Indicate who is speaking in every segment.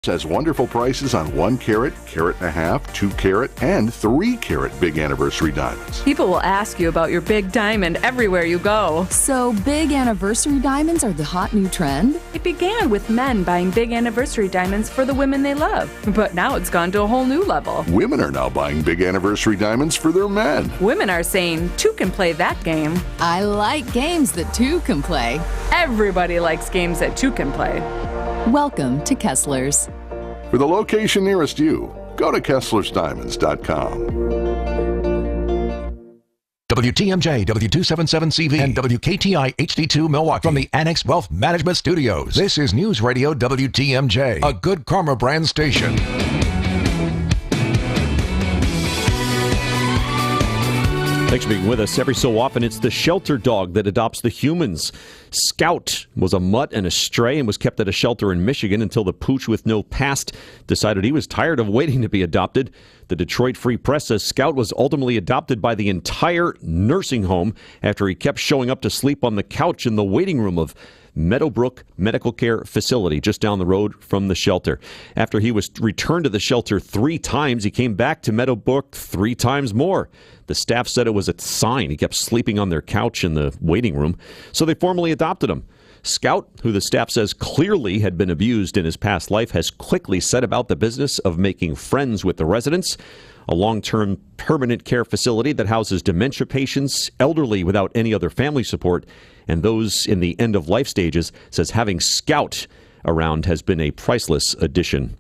Speaker 1: Has wonderful prices on 1 carat, carat and a half, 2 carat, and 3 carat big anniversary diamonds.
Speaker 2: People will ask you about your big diamond everywhere you go.
Speaker 3: So big anniversary diamonds are the hot new trend?
Speaker 2: It began with men buying big anniversary diamonds for the women they love, but now it's gone to a whole new level.
Speaker 1: Women are now buying big anniversary diamonds for their men.
Speaker 2: Women are saying two can play that game.
Speaker 3: I like games that two can play.
Speaker 2: Everybody likes games that two can play.
Speaker 3: Welcome to Kessler's.
Speaker 1: For the location nearest you, go to KesslersDiamonds.com.
Speaker 4: WTMJ, W277CV, and WKTI HD2 Milwaukee from the Annex Wealth Management Studios. This is News Radio WTMJ, a Good Karma brand station.
Speaker 5: Thanks for being with us. Every so often, it's the shelter dog that adopts the humans. Scout was a mutt and a stray and was kept at a shelter in Michigan until the pooch with no past decided he was tired of waiting to be adopted. The Detroit Free Press says Scout was ultimately adopted by the entire nursing home after he kept showing up to sleep on the couch in the waiting room of Meadowbrook Medical Care Facility just down the road from the shelter. After he was returned to the shelter 3 times, he came back to Meadowbrook 3 times more. The staff said it was a sign he kept sleeping on their couch in the waiting room, so they formally adopted him. Scout, who the staff says clearly had been abused in his past life, has quickly set about the business of making friends with the residents. A long-term permanent care facility that houses dementia patients, elderly without any other family support, and those in the end-of-life stages, says having Scout around has been a priceless addition.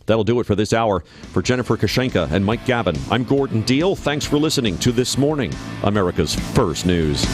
Speaker 5: That'll do it for this hour. For Jennifer Kashenka and Mike Gavin, I'm Gordon Deal. Thanks for listening to This Morning, America's First News.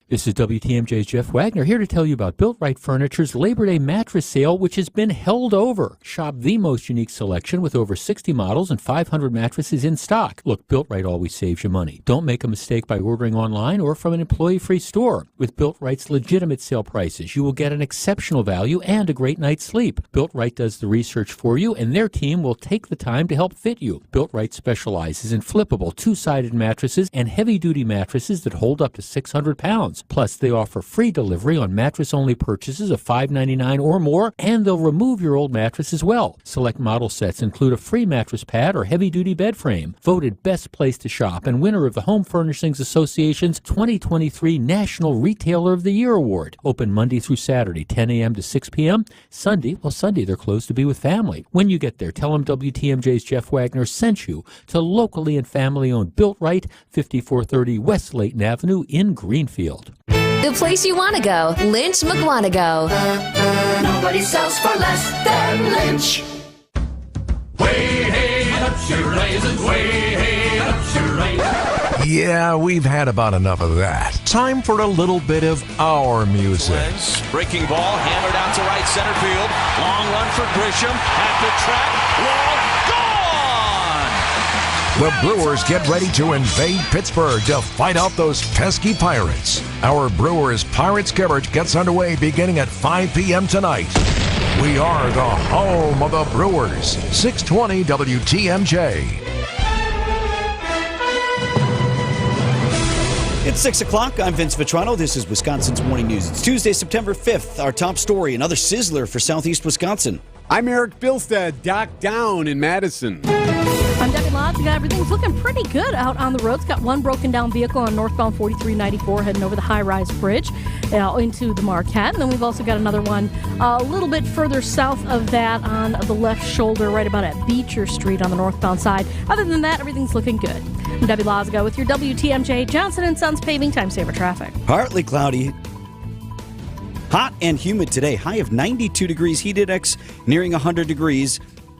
Speaker 6: This is WTMJ's Jeff Wagner here to tell you about Built Right Furniture's Labor Day mattress sale, which has been held over. Shop the most unique selection with over 60 models and 500 mattresses in stock. Look, Built Right always saves you money. Don't make a mistake by ordering online or from an employee-free store. With Built Right's legitimate sale prices, you will get an exceptional value and a great night's sleep. Built Right does the research for you, and their team will take the time to help fit you. Built Right specializes in flippable, two-sided mattresses and heavy-duty mattresses that hold up to 600 pounds. Plus, they offer free delivery on mattress-only purchases of $5.99 or more, and they'll remove your old mattress as well. Select model sets include a free mattress pad or heavy-duty bed frame. Voted best place to shop and winner of the Home Furnishings Association's 2023 National Retailer of the Year Award. Open Monday through Saturday, 10 a.m. to 6 p.m. Sunday they're closed to be with family. When you get there, tell them WTMJ's Jeff Wagner sent you to locally and family-owned Built Right, 5430 West Layton Avenue in Greenfield.
Speaker 7: The place you want to go, Lynch McWanago.
Speaker 8: Nobody sells for less than Lynch. Way hey up your raisins, way hey up your raisins.
Speaker 4: Yeah, we've had about enough of that. Time for a little bit of our music.
Speaker 9: Breaking ball, hammered out to right center field. Long run for Grisham. At the track, wall, gone!
Speaker 4: The Brewers get ready to invade Pittsburgh to fight out those pesky Pirates. Our Brewers Pirates coverage gets underway beginning at 5 p.m. tonight. We are the home of the Brewers. 620 WTMJ.
Speaker 10: It's 6 o'clock. I'm Vince Vitrano. This is Wisconsin's Morning News. It's Tuesday, September 5th. Our top story, another sizzler for southeast Wisconsin.
Speaker 11: I'm Eric Bilstead, docked down in Madison.
Speaker 12: I'm Debbie Lodge. Everything's looking pretty good out on the roads. Got one broken down vehicle on northbound 4394 heading over the high-rise bridge into the Marquette. And then we've also got another one a little bit further south of that on the left shoulder, right about at Beecher Street on the northbound side. Other than that, everything's looking good. I'm Debbie Lozga with your WTMJ Johnson & Sons Paving Time Saver Traffic.
Speaker 10: Partly cloudy. Hot and humid today. High of 92 degrees. Heat index nearing 100 degrees.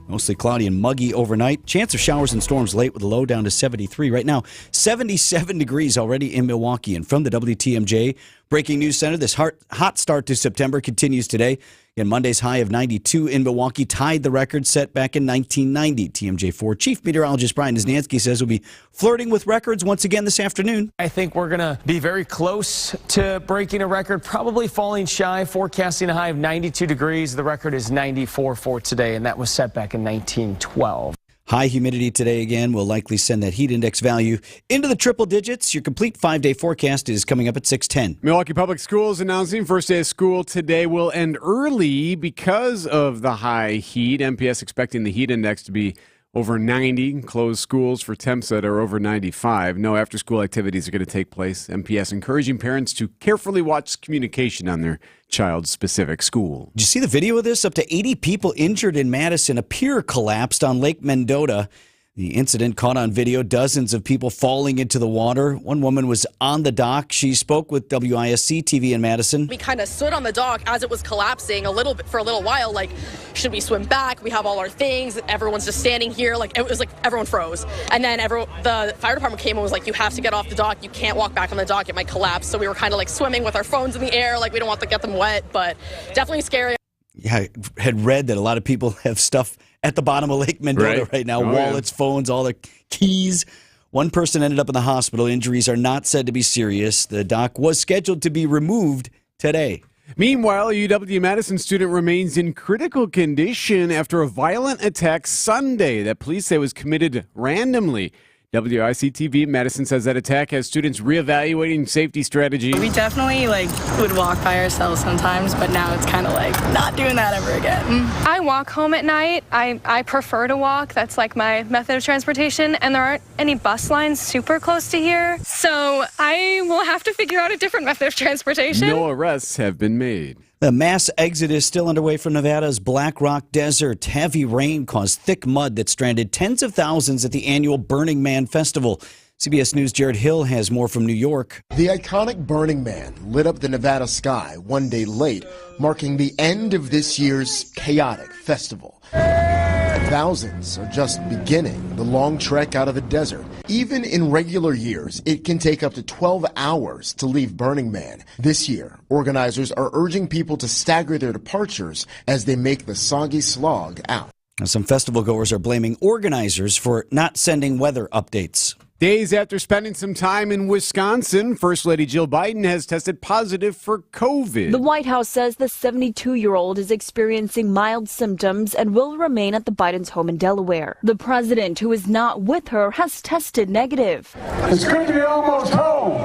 Speaker 10: Mostly cloudy and muggy overnight. Chance of showers and storms late with a low down to 73. Right now, 77 degrees already in Milwaukee. And from the WTMJ Breaking News Center, this hot start to September continues today. And Monday's high of 92 in Milwaukee tied the record set back in 1990. TMJ4 Chief Meteorologist Brian Znansky says we'll be flirting with records once again this afternoon.
Speaker 13: I think we're going to be very close to breaking a record, probably falling shy, forecasting a high of 92 degrees. The record is 94 for today, and that was set back in 1912.
Speaker 10: High humidity today again will likely send that heat index value into the triple digits. Your complete 5-day forecast is coming up at 6:10.
Speaker 11: Milwaukee Public Schools announcing first day of school today will end early because of the high heat. MPS expecting the heat index to be over 90. Closed schools for temps that are over 95. No after-school activities are going to take place. MPS encouraging parents to carefully watch communication on their child's specific school.
Speaker 10: Did you see the video of this? Up to 80 people injured in Madison. A pier collapsed on Lake Mendota. The incident caught on video, dozens of people falling into the water. One woman was on the dock. She spoke with WISC TV in Madison.
Speaker 14: We kind of stood on the dock as it was collapsing for a little while. Like, should we swim back? We have all our things. Everyone's just standing here. Like, it was like everyone froze. And then the fire department came and was like, you have to get off the dock. You can't walk back on the dock. It might collapse. So we were kind of like swimming with our phones in the air. Like, we don't want to get them wet, but definitely scary.
Speaker 10: Yeah, I had read that a lot of people have stuff at the bottom of Lake Mendota right now. Wallets, phones, all their keys. One person ended up in the hospital. Injuries are not said to be serious. The dock was scheduled to be removed today.
Speaker 11: Meanwhile, a UW-Madison student remains in critical condition after a violent attack Sunday that police say was committed randomly. WIC-TV Madison says that attack has students reevaluating safety strategies.
Speaker 15: We definitely would walk by ourselves sometimes, but now it's kind of not doing that ever again.
Speaker 16: I walk home at night. I prefer to walk. That's my method of transportation, and there aren't any bus lines super close to here, so I will have to figure out a different method of transportation.
Speaker 11: No arrests have been made.
Speaker 10: The mass exit is still underway from Nevada's Black Rock Desert. Heavy rain caused thick mud that stranded tens of thousands at the annual Burning Man Festival. CBS News' Jared Hill has more from New York.
Speaker 17: The iconic Burning Man lit up the Nevada sky one day late, marking the end of this year's chaotic festival. Thousands are just beginning the long trek out of the desert. Even in regular years, it can take up to 12 hours to leave Burning Man. This year, organizers are urging people to stagger their departures as they make the soggy slog out.
Speaker 10: Some festival goers are blaming organizers for not sending weather updates.
Speaker 11: Days after spending some time in Wisconsin, First Lady Jill Biden has tested positive for COVID.
Speaker 18: The White House says the 72-year-old is experiencing mild symptoms and will remain at the Biden's home in Delaware. The president, who is not with her, has tested negative.
Speaker 19: It's good to be almost home.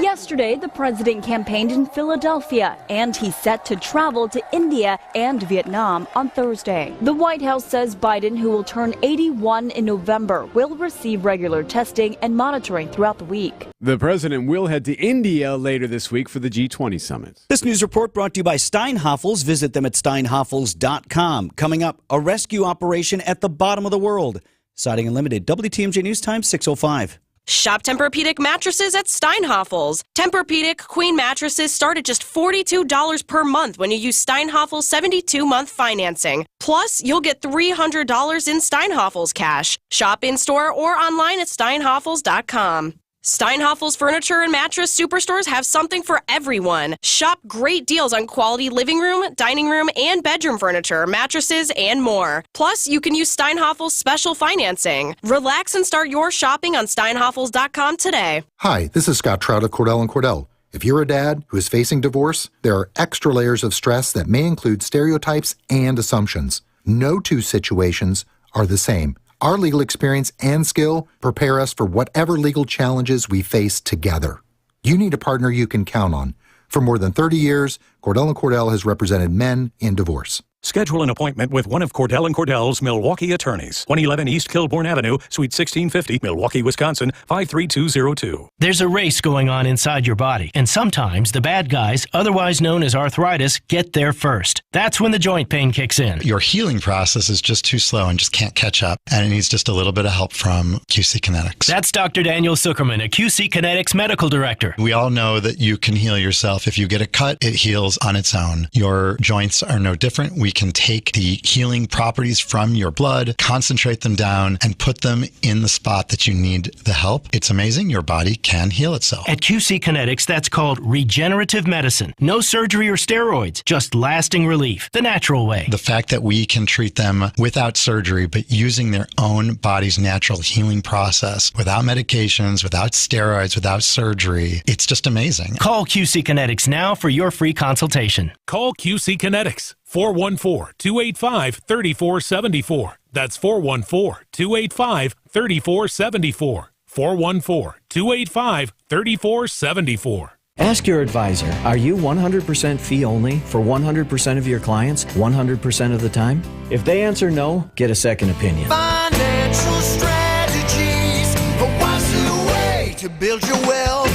Speaker 18: Yesterday, the president campaigned in Philadelphia, and he's set to travel to India and Vietnam on Thursday. The White House says Biden, who will turn 81 in November, will receive regular testing and monitoring throughout the week.
Speaker 11: The president will head to India later this week for the G20 summit.
Speaker 10: This news report brought to you by Steinhoffels. Visit them at steinhoffels.com. Coming up, a rescue operation at the bottom of the world. Siding Unlimited, WTMJ News Time, 6:05.
Speaker 20: Shop Tempur-Pedic mattresses at Steinhoffels. Tempur-Pedic queen mattresses start at just $42 per month when you use Steinhoffels 72-month financing. Plus, you'll get $300 in Steinhoffels cash. Shop in-store or online at steinhoffels.com. Steinhoffels Furniture and Mattress Superstores have something for everyone. Shop great deals on quality living room, dining room, and bedroom furniture, mattresses, and more. Plus, you can use Steinhoffels special financing. Relax and start your shopping on steinhoffels.com today.
Speaker 21: Hi, this is Scott Trout of Cordell & Cordell. If you're a dad who is facing divorce, there are extra layers of stress that may include stereotypes and assumptions. No two situations are the same. Our legal experience and skill prepare us for whatever legal challenges we face together. You need a partner you can count on. For more than 30 years, Cordell & Cordell has represented men in divorce.
Speaker 22: Schedule an appointment with one of Cordell & Cordell's Milwaukee attorneys. 111 East Kilbourne Avenue, Suite 1650, Milwaukee, Wisconsin, 53202.
Speaker 23: There's a race going on inside your body, and sometimes the bad guys, otherwise known as arthritis, get there first. That's when the joint pain kicks in.
Speaker 24: Your healing process is just too slow and just can't catch up, and it needs just a little bit of help from QC Kinetics.
Speaker 23: That's Dr. Daniel Zuckerman, a QC Kinetics medical director.
Speaker 24: We all know that you can heal yourself. If you get a cut, it heals on its own. Your joints are no different. We can take the healing properties from your blood, concentrate them down, and put them in the spot that you need the help. It's amazing. Your body can heal itself.
Speaker 23: At QC Kinetics, that's called regenerative medicine. No surgery or steroids, just lasting relief, the natural way.
Speaker 24: The fact that we can treat them without surgery, but using their own body's natural healing process, without medications, without steroids, without surgery, it's just amazing.
Speaker 23: Call QC Kinetics now for your free consultation.
Speaker 25: Call QC Kinetics. 414-285-3474.
Speaker 22: That's 414-285-3474. 414-285-3474.
Speaker 1: Ask your advisor, are you 100% fee only for 100% of your clients 100% of the time? If they answer no, get a second opinion.
Speaker 8: Financial strategies, what's the way to build your wealth?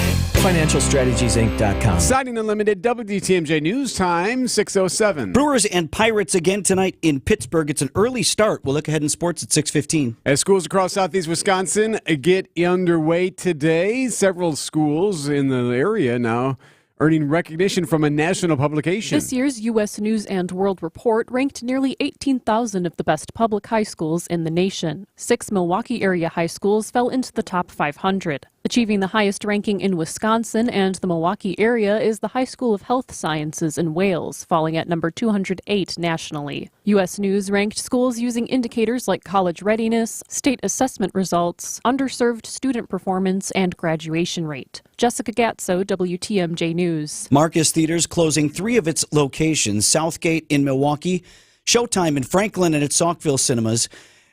Speaker 1: FinancialStrategiesInc.com.
Speaker 11: Exciting Unlimited WTMJ News Time, 6:07.
Speaker 10: Brewers and Pirates again tonight in Pittsburgh. It's an early start. We'll look ahead in sports at 6:15.
Speaker 11: As schools across southeast Wisconsin get underway today, several schools in the area now earning recognition from a national publication.
Speaker 2: This year's U.S. News & World Report ranked nearly 18,000 of the best public high schools in the nation. 6 Milwaukee area high schools fell into the top 500. Achieving the highest ranking in Wisconsin and the Milwaukee area is the High School of Health Sciences in Wales, falling at number 208 nationally. U.S. News ranked schools using indicators like college readiness, state assessment results, underserved student performance, and graduation rate. Jessica Gatso, WTMJ News.
Speaker 10: Marcus Theaters closing 3 of its locations, Southgate in Milwaukee, Showtime in Franklin, and at Saukville Cinemas.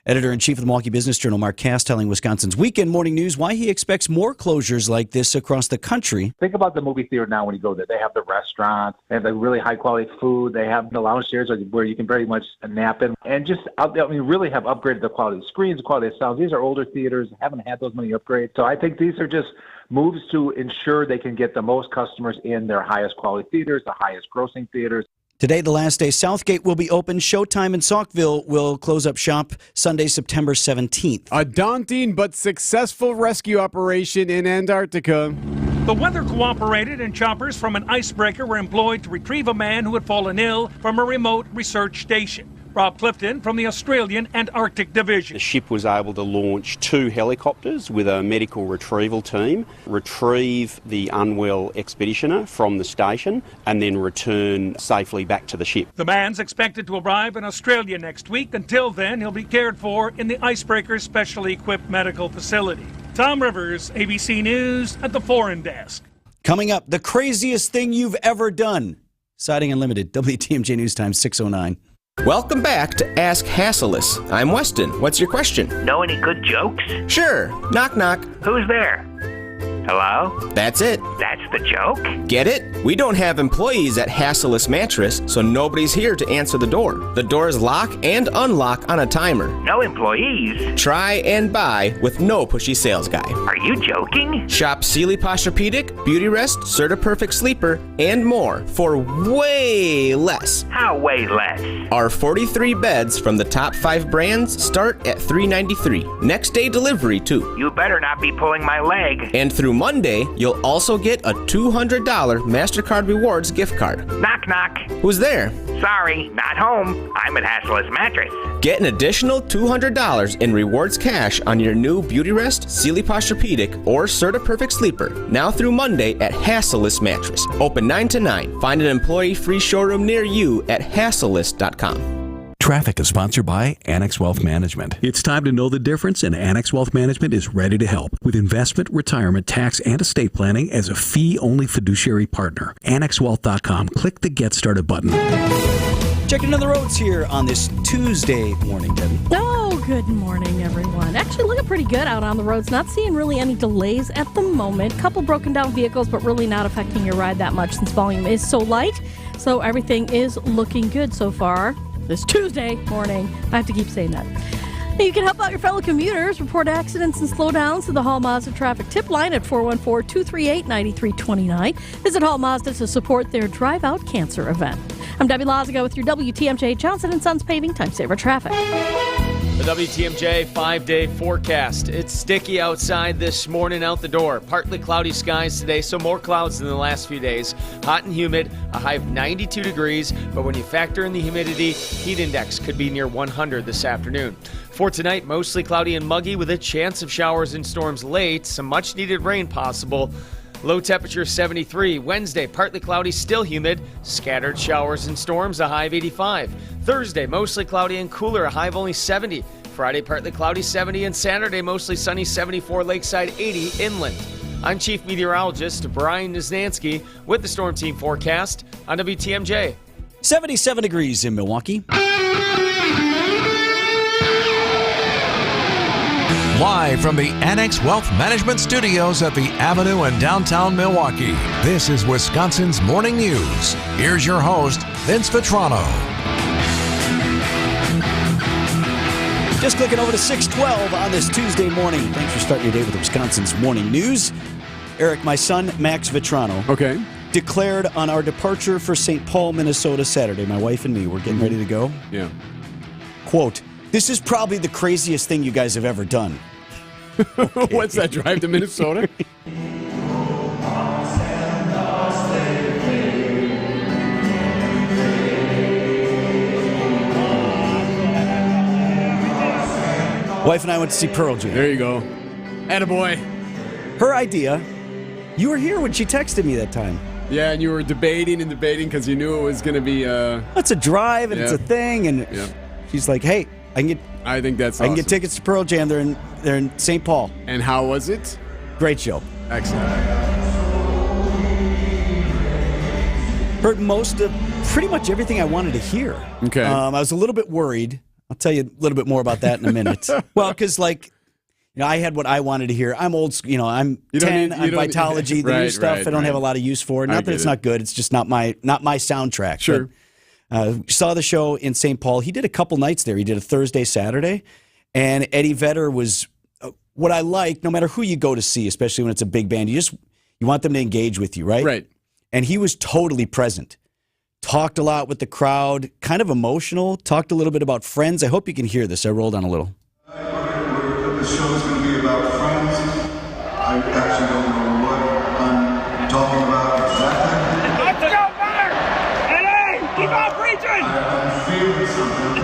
Speaker 10: Editor-in-Chief of the Milwaukee Business Journal, Mark Cass, telling Wisconsin's Weekend Morning News why he expects more closures like this across the country.
Speaker 3: Think about the movie theater now when you go there. They have the restaurants, they have the really high-quality food, they have the lounge chairs where you can very much nap in, and just, really have upgraded the quality of screens, the quality of sound. These are older theaters, haven't had those many upgrades. So I think these are just moves to ensure they can get the most customers in their highest quality theaters, the highest grossing theaters.
Speaker 10: Today, the last day, Southgate will be open. Showtime in Saukville will close up shop Sunday, September 17th.
Speaker 11: A daunting but successful rescue operation in Antarctica.
Speaker 5: The weather cooperated and choppers from an icebreaker were employed to retrieve a man who had fallen ill from a remote research station. Rob Clifton from the Australian Antarctic Division.
Speaker 25: The ship was able to launch 2 helicopters with a medical retrieval team, retrieve the unwell expeditioner from the station, and then return safely back to the ship.
Speaker 5: The man's expected to arrive in Australia next week. Until then, he'll be cared for in the icebreaker's specially equipped medical facility. Tom Rivers, ABC News at the Foreign Desk.
Speaker 10: Coming up, the craziest thing you've ever done. Siding Unlimited, WTMJ News Time, 6:09.
Speaker 26: Welcome back to Ask Hasselus. I'm Weston. What's your question?
Speaker 27: Know any good jokes?
Speaker 26: Sure. Knock, knock.
Speaker 27: Who's there? Hello?
Speaker 26: That's it.
Speaker 27: That's the joke?
Speaker 26: Get it? We don't have employees at Hasselus Mattress, so nobody's here to answer the door. The doors lock and unlock on a timer.
Speaker 27: No employees?
Speaker 26: Try and buy with no pushy sales guy.
Speaker 27: Are you joking?
Speaker 26: Shop Sealy Posturepedic, Beauty Rest, Serta Perfect Sleeper, and more for way less.
Speaker 27: How way less?
Speaker 26: Our 43 beds from the top 5 brands start at $393. Next day delivery, too.
Speaker 27: You better not be pulling my leg.
Speaker 26: And through Monday, you'll also get a $200 MasterCard Rewards gift card.
Speaker 27: Knock, knock.
Speaker 26: Who's there?
Speaker 27: Sorry, not home. I'm at Hasselus Mattress.
Speaker 26: Get an additional $200 in rewards cash on your new Beauty Rest, Sealy Posturepedic, or Serta Perfect Sleeper. Now through Monday at Hasselus Mattress. Open 9 to 9. Find an employee-free showroom near you at hasselus.com.
Speaker 28: Traffic is sponsored by Annex Wealth Management. It's time to know the difference, and Annex Wealth Management is ready to help with investment, retirement, tax, and estate planning as a fee-only fiduciary partner. AnnexWealth.com. Click the Get Started button.
Speaker 10: Checking on the roads here on this Tuesday morning, Debbie.
Speaker 12: Oh, good morning, everyone. Actually looking pretty good out on the roads. Not seeing really any delays at the moment. Couple broken down vehicles, but really not affecting your ride that much since volume is so light. So everything is looking good so far. This Tuesday morning. I have to keep saying that. You can help out your fellow commuters. Report accidents and slowdowns to the Hall Mazda traffic tip line at 414-238-9329. Visit Hall Mazda to support their Drive Out Cancer event. I'm Debbie Lazago with your WTMJ Johnson & Sons Paving Time Saver Traffic.
Speaker 13: The WTMJ 5-day forecast. It's sticky outside this morning out the door. Partly cloudy skies today, so more clouds than the last few days. Hot and humid, a high of 92 degrees, but when you factor in the humidity, heat index could be near 100 this afternoon. For tonight, mostly cloudy and muggy with a chance of showers and storms late. Some much needed rain possible. Low temperature 73. Wednesday, partly cloudy, still humid. Scattered showers and storms, a high of 85. Thursday, mostly cloudy and cooler, a high of only 70. Friday, partly cloudy, 70. And Saturday, mostly sunny, 74. Lakeside, 80 inland. I'm Chief Meteorologist Brian Niznansky with the Storm Team forecast on WTMJ.
Speaker 10: 77 degrees in Milwaukee.
Speaker 4: Live from the Annex Wealth Management Studios at the Avenue in downtown Milwaukee, this is Wisconsin's Morning News. Here's your host, Vince Vitrano.
Speaker 10: Just clicking over to 6:12 on this Tuesday morning. Thanks for starting your day with Wisconsin's Morning News. Eric, my son, Max Vitrano, declared on our departure for St. Paul, Minnesota Saturday. My wife and me were getting ready to go.
Speaker 11: Yeah.
Speaker 10: Quote, "This is probably the craziest thing you guys have ever done."
Speaker 11: Okay. What's that, drive to Minnesota?
Speaker 10: Wife and I went to see Pearl Jam.
Speaker 11: There you go. Attaboy.
Speaker 10: Her idea. You were here when she texted me that time.
Speaker 11: Yeah, and you were debating because you knew it was going to be...
Speaker 10: It's a drive, and it's a thing, and she's like, hey, I think
Speaker 11: that's
Speaker 10: I can
Speaker 11: awesome.
Speaker 10: get tickets to Pearl Jam. They're in St. Paul.
Speaker 11: And how was it?
Speaker 10: Great show.
Speaker 11: Excellent.
Speaker 10: Heard pretty much everything I wanted to hear.
Speaker 11: Okay.
Speaker 10: I was a little bit worried. I'll tell you a little bit more about that in a minute. Well, because I had what I wanted to hear. I'm old school. I'm 10. I'm Vitology. The new stuff I don't have a lot of use for. Not that it's not good. It's just not my soundtrack.
Speaker 11: Sure.
Speaker 10: But, saw the show in St. Paul. He did a couple nights there. He did a Thursday, Saturday. And Eddie Vedder was what I like, no matter who you go to see, especially when it's a big band, you want them to engage with you, right?
Speaker 11: Right.
Speaker 10: And he was totally present. Talked a lot with the crowd, kind of emotional, talked a little bit about Friends. I hope you can hear this. I rolled on a little.
Speaker 6: The show is going to be about Friends. I actually don't know what I'm talking about exactly.
Speaker 8: Let's go, Better! Hey, keep on preaching!
Speaker 6: I'm feeling something.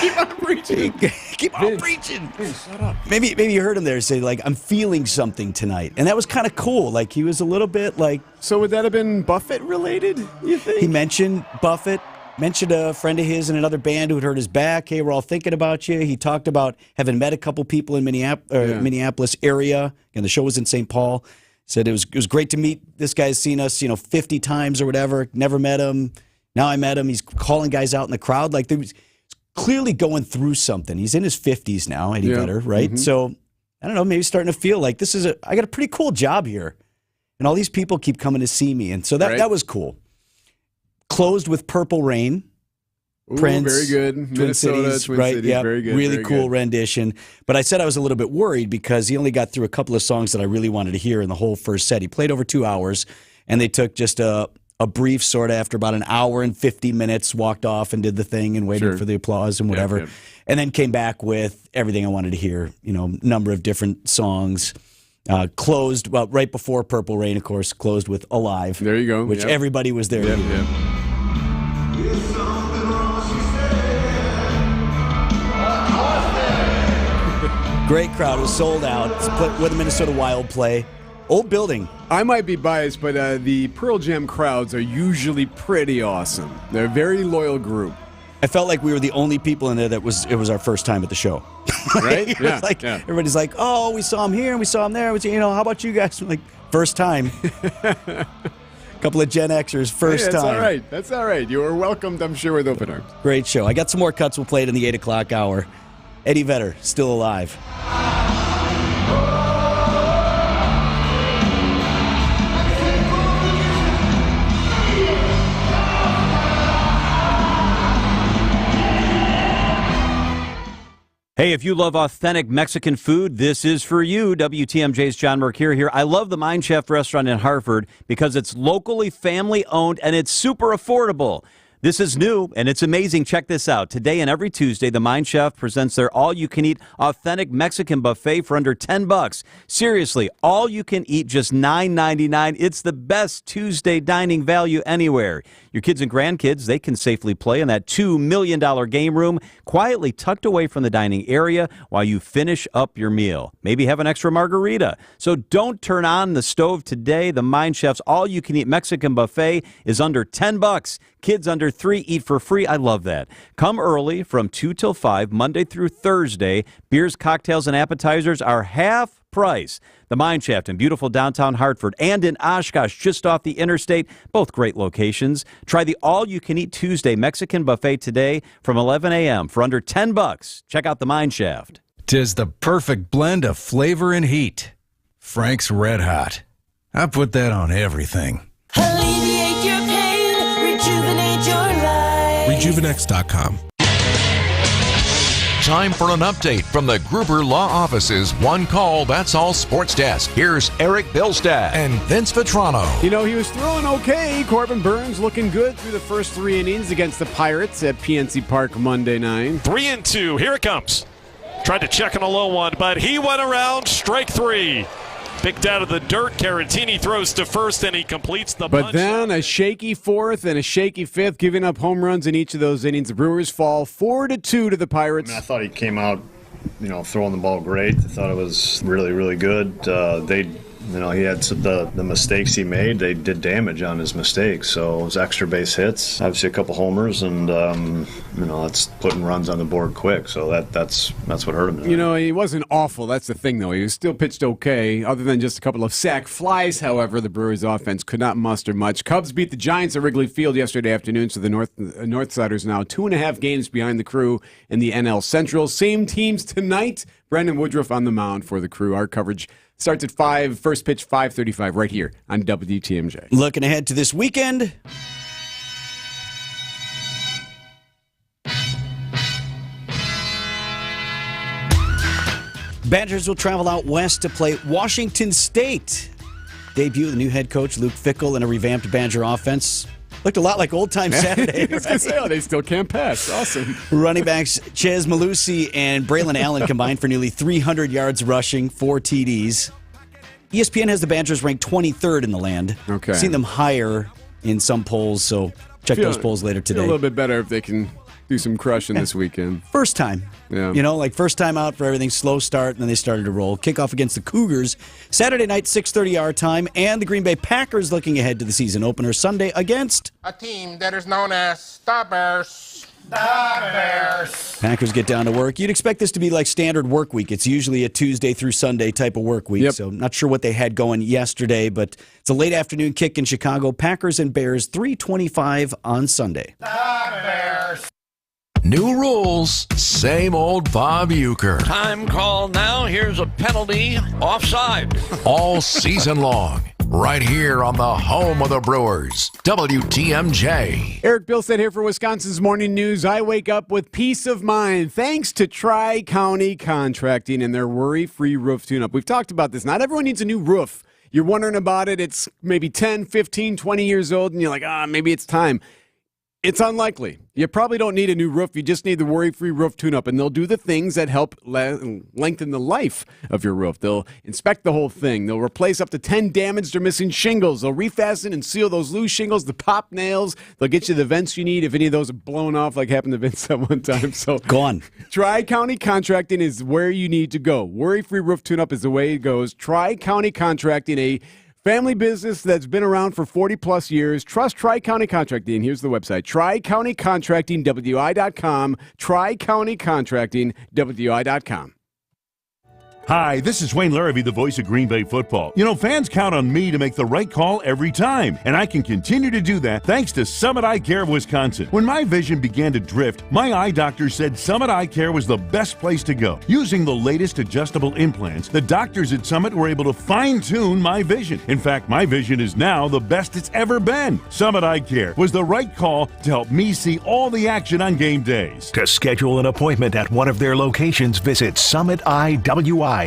Speaker 8: Keep on preaching!
Speaker 10: Keep on preaching! Shut up. Maybe you heard him there say, I'm feeling something tonight. And that was kind of cool. He was a little bit like...
Speaker 11: So would that have been Buffett related, you think?
Speaker 10: He mentioned Buffett. Mentioned a friend of his in another band who had hurt his back. Hey, we're all thinking about you. He talked about having met a couple people in Minneapolis area, and the show was in St. Paul. Said it was great to meet this guy's seen us 50 times or whatever. Never met him. Now I met him. He's calling guys out in the crowd. There was clearly going through something. He's in his 50s now, Eddie Vedder, right? Mm-hmm. So I don't know. Maybe starting to feel like I got a pretty cool job here, and all these people keep coming to see me, and so that was cool. Closed with Purple Rain.
Speaker 11: Ooh,
Speaker 10: Prince.
Speaker 11: Very good. Minnesota, Twin Cities.
Speaker 10: Yeah,
Speaker 11: Very good.
Speaker 10: Really
Speaker 11: very
Speaker 10: cool
Speaker 11: good.
Speaker 10: rendition. But I said I was a little bit worried because he only got through a couple of songs that I really wanted to hear in the whole first set. He played over 2 hours, and they took just a brief sort of after about an hour and 50 minutes, walked off and did the thing and waited for the applause and whatever.
Speaker 11: Yep.
Speaker 10: And then came back with everything I wanted to hear, number of different songs. Closed, right before Purple Rain, of course, closed with Alive.
Speaker 11: There you go.
Speaker 10: Which everybody was there.
Speaker 11: Yep.
Speaker 10: Great crowd. It was sold out. It's where the Minnesota Wild play. Old building.
Speaker 11: I might be biased, but the Pearl Jam crowds are usually pretty awesome. They're a very loyal group.
Speaker 10: I felt like we were the only people in there it was our first time at the show.
Speaker 11: Right? Yeah,
Speaker 10: everybody's like, oh, we saw him here and we saw him there. How about you guys? I'm like, first time. Couple of Gen Xers, first time.
Speaker 11: That's all right. That's all right. You were welcomed, I'm sure, with open arms.
Speaker 10: Great show. I got some more cuts. We'll play it in the 8 o'clock hour. Eddie Vedder, still alive.
Speaker 7: Hey, if you love authentic Mexican food, this is for you. WTMJ's John Mercure here. I love the Mind Chef restaurant in Hartford because it's locally family-owned and it's super affordable. This is new, and it's amazing. Check this out. Today and every Tuesday, the Mind Chef presents their all-you-can-eat authentic Mexican buffet for under $10. Seriously, all you can eat, just $9.99. It's the best Tuesday dining value anywhere. Your kids and grandkids, they can safely play in that $2 million game room, quietly tucked away from the dining area while you finish up your meal. Maybe have an extra margarita. So don't turn on the stove today. The Mind Chef's all-you-can-eat Mexican buffet is under $10. Kids under enter 3, eat for free. I love that. Come early from 2 till 5, Monday through Thursday. Beers, cocktails, and appetizers are half price. The Mine Shaft in beautiful downtown Hartford and in Oshkosh, just off the interstate. Both great locations. Try the all-you-can-eat Tuesday Mexican buffet today from 11 a.m. for under $10. Check out the Mine Shaft.
Speaker 9: 'Tis the perfect blend of flavor and heat. Frank's Red Hot. I put that on everything.
Speaker 8: Alleviate your pain, rejuvenate your life.
Speaker 9: Rejuvenex.com.
Speaker 4: Time for an update from the Gruber Law Office's One Call, That's All Sports Desk. Here's Eric Bilstad
Speaker 9: and Vince Vitrano.
Speaker 11: You know, he was throwing okay. Corbin Burns looking good through the first 3 innings against the Pirates at PNC Park Monday night.
Speaker 14: 3-2. Here it comes. Tried to check on a low one, but he went around. Strike 3. Picked out of the dirt. Caratini throws to first, and he completes the
Speaker 11: But then a shaky 4th and a shaky 5th, giving up home runs in each of those innings. The Brewers fall 4-2 to the Pirates.
Speaker 15: I thought he came out, throwing the ball great. I thought it was really, really good. He had the mistakes he made. They did damage on his mistakes. So it was extra base hits, obviously a couple homers, and that's putting runs on the board quick. So that's what hurt him.
Speaker 11: He wasn't awful. That's the thing, though. He was still pitched okay, other than just a couple of sac flies. However, the Brewers' offense could not muster much. Cubs beat the Giants at Wrigley Field yesterday afternoon, so the Northsiders now 2.5 games behind the Crew in the NL Central. Same teams tonight. Brandon Woodruff on the mound for the Crew. Our coverage starts at 5, first pitch 5:35 right here on WTMJ.
Speaker 10: Looking ahead to this weekend. Badgers will travel out west to play Washington State. Debut of the new head coach Luke Fickell and a revamped Badger offense. Looked a lot like old-time Saturday.
Speaker 11: Right? They still can't pass. Awesome.
Speaker 10: Running backs Chez Malusi and Braylon Allen combined for nearly 300 yards rushing, 4 TDs. ESPN has the Badgers ranked 23rd in the land.
Speaker 11: Okay.
Speaker 10: Seen them higher in some polls, so check those polls later today.
Speaker 11: A little bit better if they can do some crushing this weekend.
Speaker 10: First time.
Speaker 11: Yeah.
Speaker 10: First time out for everything, slow start, and then they started to roll. Kickoff against the Cougars Saturday night, 6:30 our time, and the Green Bay Packers looking ahead to the season opener Sunday against
Speaker 16: a team that is known as the Bears. The Bears.
Speaker 10: Packers get down to work. You'd expect this to be like standard work week. It's usually a Tuesday through Sunday type of work week, so not sure what they had going yesterday, but it's a late afternoon kick in Chicago. Packers and Bears, 3:25 on Sunday.
Speaker 16: The Bears.
Speaker 4: New rules, same old Bob Uecker.
Speaker 17: Time call now. Here's a penalty. Offside.
Speaker 4: All season long. Right here on the home of the Brewers, WTMJ.
Speaker 11: Eric Bilstead here for Wisconsin's Morning News. I wake up with peace of mind thanks to Tri-County Contracting and their worry-free roof tune-up. We've talked about this. Not everyone needs a new roof. You're wondering about it. It's maybe 10, 15, 20 years old, and you're like, maybe it's time. It's unlikely. You probably don't need a new roof. You just need the worry-free roof tune-up, and they'll do the things that help lengthen the life of your roof. They'll inspect the whole thing. They'll replace up to 10 damaged or missing shingles. They'll refasten and seal those loose shingles, the pop nails. They'll get you the vents you need if any of those are blown off like happened to Vince at one time. So
Speaker 10: go on.
Speaker 11: Tri-County Contracting is where you need to go. Worry-free roof tune-up is the way it goes. Tri-County Contracting, a family business that's been around for 40-plus years. Trust Tri-County Contracting. Here's the website, TriCountyContractingWI.com, TriCountyContractingWI.com.
Speaker 18: Hi, this is Wayne Larrabee, the voice of Green Bay football. Fans count on me to make the right call every time, and I can continue to do that thanks to Summit Eye Care of Wisconsin. When my vision began to drift, my eye doctor said Summit Eye Care was the best place to go. Using the latest adjustable implants, the doctors at Summit were able to fine-tune my vision. In fact, my vision is now the best it's ever been. Summit Eye Care was the right call to help me see all the action on game days.
Speaker 22: To schedule an appointment at one of their locations, visit summitiwi.com.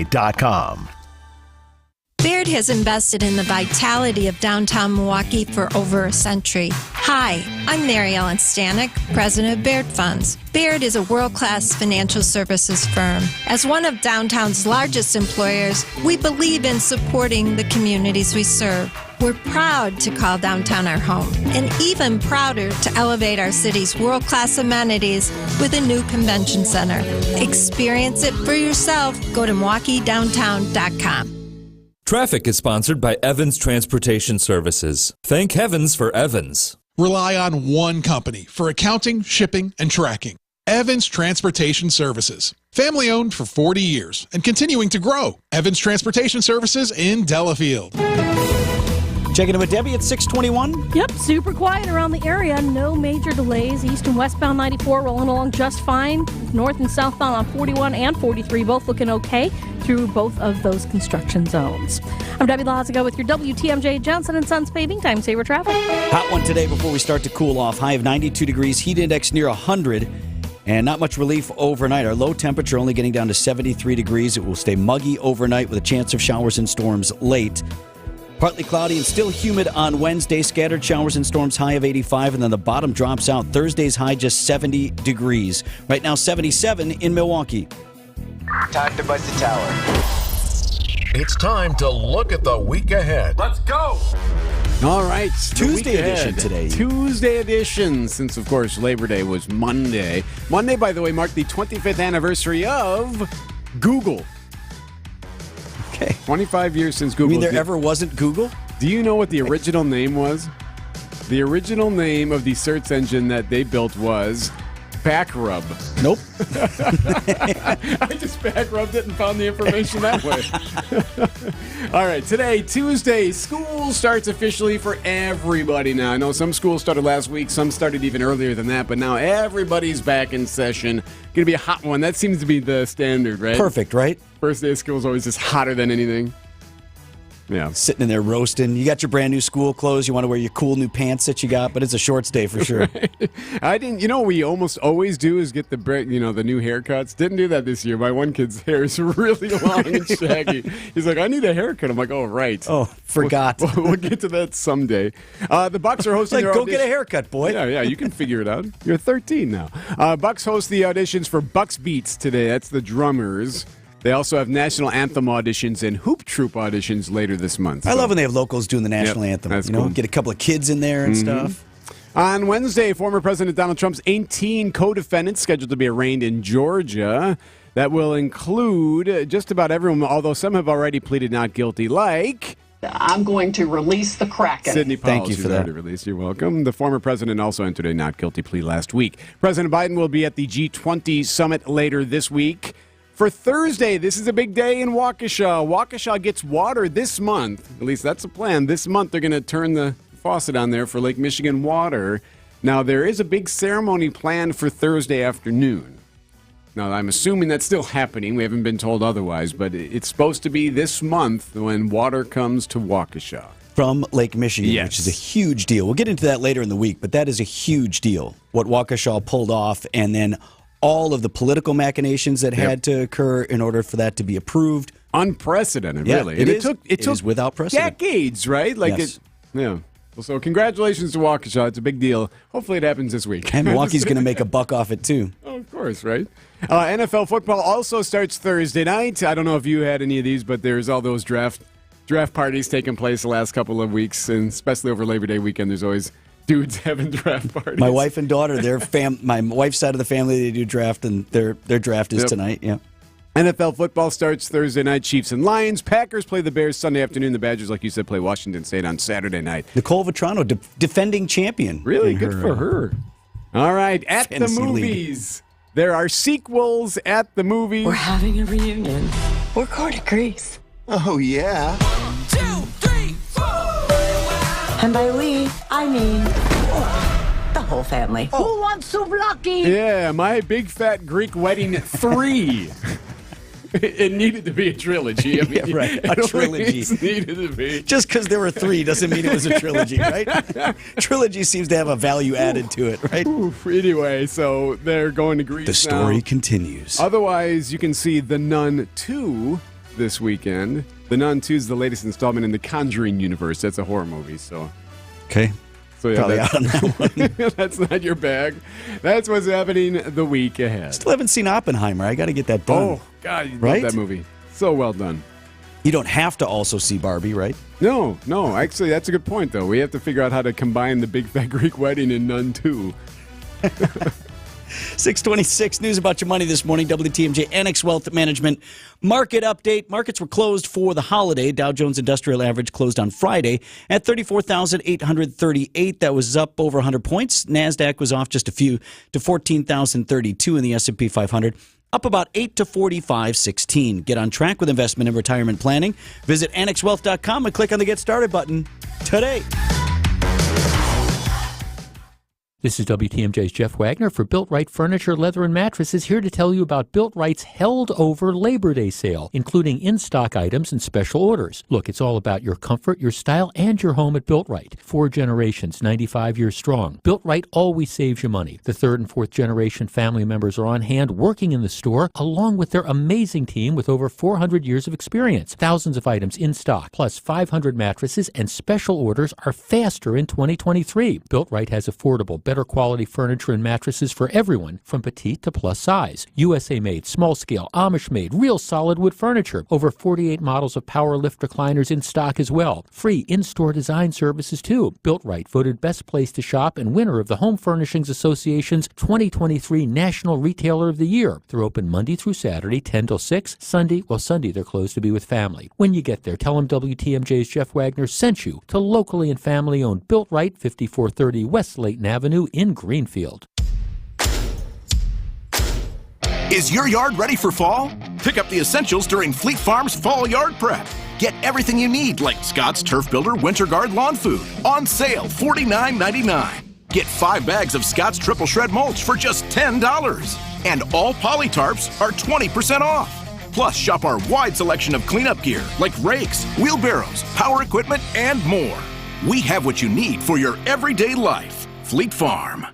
Speaker 19: Baird has invested in the vitality of downtown Milwaukee for over a century. Hi, I'm Mary Ellen Stanek, president of Baird Funds. Baird is a world-class financial services firm. As one of downtown's largest employers, we believe in supporting the communities we serve. We're proud to call downtown our home, and even prouder to elevate our city's world-class amenities with a new convention center. Experience it for yourself. Go to MilwaukeeDowntown.com.
Speaker 20: Traffic is sponsored by Evans Transportation Services. Thank heavens for Evans.
Speaker 1: Rely on one company for accounting, shipping, and tracking. Evans Transportation Services. Family owned for 40 years and continuing to grow. Evans Transportation Services in Delafield.
Speaker 10: Checking in with Debbie at 621.
Speaker 12: Yep, super quiet around the area. No major delays. East and westbound 94 rolling along just fine. North and southbound on 41 and 43 both looking okay through both of those construction zones. I'm Debbie Lazaga with your WTMJ Johnson & Sons paving time saver traffic.
Speaker 10: Hot one today before we start to cool off. High of 92 degrees, heat index near 100. And not much relief overnight. Our low temperature only getting down to 73 degrees. It will stay muggy overnight with a chance of showers and storms late. Partly cloudy and still humid on Wednesday. Scattered showers and storms, high of 85, and then the bottom drops out. Thursday's high just 70 degrees. Right now, 77 in Milwaukee.
Speaker 2: Time to buzz the tower.
Speaker 4: It's time to look at the week ahead.
Speaker 16: Let's go!
Speaker 11: All right.
Speaker 10: Tuesday edition today.
Speaker 11: Tuesday edition, since, of course, Labor Day was Monday. Monday, by the way, marked the 25th anniversary of Google.
Speaker 10: Okay.
Speaker 11: 25 years since Google.
Speaker 10: You mean there ever wasn't Google?
Speaker 11: Do you know what the original name was? The original name of the search engine that they built was Backrub.
Speaker 10: Nope.
Speaker 11: I just backrubbed it and found the information that way. All right, today, Tuesday, school starts officially for everybody now. I know some schools started last week, some started even earlier than that, but now everybody's back in session. Going to be a hot one. That seems to be the standard, right?
Speaker 10: Perfect, right?
Speaker 11: First day of school is always just hotter than anything. Yeah.
Speaker 10: Sitting in there roasting. You got your brand new school clothes. You want to wear your cool new pants that you got, but it's a shorts day for sure.
Speaker 11: Right. I didn't. You know what we almost always do is get the new haircuts. Didn't do that this year. My one kid's hair is really long and shaggy. He's like, I need a haircut. I'm like, oh right.
Speaker 10: Oh, forgot.
Speaker 11: We'll get to that someday. The Bucks are hosting.
Speaker 10: Like, go get a haircut, boy.
Speaker 11: Yeah. You can figure it out. You're 13 now. Bucks host the auditions for Bucks Beats today. That's the drummers. They also have national anthem auditions and hoop troop auditions later this month.
Speaker 10: I love when they have locals doing the national anthem.
Speaker 11: That's
Speaker 10: cool.
Speaker 11: cool.
Speaker 10: Get a couple of kids in there and stuff.
Speaker 11: On Wednesday, former President Donald Trump's 18 co-defendants scheduled to be arraigned in Georgia. That will include just about everyone, although some have already pleaded not guilty, like...
Speaker 3: I'm going to release the Kraken.
Speaker 11: Sidney Powell.
Speaker 10: Thank you for that.
Speaker 11: Already released. You're welcome. The former president also entered a not guilty plea last week. President Biden will be at the G20 summit later this week. For Thursday, this is a big day in Waukesha. Waukesha gets water this month. At least that's the plan. This month, they're going to turn the faucet on there for Lake Michigan water. Now, there is a big ceremony planned for Thursday afternoon. Now, I'm assuming that's still happening. We haven't been told otherwise, but it's supposed to be this month when water comes to Waukesha.
Speaker 10: From Lake Michigan,
Speaker 11: Yes.
Speaker 10: which is a huge deal. We'll get into that later in the week, but that is a huge deal, what Waukesha pulled off, and then all of the political machinations that had to occur in order for that to be approved.
Speaker 11: Unprecedented, really.
Speaker 10: It
Speaker 11: And
Speaker 10: is. It took without precedent.
Speaker 11: Decades, right?
Speaker 10: Yes.
Speaker 11: Yeah. Well, so congratulations to Waukesha. It's a big deal. Hopefully it happens this week.
Speaker 10: And Milwaukee's going to make a buck off it, too.
Speaker 11: Oh, of course, right? NFL football also starts Thursday night. I don't know if you had any of these, but there's all those draft parties taking place the last couple of weeks, and especially over Labor Day weekend, there's always dudes having draft parties.
Speaker 10: My wife and daughter, my wife's side of the family, they do draft, and their draft is tonight. Yeah.
Speaker 11: NFL football starts Thursday night. Chiefs and Lions. Packers play the Bears Sunday afternoon. The Badgers, like you said, play Washington State on Saturday night.
Speaker 10: Nicole Vetrano, defending champion.
Speaker 11: Really good for her. All right, at the movies. There are sequels at the movies.
Speaker 3: We're having a reunion. We're going to Greece.
Speaker 6: Oh, yeah.
Speaker 8: 2, 3, 4.
Speaker 3: And by we, I mean the whole family.
Speaker 8: Who wants souvlaki?
Speaker 11: Yeah, My Big Fat Greek Wedding 3. It needed to be a trilogy. I mean,
Speaker 10: yeah, right. A trilogy.
Speaker 11: It needed to be.
Speaker 10: Just because there were 3 doesn't mean it was a trilogy, right? Trilogy seems to have a value added to it, right?
Speaker 11: Oof. Anyway, so they're going to Greece.
Speaker 10: The story
Speaker 11: now.
Speaker 10: continues.
Speaker 11: Otherwise, you can see The Nun 2 this weekend. The Nun 2 is the latest installment in the Conjuring universe. That's a horror movie, so.
Speaker 10: Okay.
Speaker 11: So yeah,
Speaker 10: Probably out on that one.
Speaker 11: That's not your bag. That's what's happening the week ahead.
Speaker 10: Still haven't seen Oppenheimer. I got to get that done.
Speaker 11: Oh, God, you
Speaker 10: right?
Speaker 11: love that movie. So well done.
Speaker 10: You don't have to also see Barbie, right?
Speaker 11: No. Actually, that's a good point, though. We have to figure out how to combine the Big Fat Greek Wedding and Nun 2.
Speaker 10: 626 news about your money this morning. WTMJ Annex Wealth Management market update. Markets were closed for the holiday. Dow Jones Industrial Average closed on Friday at 34,838. That was up over 100 points. NASDAQ was off just a few to 14,032 in the S&P 500. Up about 8 to 45.16. Get on track with investment and retirement planning. Visit annexwealth.com and click on the Get Started button today.
Speaker 5: This is WTMJ's Jeff Wagner for Built Right Furniture, Leather, and Mattresses, here to tell you about Built Right's held over Labor Day sale, including in-stock items and special orders. Look, it's all about your comfort, your style, and your home at Built Right. 4 generations, 95 years strong. Built Right always saves you money. The 3rd and 4th generation family members are on hand working in the store, along with their amazing team with over 400 years of experience. Thousands of items in stock, plus 500 mattresses, and special orders are faster in 2023. Built Right has affordable, better quality furniture and mattresses for everyone, from petite to plus size. USA made, small scale, Amish made, real solid wood furniture. Over 48 models of power lift recliners in stock as well. Free in-store design services too. Built Right voted best place to shop and winner of the Home Furnishings Association's 2023 National Retailer of the Year. They're open Monday through Saturday, 10 till 6. Sunday they're closed to be with family. When you get there, tell them WTMJ's Jeff Wagner sent you to locally and family-owned Built Right, 5430 West Layton Avenue in Greenfield.
Speaker 20: Is your yard ready for fall? Pick up the essentials during Fleet Farm's Fall Yard Prep. Get everything you need, like Scott's Turf Builder Winter Guard Lawn Food, on sale $49.99. Get 5 bags of Scott's Triple Shred Mulch for just $10. And all poly tarps are 20% off. Plus, shop our wide selection of cleanup gear, like rakes, wheelbarrows, power equipment, and more. We have what you need for your everyday life. Fleet Farm.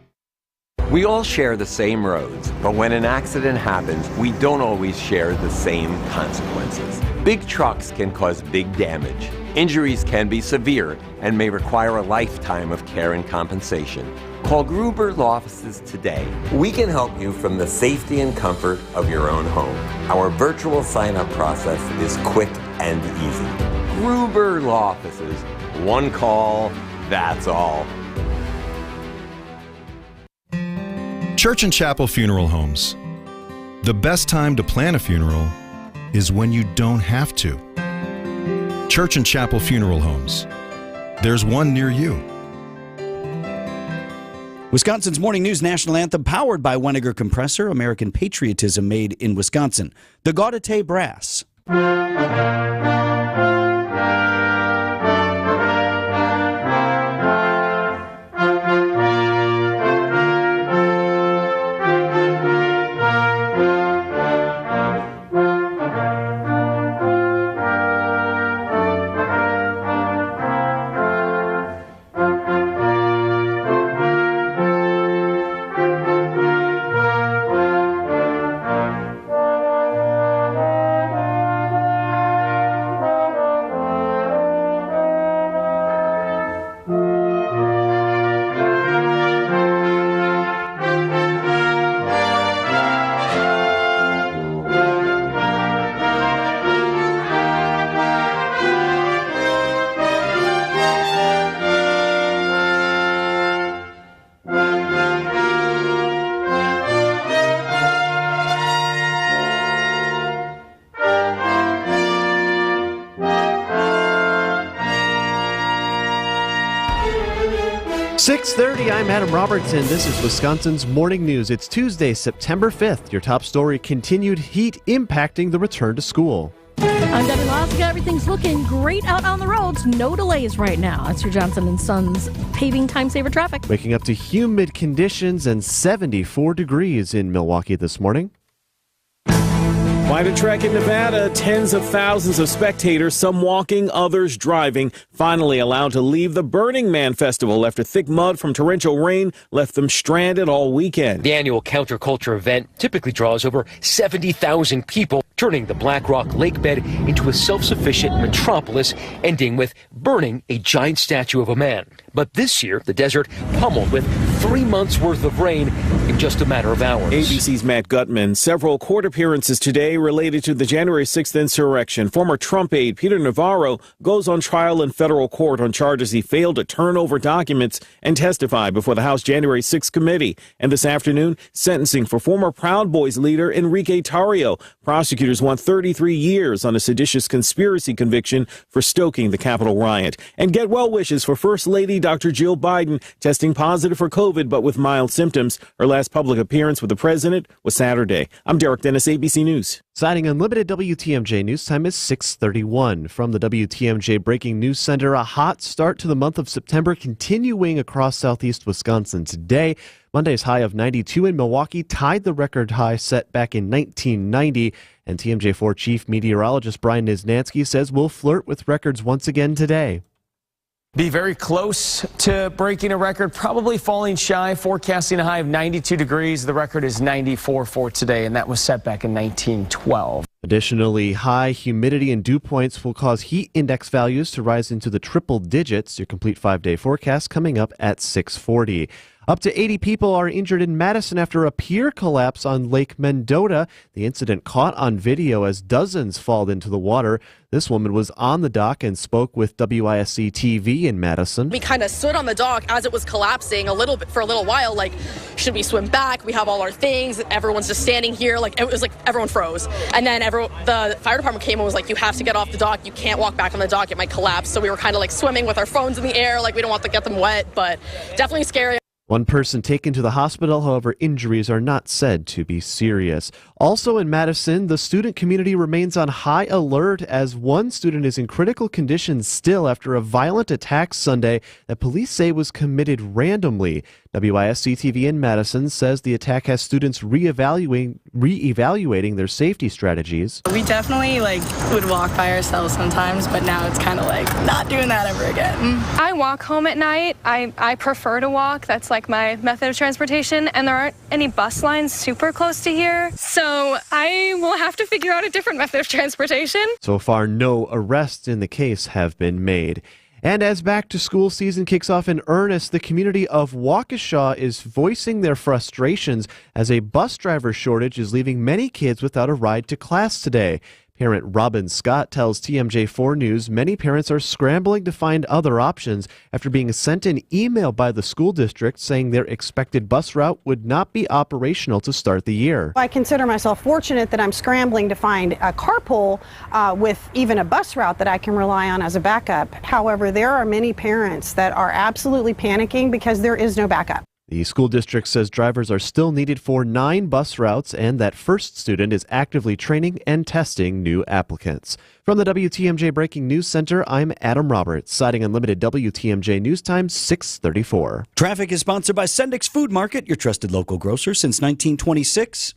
Speaker 21: We all share the same roads, but when an accident happens, we don't always share the same consequences. Big trucks can cause big damage. Injuries can be severe and may require a lifetime of care and compensation. Call Gruber Law Offices today. We can help you from the safety and comfort of your own home. Our virtual sign-up process is quick and easy. Gruber Law Offices. One call, that's all.
Speaker 23: Church and Chapel Funeral Homes. The best time to plan a funeral is when you don't have to. Church and Chapel Funeral Homes. There's one near you.
Speaker 10: Wisconsin's Morning News National Anthem, powered by Weniger Compressor, American patriotism made in Wisconsin. The Gaudete Brass.
Speaker 24: .30, I'm Adam Robertson. This is Wisconsin's Morning News. It's Tuesday, September 5th. Your top story, continued heat impacting the return to school.
Speaker 12: I'm Debbie Laska. Everything's looking great out on the roads. No delays right now. That's your Johnson & Sons paving time saver traffic.
Speaker 24: Waking up to humid conditions and 74 degrees in Milwaukee this morning.
Speaker 25: Quite a trek in Nevada. Tens of thousands of spectators, some walking, others driving, finally allowed to leave the Burning Man Festival after thick mud from torrential rain left them stranded all weekend.
Speaker 26: The annual counterculture event typically draws over 70,000 people, turning the Black Rock lake bed into a self-sufficient metropolis, ending with burning a giant statue of a man. But this year, the desert pummeled with 3 months' worth of rain in just a matter of hours.
Speaker 25: ABC's Matt Gutman. Several court appearances today related to the January 6th insurrection. Former Trump aide Peter Navarro goes on trial in federal court on charges he failed to turn over documents and testify before the House January 6th committee. And this afternoon, sentencing for former Proud Boys leader Enrique Tarrio. Prosecutors want 33 years on a seditious conspiracy conviction for stoking the Capitol riot. And get well wishes for First Lady Dr. Jill Biden, testing positive for COVID but with mild symptoms. Her last public appearance with the president was Saturday. I'm Derek Dennis, ABC News.
Speaker 24: Citing Unlimited, WTMJ news time is 6:31. From the WTMJ Breaking News Center, a hot start to the month of September continuing across southeast Wisconsin today. Monday's high of 92 in Milwaukee tied the record high set back in 1990. And TMJ4 Chief Meteorologist Brian Niznansky says we'll flirt with records once again today.
Speaker 7: Be very close to breaking a record, probably falling shy, forecasting a high of 92 degrees. The record is 94 for today, and that was set back in 1912.
Speaker 24: Additionally, high humidity and dew points will cause heat index values to rise into the triple digits. Your complete 5-day forecast coming up at 6:40. Up to 80 people are injured in Madison after a pier collapse on Lake Mendota. The incident caught on video as dozens fall into the water. This woman was on the dock and spoke with WISC TV in Madison.
Speaker 9: We kind of stood on the dock as it was collapsing for a little while, like, should we swim back? We have all our things. Everyone's just standing here. Like, it was like everyone froze. And then the fire department came and was like, you have to get off the dock. You can't walk back on the dock. It might collapse. So we were kind of like swimming with our phones in the air. Like, we don't want to get them wet, but definitely scary.
Speaker 24: One person taken to the hospital, however, injuries are not said to be serious. Also in Madison, the student community remains on high alert as one student is in critical condition still after a violent attack Sunday that police say was committed randomly. WISC TV in Madison says the attack has students reevaluating their safety strategies.
Speaker 13: We definitely would walk by ourselves sometimes, but now it's kind of not doing that ever again.
Speaker 14: I walk home at night. I prefer to walk. That's my method of transportation, and there aren't any bus lines super close to here, so I will have to figure out a different method of transportation.
Speaker 24: So far, no arrests in the case have been made. And as back-to-school season kicks off in earnest, the community of Waukesha is voicing their frustrations as a bus driver shortage is leaving many kids without a ride to class today. Parent Robin Scott tells TMJ4 News many parents are scrambling to find other options after being sent an email by the school district saying their expected bus route would not be operational to start the year.
Speaker 15: I consider myself fortunate that I'm scrambling to find a carpool with even a bus route that I can rely on as a backup. However, there are many parents that are absolutely panicking because there is no backup.
Speaker 24: The school district says drivers are still needed for 9 bus routes and that First Student is actively training and testing new applicants. From the WTMJ Breaking News Center, I'm Adam Roberts, citing Unlimited WTMJ News Time 6:34.
Speaker 10: Traffic is sponsored by Sendix Food Market, your trusted local grocer since 1926.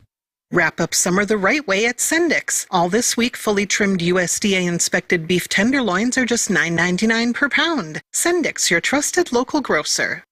Speaker 17: Wrap up summer the right way at Sendix. All this week, fully trimmed USDA-inspected beef tenderloins are just $9.99 per pound. Sendix, your trusted local grocer.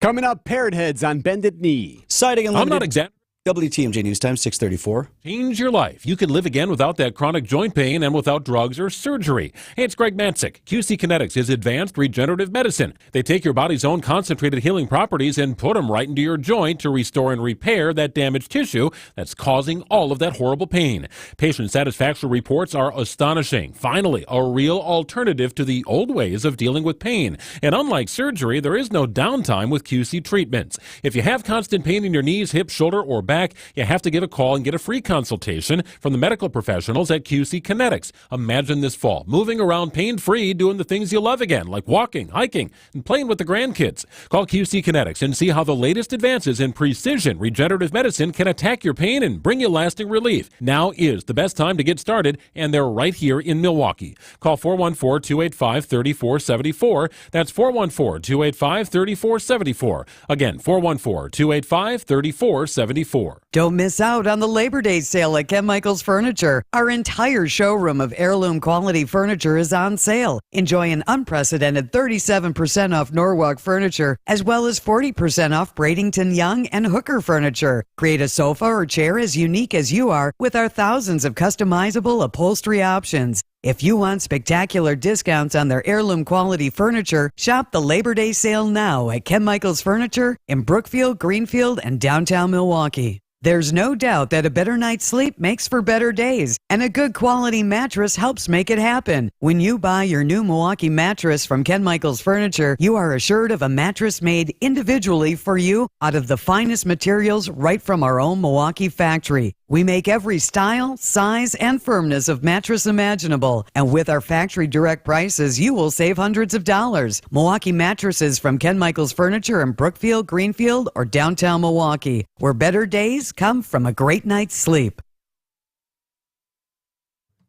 Speaker 11: Coming up, Parrot Heads on Bended Knee.
Speaker 10: Citing Unlimited.
Speaker 22: I'm not exact.
Speaker 10: WTMJ News Time, 6:34.
Speaker 22: Change your life. You can live again without that chronic joint pain and without drugs or surgery. Hey, it's Greg Matzik. QC Kinetics is advanced regenerative medicine. They take your body's own concentrated healing properties and put them right into your joint to restore and repair that damaged tissue that's causing all of that horrible pain. Patient satisfaction reports are astonishing. Finally, a real alternative to the old ways of dealing with pain. And unlike surgery, there is no downtime with QC treatments. If you have constant pain in your knees, hips, shoulder, or back, you have to give a call and get a free consultation from the medical professionals at QC Kinetics. Imagine this fall, moving around pain-free, doing the things you love again, like walking, hiking, and playing with the grandkids. Call QC Kinetics and see how the latest advances in precision regenerative medicine can attack your pain and bring you lasting relief. Now is the best time to get started, and they're right here in Milwaukee. Call 414-285-3474. That's 414-285-3474. Again, 414-285-3474.
Speaker 27: Don't miss out on the Labor Day sale at Ken Michaels Furniture. Our entire showroom of heirloom quality furniture is on sale. Enjoy an unprecedented 37% off Norwalk furniture, as well as 40% off Bradenton Young and Hooker furniture. Create a sofa or chair as unique as you are with our thousands of customizable upholstery options. If you want spectacular discounts on their heirloom quality furniture, shop the Labor Day sale now at Ken Michaels Furniture in Brookfield, Greenfield, and downtown Milwaukee. There's no doubt that a better night's sleep makes for better days, and a good quality mattress helps make it happen. When you buy your new Milwaukee mattress from Ken Michaels Furniture, you are assured of a mattress made individually for you out of the finest materials right from our own Milwaukee factory. We make every style, size, and firmness of mattress imaginable. And with our factory direct prices, you will save hundreds of dollars. Milwaukee mattresses from Ken Michaels Furniture in Brookfield, Greenfield, or downtown Milwaukee, where better days come from a great night's sleep.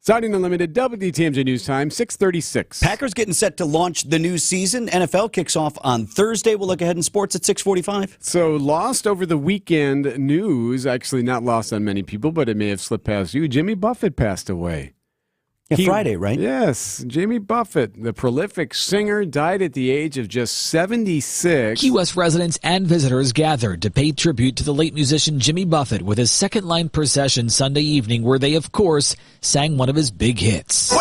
Speaker 11: Siding Unlimited, WTMJ News Time, 6:36.
Speaker 10: Packers getting set to launch the new season. NFL kicks off on Thursday. We'll look ahead in sports at 6:45.
Speaker 11: So lost over the weekend news, actually not lost on many people, but it may have slipped past you. Jimmy Buffett passed away.
Speaker 10: Yeah, Friday, right?
Speaker 11: Yes. Jimmy Buffett, the prolific singer, died at the age of just 76.
Speaker 1: Key West residents and visitors gathered to pay tribute to the late musician Jimmy Buffett with his second line procession Sunday evening, where they, of course, sang one of his big hits.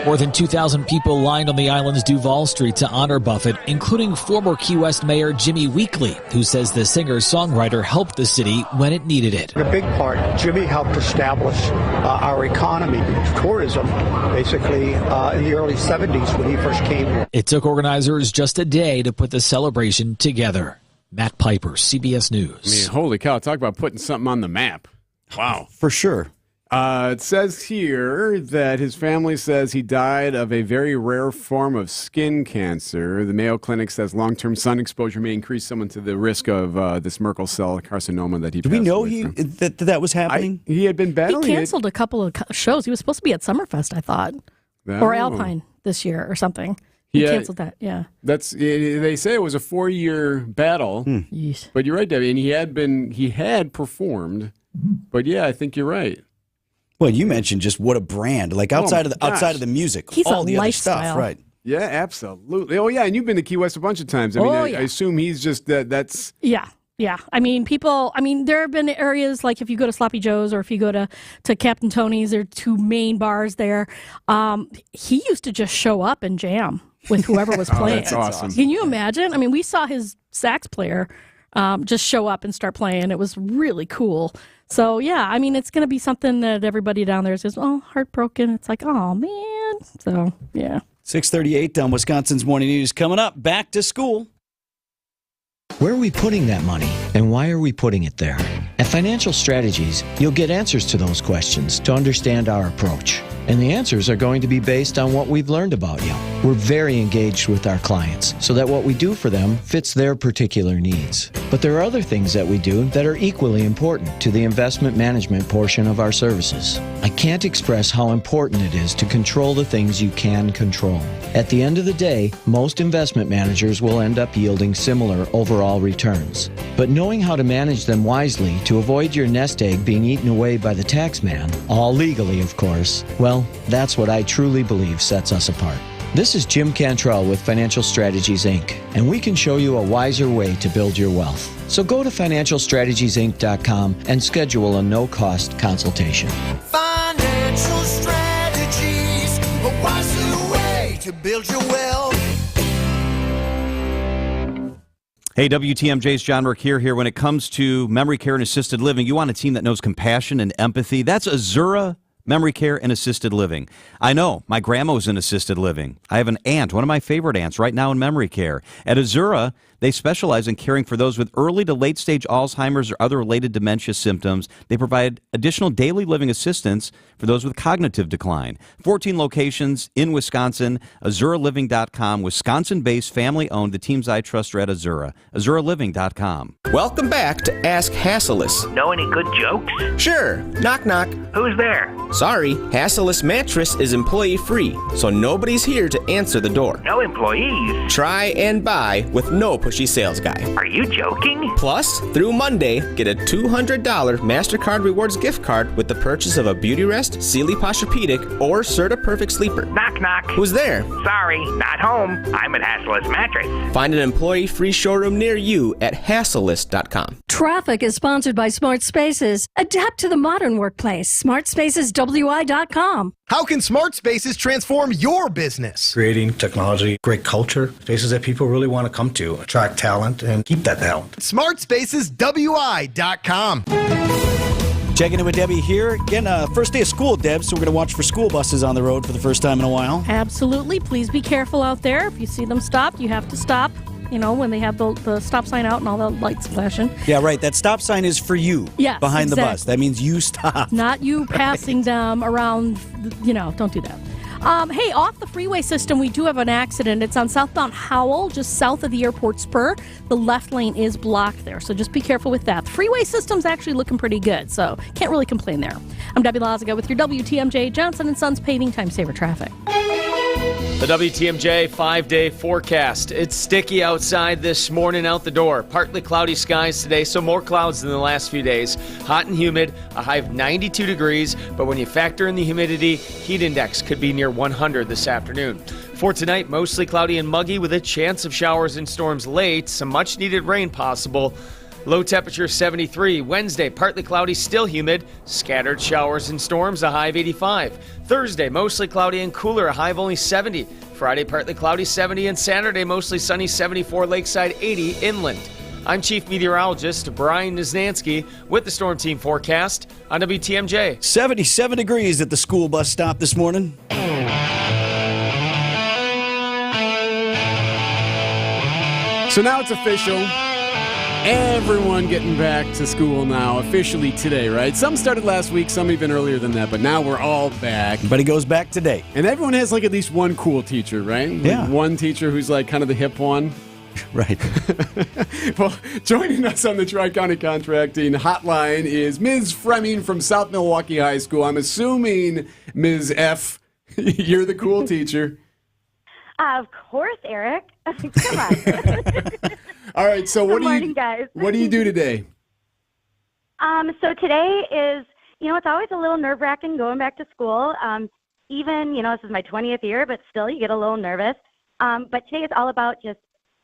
Speaker 1: More than 2,000 people lined on the island's Duval Street to honor Buffett, including former Key West Mayor Jimmy Weekly, who says the singer-songwriter helped the city when it needed it.
Speaker 2: A big part, Jimmy helped establish our economy, tourism, basically, in the early 70s when he first came here.
Speaker 1: It took organizers just a day to put the celebration together. Matt Piper, CBS News.
Speaker 11: I mean, holy cow, talk about putting something on the map. Wow.
Speaker 10: For sure.
Speaker 11: It says here that his family says he died of a very rare form of skin cancer. The Mayo Clinic says long-term sun exposure may increase someone to the risk of this Merkel cell carcinoma that he
Speaker 10: passed. Do we know that was happening?
Speaker 11: He had been battling
Speaker 12: He canceled a couple of shows. He was supposed to be at Summerfest, I thought. Or Alpine this year or something. He canceled that, yeah.
Speaker 11: They say it was a 4-year battle.
Speaker 12: Yeesh.
Speaker 11: But you're right, Debbie. And he had performed. But yeah, I think you're right.
Speaker 10: Well, you mentioned just what a brand, like outside of the music,
Speaker 12: he's
Speaker 10: all
Speaker 12: a
Speaker 10: the
Speaker 12: lifestyle.
Speaker 10: other stuff, right?
Speaker 11: Yeah, absolutely. Oh, yeah, and you've been to Key West a bunch of times. I mean, I assume he's just that's.
Speaker 12: Yeah. I mean, there have been areas like if you go to Sloppy Joe's or if you go to Captain Tony's, there are two main bars there. He used to just show up and jam with whoever was playing.
Speaker 11: That's awesome.
Speaker 12: Can you imagine? I mean, we saw his sax player just show up and start playing. It was really cool. So, yeah, I mean, it's going to be something that everybody down there says, oh, heartbroken. It's like, oh, man. So, yeah.
Speaker 10: 6:38 on Wisconsin's Morning News. Coming up, back to school.
Speaker 4: Where are we putting that money, and why are we putting it there? At Financial Strategies, you'll get answers to those questions to understand our approach. And the answers are going to be based on what we've learned about you. We're very engaged with our clients so that what we do for them fits their particular needs. But there are other things that we do that are equally important to the investment management portion of our services. I can't express how important it is to control the things you can control. At the end of the day, most investment managers will end up yielding similar overall returns. But knowing how to manage them wisely to avoid your nest egg being eaten away by the tax man, all legally of course, well, that's what I truly believe sets us apart. This is Jim Cantrell with Financial Strategies, Inc., and we can show you a wiser way to build your wealth. So go to financialstrategiesinc.com and schedule a no-cost consultation.
Speaker 8: Financial strategies, a wiser way to build your wealth.
Speaker 6: Hey, WTMJ's John Mercure here. When it comes to memory care and assisted living, you want a team that knows compassion and empathy. That's Azura Memory Care and Assisted Living. I know, my grandma's in assisted living. I have an aunt, one of my favorite aunts, right now in memory care. At Azura, they specialize in caring for those with early to late stage Alzheimer's or other related dementia symptoms. They provide additional daily living assistance for those with cognitive decline. 14 locations in Wisconsin, AzuraLiving.com, Wisconsin-based, family-owned. The teams I trust are at Azura. AzuraLiving.com.
Speaker 16: Welcome back to Ask Hasselus.
Speaker 18: Know any good jokes?
Speaker 16: Sure. Knock, knock.
Speaker 18: Who's there?
Speaker 16: Sorry, Hasselus Mattress is employee-free, so nobody's here to answer the door.
Speaker 18: No employees?
Speaker 16: Try and buy with no pushy sales guy.
Speaker 18: Are you joking?
Speaker 16: Plus, through Monday, get a $200 MasterCard Rewards gift card with the purchase of a Beautyrest, Sealy Posturepedic, or Serta Perfect Sleeper.
Speaker 18: Knock, knock.
Speaker 16: Who's there?
Speaker 18: Sorry, not home. I'm at Hasselus Mattress.
Speaker 16: Find an employee-free showroom near you at Hasselus.com.
Speaker 19: Traffic is sponsored by Smart Spaces. Adapt to the modern workplace. Smart Spaces
Speaker 12: WI.com.
Speaker 3: How can smart spaces transform your business?
Speaker 5: Creating technology, great culture, spaces that people really want to come to, attract talent, and keep that talent.
Speaker 3: SmartSpacesWI.com.
Speaker 10: Checking in with Debbie here. Again, first day of school, Deb, so we're going to watch for school buses on the road for the first time in a while.
Speaker 12: Absolutely. Please be careful out there. If you see them stopped, you have to stop. You know, when they have the stop sign out and all the lights flashing.
Speaker 10: Yeah, right. That stop sign is for you behind the bus. That means you stop.
Speaker 12: Not you passing them around, don't do that. Hey, off the freeway system, we do have an accident. It's on southbound Howell, just south of the airport spur. The left lane is blocked there, so just be careful with that. The freeway system's actually looking pretty good, so can't really complain there. I'm Debbie Lazaga with your WTMJ Johnson & Sons Paving Time Saver Traffic.
Speaker 7: The WTMJ 5-day forecast. It's sticky outside this morning out the door. Partly cloudy skies today, so more clouds than the last few days. Hot and humid, a high of 92 degrees, but when you factor in the humidity, heat index could be near 100 this afternoon. For tonight, mostly cloudy and muggy with a chance of showers and storms late. Some much needed rain possible. Low temperature 73. Wednesday, partly cloudy, still humid. Scattered showers and storms, a high of 85. Thursday, mostly cloudy and cooler, a high of only 70. Friday, partly cloudy, 70. And Saturday, mostly sunny, 74. Lakeside, 80. Inland. I'm Chief Meteorologist Brian Niznansky with the Storm Team forecast on WTMJ.
Speaker 10: 77 degrees at the school bus stop this morning.
Speaker 11: So now it's official. Everyone getting back to school now, officially today, right? Some started last week, some even earlier than that, but now we're all back.
Speaker 10: But he goes back today.
Speaker 11: And everyone has like at least one cool teacher, right?
Speaker 10: Yeah.
Speaker 11: Like one teacher who's like kind of the hip one.
Speaker 10: Right.
Speaker 11: Well, joining us on the Tri-County Contracting Hotline is Ms. Fremming from South Milwaukee High School. I'm assuming, Ms. F., you're the cool teacher.
Speaker 19: Of course, Eric. Come on.
Speaker 11: All right, so
Speaker 19: Good morning, guys.
Speaker 11: What do you do today?
Speaker 19: So today is, it's always a little nerve-wracking going back to school. Even, this is my 20th year, but still you get a little nervous. But today is all about just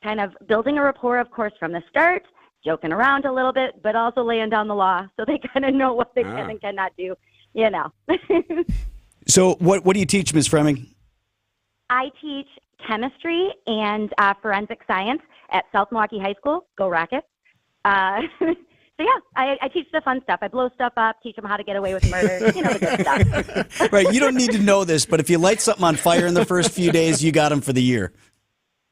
Speaker 19: kind of building a rapport, of course, from the start, joking around a little bit, but also laying down the law so they kind of know what they can and cannot do,
Speaker 10: So what do you teach, Ms. Fremming?
Speaker 19: I teach chemistry and forensic science at South Milwaukee High School. Go Rockets. I teach the fun stuff. I blow stuff up, teach them how to get away with murder, the good stuff.
Speaker 10: Right, you don't need to know this, but if you light something on fire in the first few days, you got them for the year.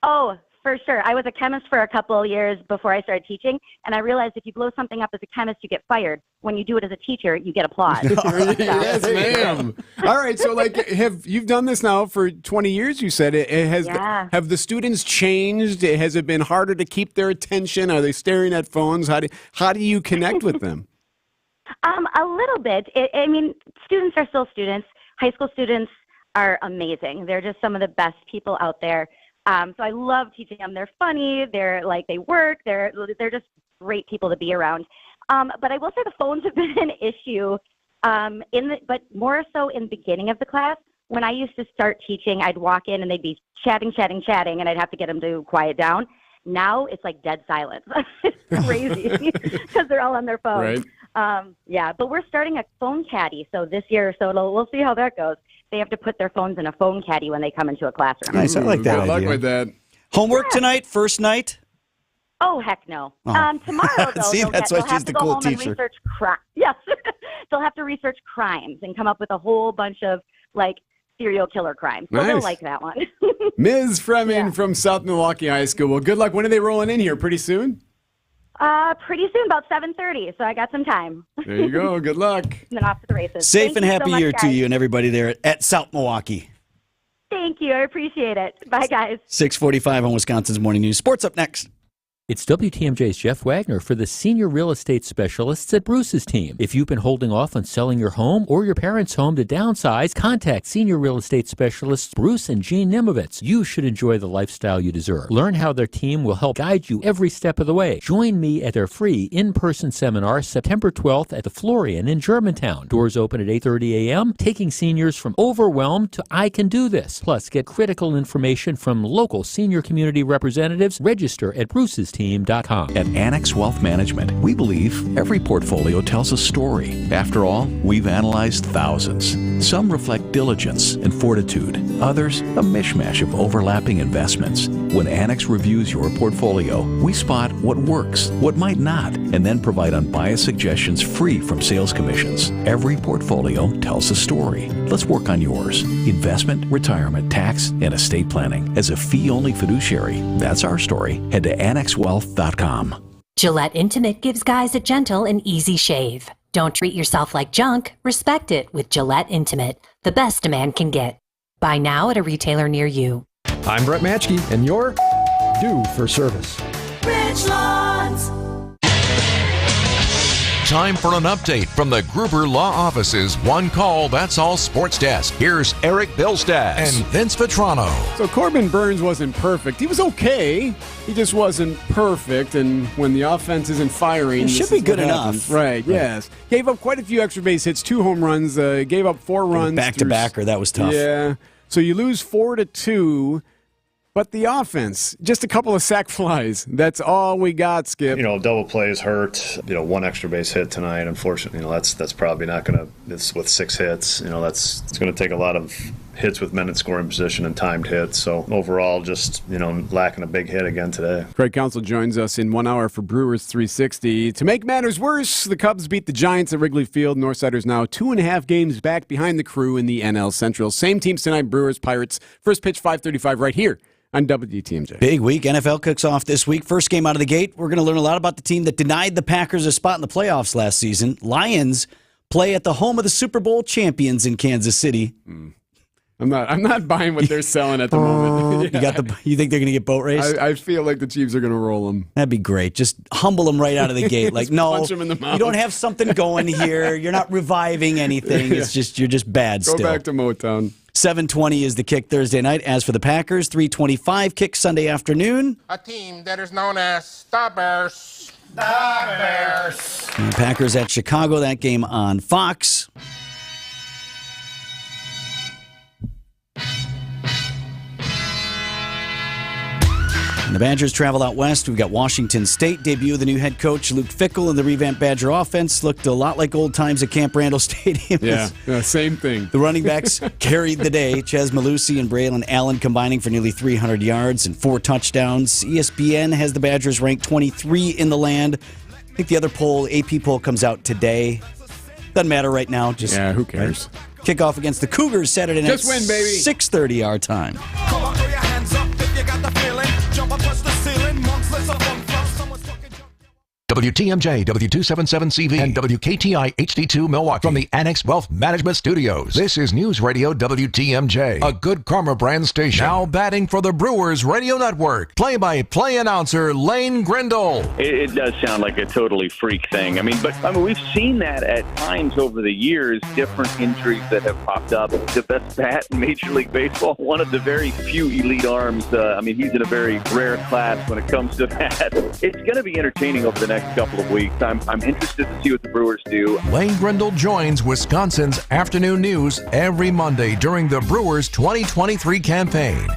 Speaker 19: Oh, for sure. I was a chemist for a couple of years before I started teaching, and I realized if you blow something up as a chemist, you get fired. When you do it as a teacher, you get applause.
Speaker 11: Yes, ma'am. All right, so you've done this now for 20 years, you said. Have the students changed? Has it been harder to keep their attention? Are they staring at phones? How do you connect with them?
Speaker 19: A little bit. Students are still students. High school students are amazing. They're just some of the best people out there. So I love teaching them. They're funny. They work. They're just great people to be around. But I will say the phones have been an issue. But more so in the beginning of the class. When I used to start teaching, I'd walk in and they'd be chatting, and I'd have to get them to quiet down. Now it's like dead silence. It's crazy because they're all on their phones. Right. But we're starting a phone caddy. So this year, we'll see how that goes. They have to put their phones in a phone caddy when they come into a classroom.
Speaker 10: Nice, I like that
Speaker 11: idea. Good luck with that.
Speaker 10: Homework tonight, first night?
Speaker 19: Oh, heck no. Tomorrow, though,
Speaker 10: See, that's why she's the cool teacher.
Speaker 19: Yes. They'll have to research crimes and come up with a whole bunch of, serial killer crimes. So they'll like that one.
Speaker 11: Ms. Fremming from South Milwaukee High School. Well, good luck. When are they rolling in here? Pretty soon?
Speaker 19: Pretty soon, about 7:30, so I got some time.
Speaker 11: There you go. Good luck.
Speaker 19: And then off to the races.
Speaker 10: Safe and happy year to
Speaker 19: guys.
Speaker 10: you and everybody there at South Milwaukee.
Speaker 19: Thank you. I appreciate it. Bye, guys.
Speaker 10: 6:45 on Wisconsin's Morning News. Sports up next.
Speaker 20: It's WTMJ's Jeff Wagner for the senior real estate specialists at Bruce's team. If you've been holding off on selling your home or your parents' home to downsize, contact senior real estate specialists Bruce and Jean Nimovitz. You should enjoy the lifestyle you deserve. Learn how their team will help guide you every step of the way. Join me at their free in-person seminar September 12th at the Florian in Germantown. Doors open at 8:30 a.m., taking seniors from overwhelmed to I can do this. Plus, get critical information from local senior community representatives. Register at Bruce's team. wteam.com.
Speaker 9: At Annex Wealth Management, we believe every portfolio tells a story. After all, we've analyzed thousands. Some reflect diligence and fortitude, others a mishmash of overlapping investments. When Annex reviews your portfolio, we spot what works, what might not, and then provide unbiased suggestions free from sales commissions. Every portfolio tells a story. Let's work on yours. Investment, retirement, tax, and estate planning. As a fee-only fiduciary, that's our story. Head to annexwealth.com.
Speaker 13: Gillette Intimate gives guys a gentle and easy shave. Don't treat yourself like junk. Respect it with Gillette Intimate, the best a man can get. Buy now at a retailer near you.
Speaker 3: I'm Brett Matchke, and you're due for service.
Speaker 8: Richlands.
Speaker 14: Time for an update from the Gruber Law Office's One Call, That's All Sports Desk. Here's Eric Bilstad and Vince Vitrano.
Speaker 11: So Corbin Burns wasn't perfect. He was okay. He just wasn't perfect. And when the offense isn't firing,
Speaker 10: it should be good enough.
Speaker 11: Right, yes. Gave up quite a few extra base hits, 2 home runs, gave up 4 runs.
Speaker 10: Back-to-backer, that was tough.
Speaker 11: Yeah. So you lose 4-2. But the offense, just a couple of sac flies. That's all we got, Skip.
Speaker 21: Double plays hurt. 1 extra base hit tonight. Unfortunately, that's probably not going to. It's with 6 hits. It's going to take a lot of hits with men in scoring position and timed hits. So overall, just lacking a big hit again today.
Speaker 11: Craig Counsell joins us in 1 hour for Brewers 360. To make matters worse, the Cubs beat the Giants at Wrigley Field. Northsiders now 2.5 games back behind the Crew in the NL Central. Same teams tonight: Brewers, Pirates. First pitch 5:35 right here on WTMJ.
Speaker 10: Big week. NFL kicks off this week. First game out of the gate. We're going to learn a lot about the team that denied the Packers a spot in the playoffs last season. Lions play at the home of the Super Bowl champions in Kansas City.
Speaker 11: I'm not buying what they're selling at the moment.
Speaker 10: You think they're going to get boat raced?
Speaker 11: I feel like the Chiefs are going to roll them.
Speaker 10: That'd be great. Just humble them right out of the gate. Like, no,
Speaker 11: punch them in the mouth.
Speaker 10: You don't have something going here. You're not reviving anything. It's just you're just bad still.
Speaker 11: Go back to Motown.
Speaker 10: 7:20 is the kick Thursday night. As for the Packers, 3:25 kick Sunday afternoon.
Speaker 23: A team that is known as the Bears. The Bears.
Speaker 10: And Packers at Chicago. That game on Fox. And the Badgers travel out west. We've got Washington State. Debut of the new head coach, Luke Fickell, and the revamped Badger offense looked a lot like old times at Camp Randall Stadium.
Speaker 11: Yeah, same thing.
Speaker 10: The running backs carried the day. Ches Malusi and Braylon Allen combining for nearly 300 yards and 4 touchdowns. ESPN has the Badgers ranked 23 in the land. I think the other poll, AP poll, comes out today. Doesn't matter right now.
Speaker 11: Who cares?
Speaker 10: Right? Kickoff against the Cougars Saturday night.
Speaker 11: Just win, baby.
Speaker 10: 6:30 our time.
Speaker 8: Come on, throw your hands up if you got the feeling. Jump up, touch the ceiling. Monks, let's up on floor. Someone's fucking jump.
Speaker 14: WTMJ, W277CV, and WKTI HD2 Milwaukee from the Annex Wealth Management Studios. This is News Radio WTMJ, a good karma brand station. Now batting for the Brewers Radio Network. Play-by-play announcer Lane Grindle.
Speaker 25: It does sound like a totally freak thing. I mean, we've seen that at times over the years, different injuries that have popped up. The best bat in Major League Baseball, one of the very few elite arms. He's in a very rare class when it comes to that. It's going to be entertaining over the next couple of weeks. I'm interested to see what the Brewers do.
Speaker 14: Lane Grindle joins Wisconsin's Afternoon News every Monday during the Brewers 2023 campaign.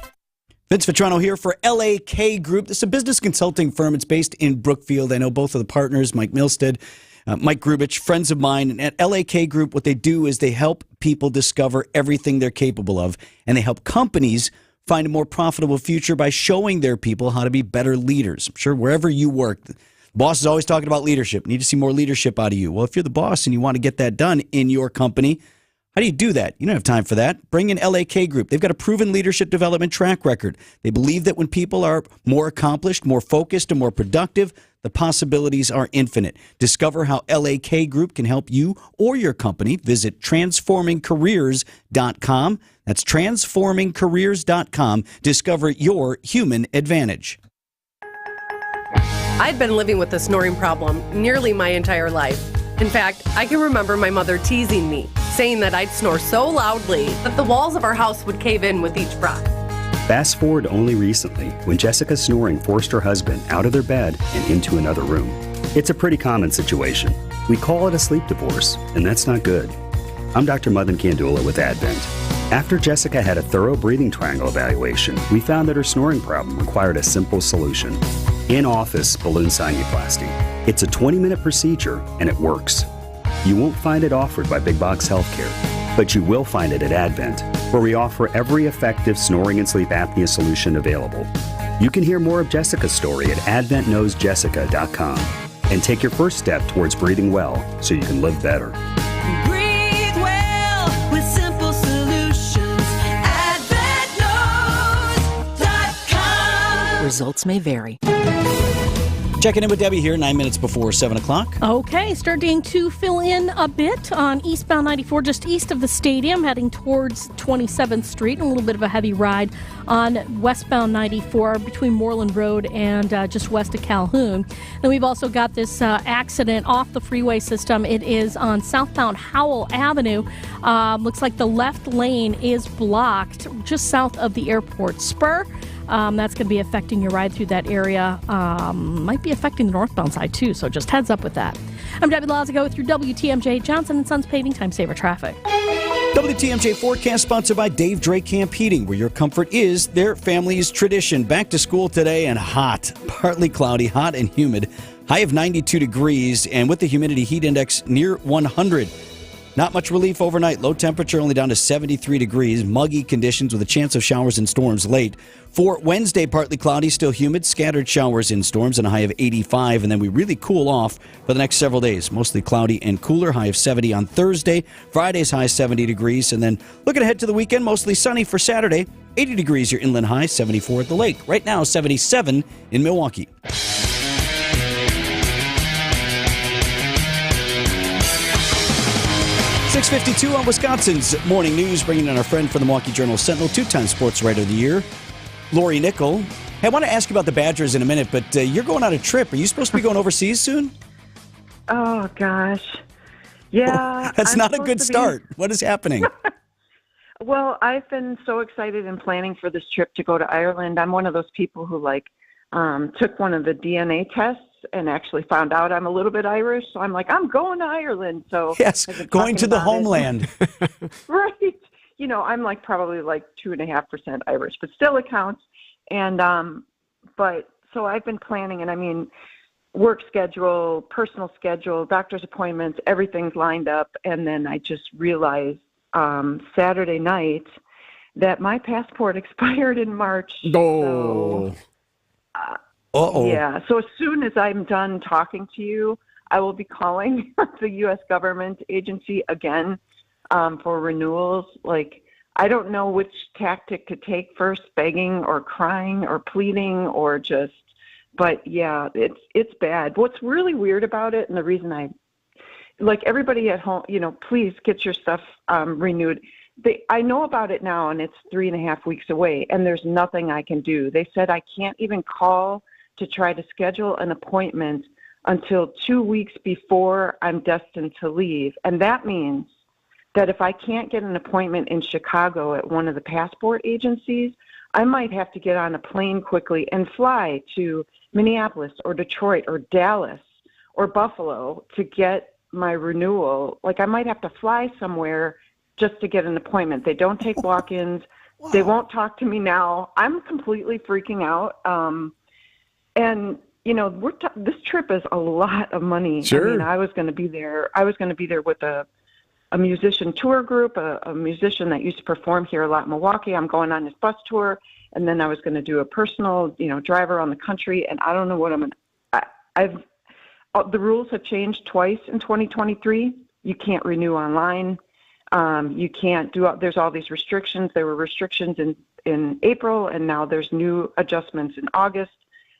Speaker 10: Vince Vitrano here for LAK Group. This is a business consulting firm. It's based in Brookfield. I know both of the partners, Mike Milstead, Mike Grubich, friends of mine. And at LAK Group, what they do is they help people discover everything they're capable of, and they help companies find a more profitable future by showing their people how to be better leaders. I'm sure wherever you work, boss is always talking about leadership. Need to see more leadership out of you. Well, if you're the boss and you want to get that done in your company, how do you do that? You don't have time for that. Bring in LAK Group. They've got a proven leadership development track record. They believe that when people are more accomplished, more focused, and more productive, the possibilities are infinite. Discover how LAK Group can help you or your company. Visit transformingcareers.com. That's transformingcareers.com. Discover your human advantage.
Speaker 26: I'd been living with a snoring problem nearly my entire life. In fact, I can remember my mother teasing me, saying that I'd snore so loudly that the walls of our house would cave in with each breath.
Speaker 28: Fast forward only recently, when Jessica's snoring forced her husband out of their bed and into another room. It's a pretty common situation. We call it a sleep divorce, and that's not good. I'm Dr. Madan Kandula with Advent. After Jessica had a thorough breathing triangle evaluation, we found that her snoring problem required a simple solution. In-office balloon sinuplasty. It's a 20-minute procedure, and it works. You won't find it offered by Big Box Healthcare, but you will find it at Advent, where we offer every effective snoring and sleep apnea solution available. You can hear more of Jessica's story at adventknowsjessica.com and take your first step towards breathing well so you can live better.
Speaker 8: Breathe well with simple solutions. AdventKnows.com.
Speaker 1: Results may vary.
Speaker 10: Checking in with Debbie here, 9 minutes before 7 o'clock.
Speaker 12: Okay, starting to fill in a bit on eastbound 94, just east of the stadium, heading towards 27th Street. A little bit of a heavy ride on westbound 94 between Moreland Road and just west of Calhoun. Then we've also got this accident off the freeway system. It is on southbound Howell Avenue. Looks like the left lane is blocked just south of the airport spur. That's going to be affecting your ride through that area. Might be affecting the northbound side, too, so just heads up with that. I'm Debbie Lazago with your WTMJ Johnson & Sons Paving Time Saver Traffic.
Speaker 10: WTMJ forecast sponsored by Dave Drake Camp Heating, where your comfort is their family's tradition. Back to school today and hot. Partly cloudy, hot and humid. High of 92 degrees, and with the humidity heat index near 100. Not much relief overnight. Low temperature only down to 73 degrees. Muggy conditions with a chance of showers and storms late. For Wednesday, partly cloudy, still humid. Scattered showers and storms and a high of 85. And then we really cool off for the next several days. Mostly cloudy and cooler. High of 70 on Thursday. Friday's high 70 degrees. And then looking ahead to the weekend, mostly sunny for Saturday. 80 degrees your inland high, 74 at the lake. Right now, 77 in Milwaukee. 6:52 on Wisconsin's Morning News, bringing in our friend from the Milwaukee Journal-Sentinel, two-time Sports Writer of the Year, Lori Nickel. Hey, I want to ask you about the Badgers in a minute, but you're going on a trip. Are you supposed to be going overseas soon?
Speaker 2: Oh, gosh. Yeah.
Speaker 10: That's not a good start. What is happening?
Speaker 2: Well, I've been so excited and planning for this trip to go to Ireland. I'm one of those people who, took one of the DNA tests and actually found out I'm a little bit Irish. So I'm like, I'm going to Ireland. So
Speaker 10: yes, going to the homeland.
Speaker 2: Right. You know, I'm probably 2.5% Irish, but still it counts. And, but so I've been planning, and I mean, work schedule, personal schedule, doctor's appointments, everything's lined up. And then I just realized Saturday night that my passport expired in March.
Speaker 11: Oh.
Speaker 2: So, yeah. So as soon as I'm done talking to you, I will be calling the U.S. government agency again for renewals. I don't know which tactic to take first, begging or crying or pleading or just, but yeah, it's bad. What's really weird about it, and the reason everybody at home, please get your stuff renewed. I know about it now, and it's 3.5 weeks away, and there's nothing I can do. They said I can't even call to try to schedule an appointment until 2 weeks before I'm destined to leave. And that means that if I can't get an appointment in Chicago at one of the passport agencies, I might have to get on a plane quickly and fly to Minneapolis or Detroit or Dallas or Buffalo to get my renewal. I might have to fly somewhere just to get an appointment. They don't take walk-ins. Wow. They won't talk to me now. I'm completely freaking out. And this trip is a lot of money.
Speaker 11: Sure.
Speaker 2: I mean, I was going to be there with a musician tour group, a musician that used to perform here a lot in Milwaukee. I'm going on this bus tour, and then I was going to do a personal, drive around the country. And I don't know what the rules have changed twice in 2023. You can't renew online. You can't there's all these restrictions. There were restrictions in April, and now there's new adjustments in August.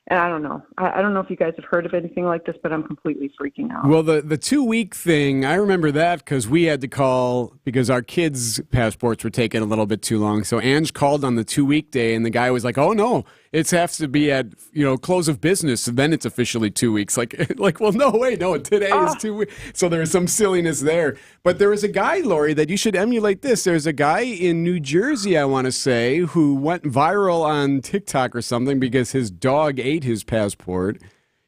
Speaker 2: And I don't know. I don't know if you guys have heard of anything like this, but I'm completely freaking out.
Speaker 11: Well, the 2-week thing, I remember that because we had to call because our kids' passports were taking a little bit too long. So Ange called on the 2-week day, and the guy was like, "Oh no, it has to be at close of business, and then it's officially 2 weeks." Well, no, wait, no, today is 2 weeks. So there was some silliness there. But there was a guy, Lori, that you should emulate this. There's a guy in New Jersey, I want to say, who went viral on TikTok or something because his dog ate his passport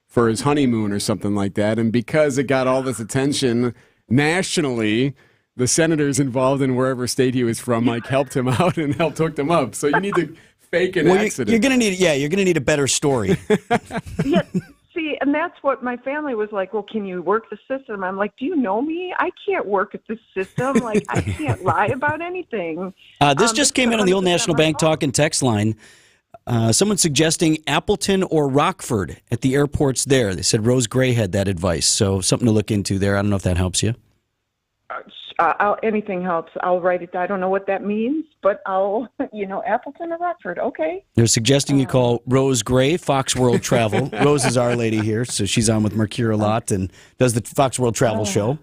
Speaker 11: for his honeymoon or something like that. And because it got all this attention nationally, the senators involved in wherever state he was from, like, helped him out and helped hook him up. So you need to fake an accident.
Speaker 10: You're gonna need a better story.
Speaker 2: Yeah, see, and that's what my family was like, well, can you work the system? I'm like, do you know me? I can't work at this system. Like, I can't lie about anything.
Speaker 10: This just came in on the Old National Bank Talk and Text line. Someone suggesting Appleton or Rockford at the airports there. They said Rose Gray had that advice, so something to look into there. I don't know if that helps you.
Speaker 2: Anything helps. I'll write it down. I don't know what that means, but I'll, Appleton or Rockford. Okay.
Speaker 10: They're suggesting you call Rose Gray, Fox World Travel. Rose is our lady here, so she's on with Mercure a lot and does the Fox World Travel show.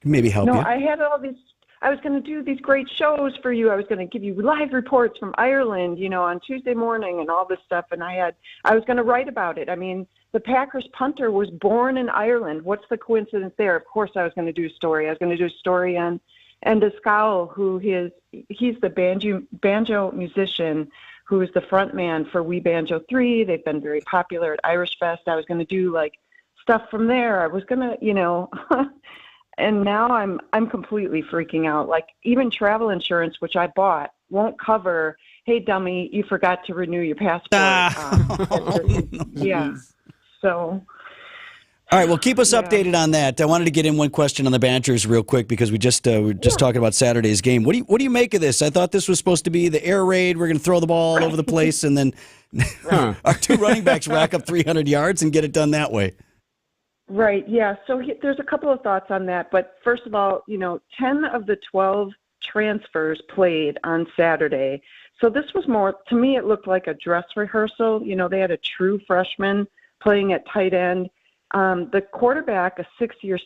Speaker 10: Maybe help you.
Speaker 2: No, I had all these. I was going to do these great shows for you. I was going to give you live reports from Ireland, on Tuesday morning and all this stuff. And I was going to write about it. I mean, the Packers punter was born in Ireland. What's the coincidence there? Of course, I was going to do a story. I was going to do a story on Endescal, he's the banjo musician who is the front man for We Banjo 3. They've been very popular at Irish Fest. I was going to do like stuff from there. I was going to, and now I'm completely freaking out. Like even travel insurance, which I bought, won't cover, hey, dummy, you forgot to renew your passport. Yeah. So.
Speaker 10: All right, well, keep us updated on that. I wanted to get in one question on the Badgers real quick because we just were just talking about Saturday's game. What do you make of this? I thought this was supposed to be the air raid. We're going to throw the ball all over the place, and then our two running backs rack up 300 yards and get it done that way.
Speaker 2: Right, yeah. So there's a couple of thoughts on that. But first of all, 10 of the 12 transfers played on Saturday. So this was more, to me, it looked like a dress rehearsal. They had a true freshman playing at tight end. The quarterback, a 6-year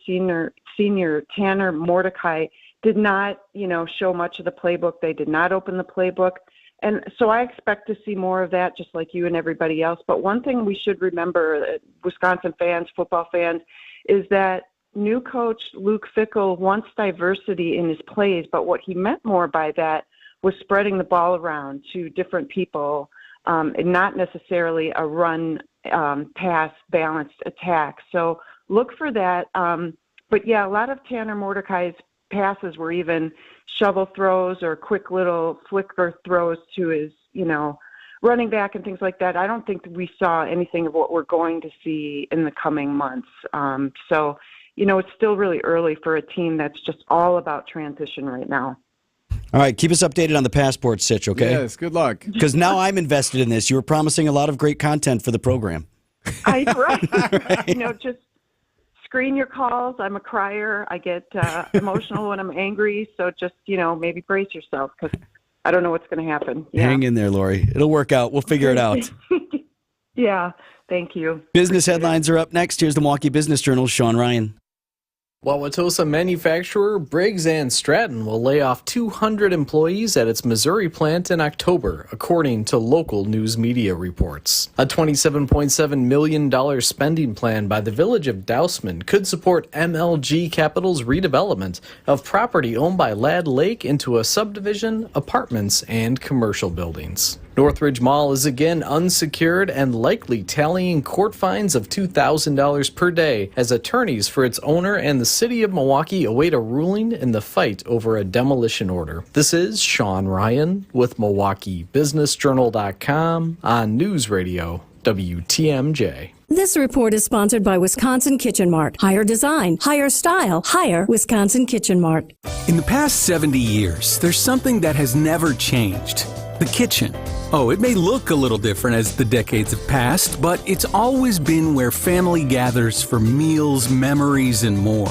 Speaker 2: senior Tanner Mordecai, did not, show much of the playbook. They did not open the playbook. And so I expect to see more of that, just like you and everybody else. But one thing we should remember, Wisconsin fans, football fans, is that new coach Luke Fickell wants diversity in his plays, but what he meant more by that was spreading the ball around to different people and not necessarily a run, pass, balanced attack. So look for that. But, yeah, a lot of Tanner Mordecai's passes were even shovel throws or quick little flicker throws to his, running back and things like that. I don't think we saw anything of what we're going to see in the coming months. So, it's still really early for a team that's just all about transition right now.
Speaker 10: All right, keep us updated on the passport sitch, okay?
Speaker 11: Yes, good luck.
Speaker 10: Because now I'm invested in this. You were promising a lot of great content for the program.
Speaker 2: Right. Just screen your calls. I'm a crier. I get emotional when I'm angry. So just, maybe brace yourself because I don't know what's going to happen. Yeah.
Speaker 10: Hang in there, Lori. It'll work out. We'll figure it out.
Speaker 2: Yeah, thank you.
Speaker 10: Business headlines are up next. Here's the Milwaukee Business Journal's Sean Ryan.
Speaker 1: Wauwatosa manufacturer Briggs & Stratton will lay off 200 employees at its Missouri plant in October, according to local news media reports. A $27.7 million spending plan by the village of Dousman could support MLG Capital's redevelopment of property owned by Ladd Lake into a subdivision, apartments, and commercial buildings. Northridge Mall is again unsecured and likely tallying court fines of $2,000 per day as attorneys for its owner and the city of Milwaukee await a ruling in the fight over a demolition order. This is Sean Ryan with MilwaukeeBusinessJournal.com on News Radio WTMJ.
Speaker 4: This report is sponsored by Wisconsin Kitchen Mart. Higher design, higher style, higher Wisconsin Kitchen Mart.
Speaker 6: In the past 70 years, there's something that has never changed. The kitchen. Oh, it may look a little different as the decades have passed, but it's always been where family gathers for meals, memories, and more.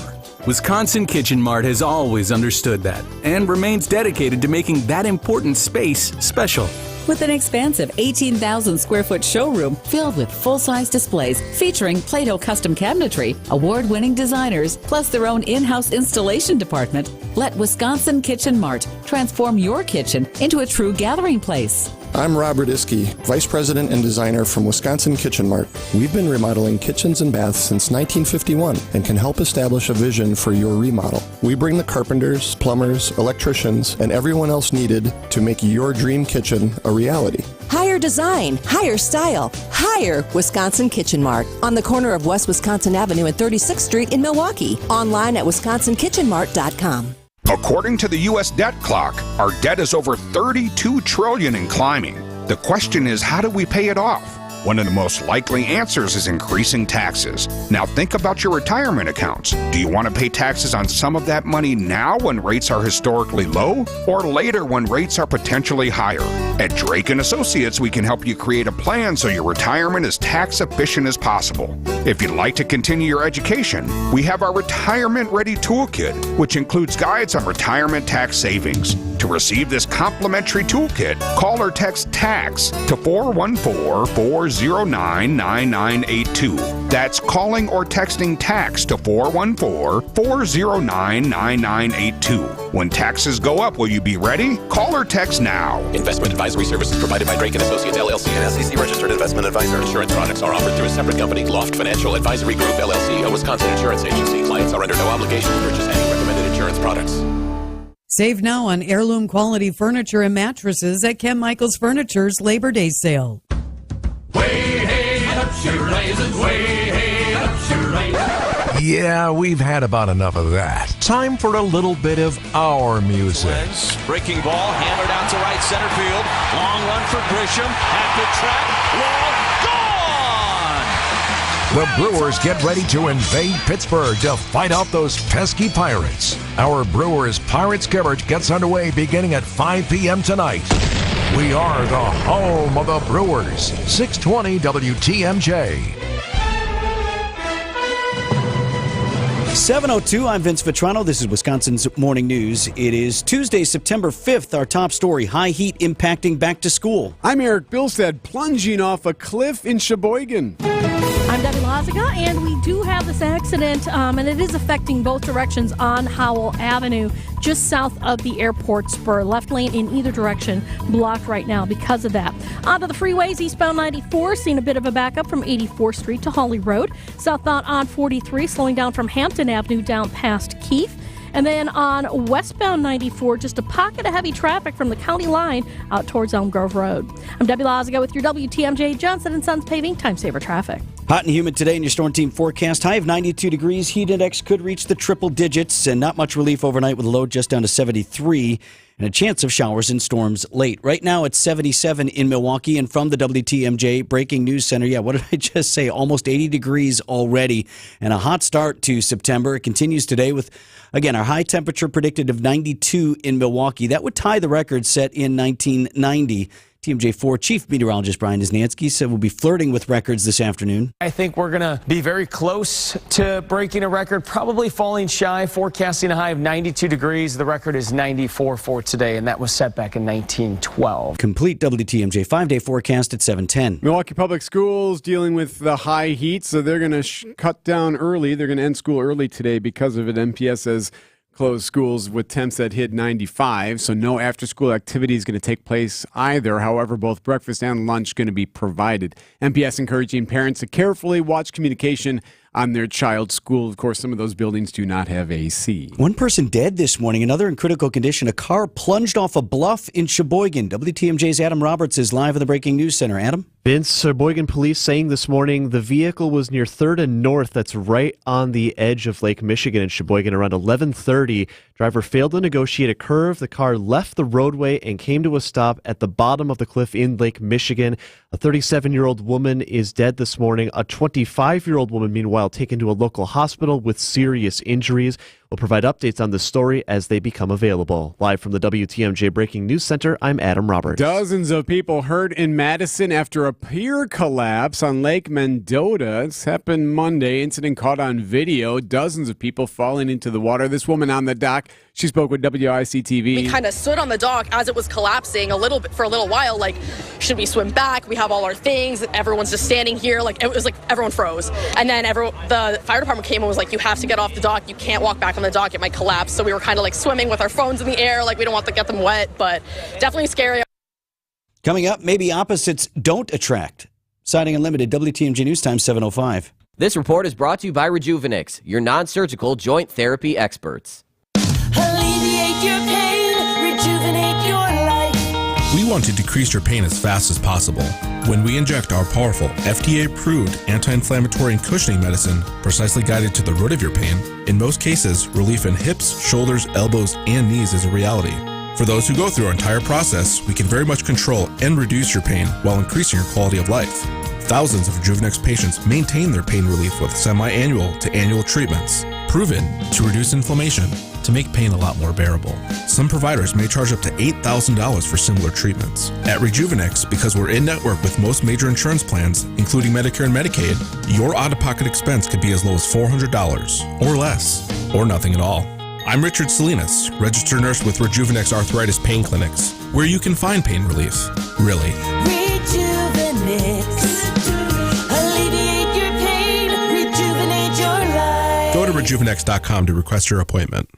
Speaker 6: Wisconsin Kitchen Mart has always understood that and remains dedicated to making that important space special.
Speaker 15: With an expansive 18,000 square foot showroom filled with full-size displays featuring Play-Doh custom cabinetry, award-winning designers, plus their own in-house installation department, let Wisconsin Kitchen Mart transform your kitchen into a true gathering place.
Speaker 17: I'm Robert Iskey, Vice President and Designer from Wisconsin Kitchen Mart. We've been remodeling kitchens and baths since 1951 and can help establish a vision for your remodel. We bring the carpenters, plumbers, electricians, and everyone else needed to make your dream kitchen a reality.
Speaker 15: Higher
Speaker 5: higher design, higher style, higher Wisconsin Kitchen Mart on the corner of West Wisconsin Avenue and 36th Street in Milwaukee. Online at wisconsinkitchenmart.com.
Speaker 7: According to the U.S. debt clock, our debt is over $32 trillion and climbing. The question is, how do we pay it off? One of the most likely answers is increasing taxes. Now think about your retirement accounts. Do you want to pay taxes on some of that money now when rates are historically low, or later when rates are potentially higher? At Drake & Associates, we can help you create a plan so your retirement is tax efficient as possible. If you'd like to continue your education, we have our Retirement Ready Toolkit, which includes guides on retirement tax savings. To receive this complimentary toolkit, call or text TAX to 414-409-9982. That's calling or texting TAX to 414-409-9982. When taxes go up, will you be ready? Call or text now.
Speaker 16: Investment advisory services provided by Drake & Associates, LLC, an SEC-registered investment advisor. Insurance products are offered through a separate company, Loft Financial Advisory Group, LLC, a Wisconsin insurance agency. Clients are under no obligation to purchase any recommended insurance products.
Speaker 18: Save now on heirloom quality furniture and mattresses at Ken Michaels Furniture's Labor Day sale.
Speaker 8: Way hey up she raises, way hey up she raises.
Speaker 14: Yeah, we've had about enough of that. Time for a little bit of our music.
Speaker 19: Breaking ball, hammered out to right center field. Long run for Grisham. At the track, wall, gone!
Speaker 14: The Brewers get ready to invade Pittsburgh to fight off those pesky Pirates. Our Brewers Pirates coverage gets underway beginning at 5 p.m. tonight. We are the home of the Brewers. 620 WTMJ.
Speaker 10: 7:02, I'm Vince Vitrano. This is Wisconsin's Morning News. It is Tuesday, September 5th. Our top story, high heat impacting back to school.
Speaker 11: I'm Eric Bilstead, plunging off a cliff in Sheboygan.
Speaker 12: I'm Debbie Lazaga, and we do have this accident, and it is affecting both directions on Howell Avenue, just south of the airport spur. Left lane in either direction blocked right now because of that. Onto the freeways, eastbound 94, seeing a bit of a backup from 84th Street to Hawley Road. Southbound on 43, slowing down from Hampton Avenue down past Keefe. And then on westbound 94, just a pocket of heavy traffic from the county line out towards Elm Grove Road. I'm Debbie Lazaga with your WTMJ Johnson & Sons Paving Time Saver Traffic.
Speaker 10: Hot and humid today in your Storm Team forecast. High of 92 degrees. Heat index could reach the triple digits, and not much relief overnight with a low just down to 73. And a chance of showers and storms late. Right now it's 77 in Milwaukee, and from the WTMJ Breaking News Center, what did I just say? Almost 80 degrees already, and a hot start to September. It continues today with, again, our high temperature predicted of 92 in Milwaukee. That would tie the record set in 1990. TMJ4 Chief Meteorologist Brian Isnansky said we'll be flirting with records this afternoon.
Speaker 22: I think we're going to be very close to breaking a record, probably falling shy, forecasting a high of 92 degrees. The record is 94 for today, and that was set back in 1912.
Speaker 10: Complete WTMJ 5-day forecast at 7:10.
Speaker 11: Milwaukee Public Schools dealing with the high heat, so they're going to cut down early. They're going to end school early today because of it. MPS says closed schools with temps that hit 95, so no after-school activity is going to take place either. However, both breakfast and lunch going to be provided. MPS encouraging parents to carefully watch communication on their child's school. Of course, some of those buildings do not have AC.
Speaker 10: One person dead this morning, another in critical condition. A car plunged off a bluff in Sheboygan. WTMJ's Adam Roberts is live at the Breaking News Center. Adam?
Speaker 24: Vince, Sheboygan police saying this morning the vehicle was near 3rd and North. That's right on the edge of Lake Michigan in Sheboygan around 11:30. Driver failed to negotiate a curve. The car left the roadway and came to a stop at the bottom of the cliff in Lake Michigan. A 37-year-old woman is dead this morning. A 25-year-old woman, meanwhile, taken to a local hospital with serious injuries. We'll provide updates on this story as they become available. Live from the WTMJ Breaking News Center, I'm Adam Roberts.
Speaker 11: Dozens of people hurt in Madison after a pier collapse on Lake Mendota. It's happened Monday. Incident caught on video. Dozens of people falling into the water. This woman on the dock, she spoke with WIC-TV.
Speaker 27: We kind of stood on the dock as it was collapsing for a little while. Like, should we swim back? We have all our things. Everyone's just standing here. Like, it was like everyone froze. And then the fire department came and was like, you have to get off the dock. You can't walk back on the dock. It might collapse. So we were kind of like swimming with our phones in the air. Like, we don't want to get them wet, but definitely scary.
Speaker 10: Coming up, maybe opposites don't attract. Siding Unlimited, WTMJ News Time, 7:05.
Speaker 29: This report is brought to you by Rejuvenix, your non-surgical joint therapy experts.
Speaker 8: Alleviate your pain, rejuvenate your life.
Speaker 3: We want to decrease your pain as fast as possible. When we inject our powerful, FDA-approved anti-inflammatory and cushioning medicine precisely guided to the root of your pain, in most cases, relief in hips, shoulders, elbows, and knees is a reality. For those who go through our entire process, we can very much control and reduce your pain while increasing your quality of life. Thousands of Rejuvenex patients maintain their pain relief with semi-annual to annual treatments, proven to reduce inflammation, to make pain a lot more bearable. Some providers may charge up to $8,000 for similar treatments. At Rejuvenex, because we're in network with most major insurance plans, including Medicare and Medicaid, your out-of-pocket expense could be as low as $400 or less, or nothing at all. I'm Richard Salinas, registered nurse with Rejuvenex Arthritis Pain Clinics, where you can find pain relief. Really.
Speaker 8: Rejuvenex. Alleviate your pain. Rejuvenate your life.
Speaker 3: Go to rejuvenex.com to request your appointment.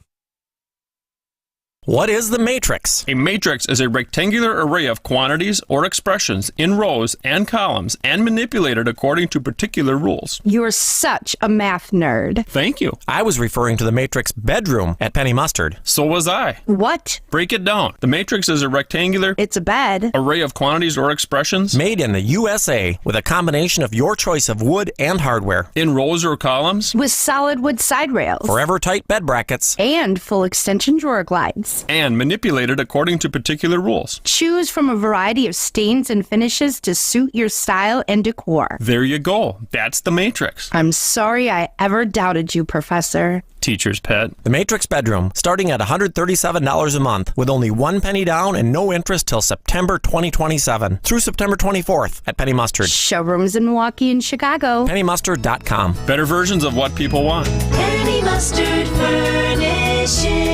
Speaker 9: What is the matrix?
Speaker 13: A matrix is a rectangular array of quantities or expressions in rows and columns and manipulated according to particular rules.
Speaker 20: You're such a math nerd.
Speaker 13: Thank you.
Speaker 9: I was referring to the matrix bedroom at Penny Mustard.
Speaker 13: So was I.
Speaker 20: What?
Speaker 13: Break it down. The matrix is a rectangular
Speaker 20: It's a bed.
Speaker 13: array of quantities or expressions
Speaker 9: Made in the USA with a combination of your choice of wood and hardware.
Speaker 13: in rows or columns
Speaker 20: With solid wood side rails.
Speaker 9: Forever tight bed brackets.
Speaker 20: And full extension drawer glides.
Speaker 13: and manipulated according to particular rules.
Speaker 20: Choose from a variety of stains and finishes to suit your style and decor.
Speaker 13: There you go. That's the matrix.
Speaker 20: I'm sorry I ever doubted you, Professor.
Speaker 13: Teacher's pet.
Speaker 9: The Matrix Bedroom, starting at $137 a month with only 1 penny down and no interest till September 2027 through September 24th at Penny Mustard.
Speaker 20: Showrooms in Milwaukee and Chicago.
Speaker 9: PennyMustard.com.
Speaker 13: Better versions of what people want.
Speaker 8: Penny Mustard Furnishing.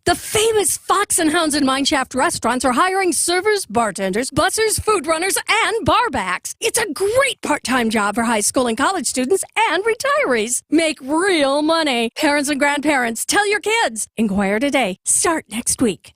Speaker 4: The famous Fox and Hounds and Mineshaft restaurants are hiring servers, bartenders, bussers, food runners, and barbacks. It's a great part-time job for high school and college students and retirees. Make real money. Parents and grandparents, tell your kids. Inquire today. Start next week.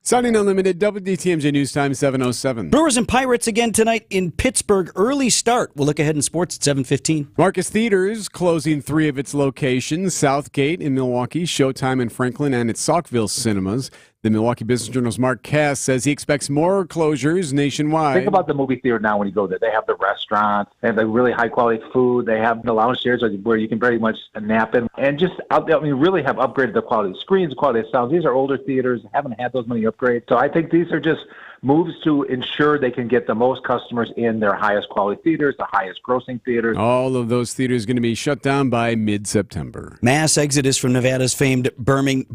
Speaker 11: Signing Unlimited, WDTMJ News Time 7:07.
Speaker 10: Brewers and Pirates again tonight in Pittsburgh. Early start. We'll look ahead in sports at 7:15.
Speaker 11: Marcus Theaters closing 3 of its locations: Southgate in Milwaukee, Showtime in Franklin, and its Saukville Cinemas. The Milwaukee Business Journal's Mark Cass says he expects more closures nationwide.
Speaker 21: Think about the movie theater now when you go there. They have the restaurant, they have the really high-quality food, they have the lounge chairs where you can very much nap in, and just, really have upgraded the quality of screens, the quality of sound. These are older theaters, haven't had those many upgrades. So I think these are just moves to ensure they can get the most customers in their highest quality theaters, the highest grossing theaters.
Speaker 11: All of those theaters going to be shut down by mid-September.
Speaker 10: Mass exodus from Nevada's famed Burning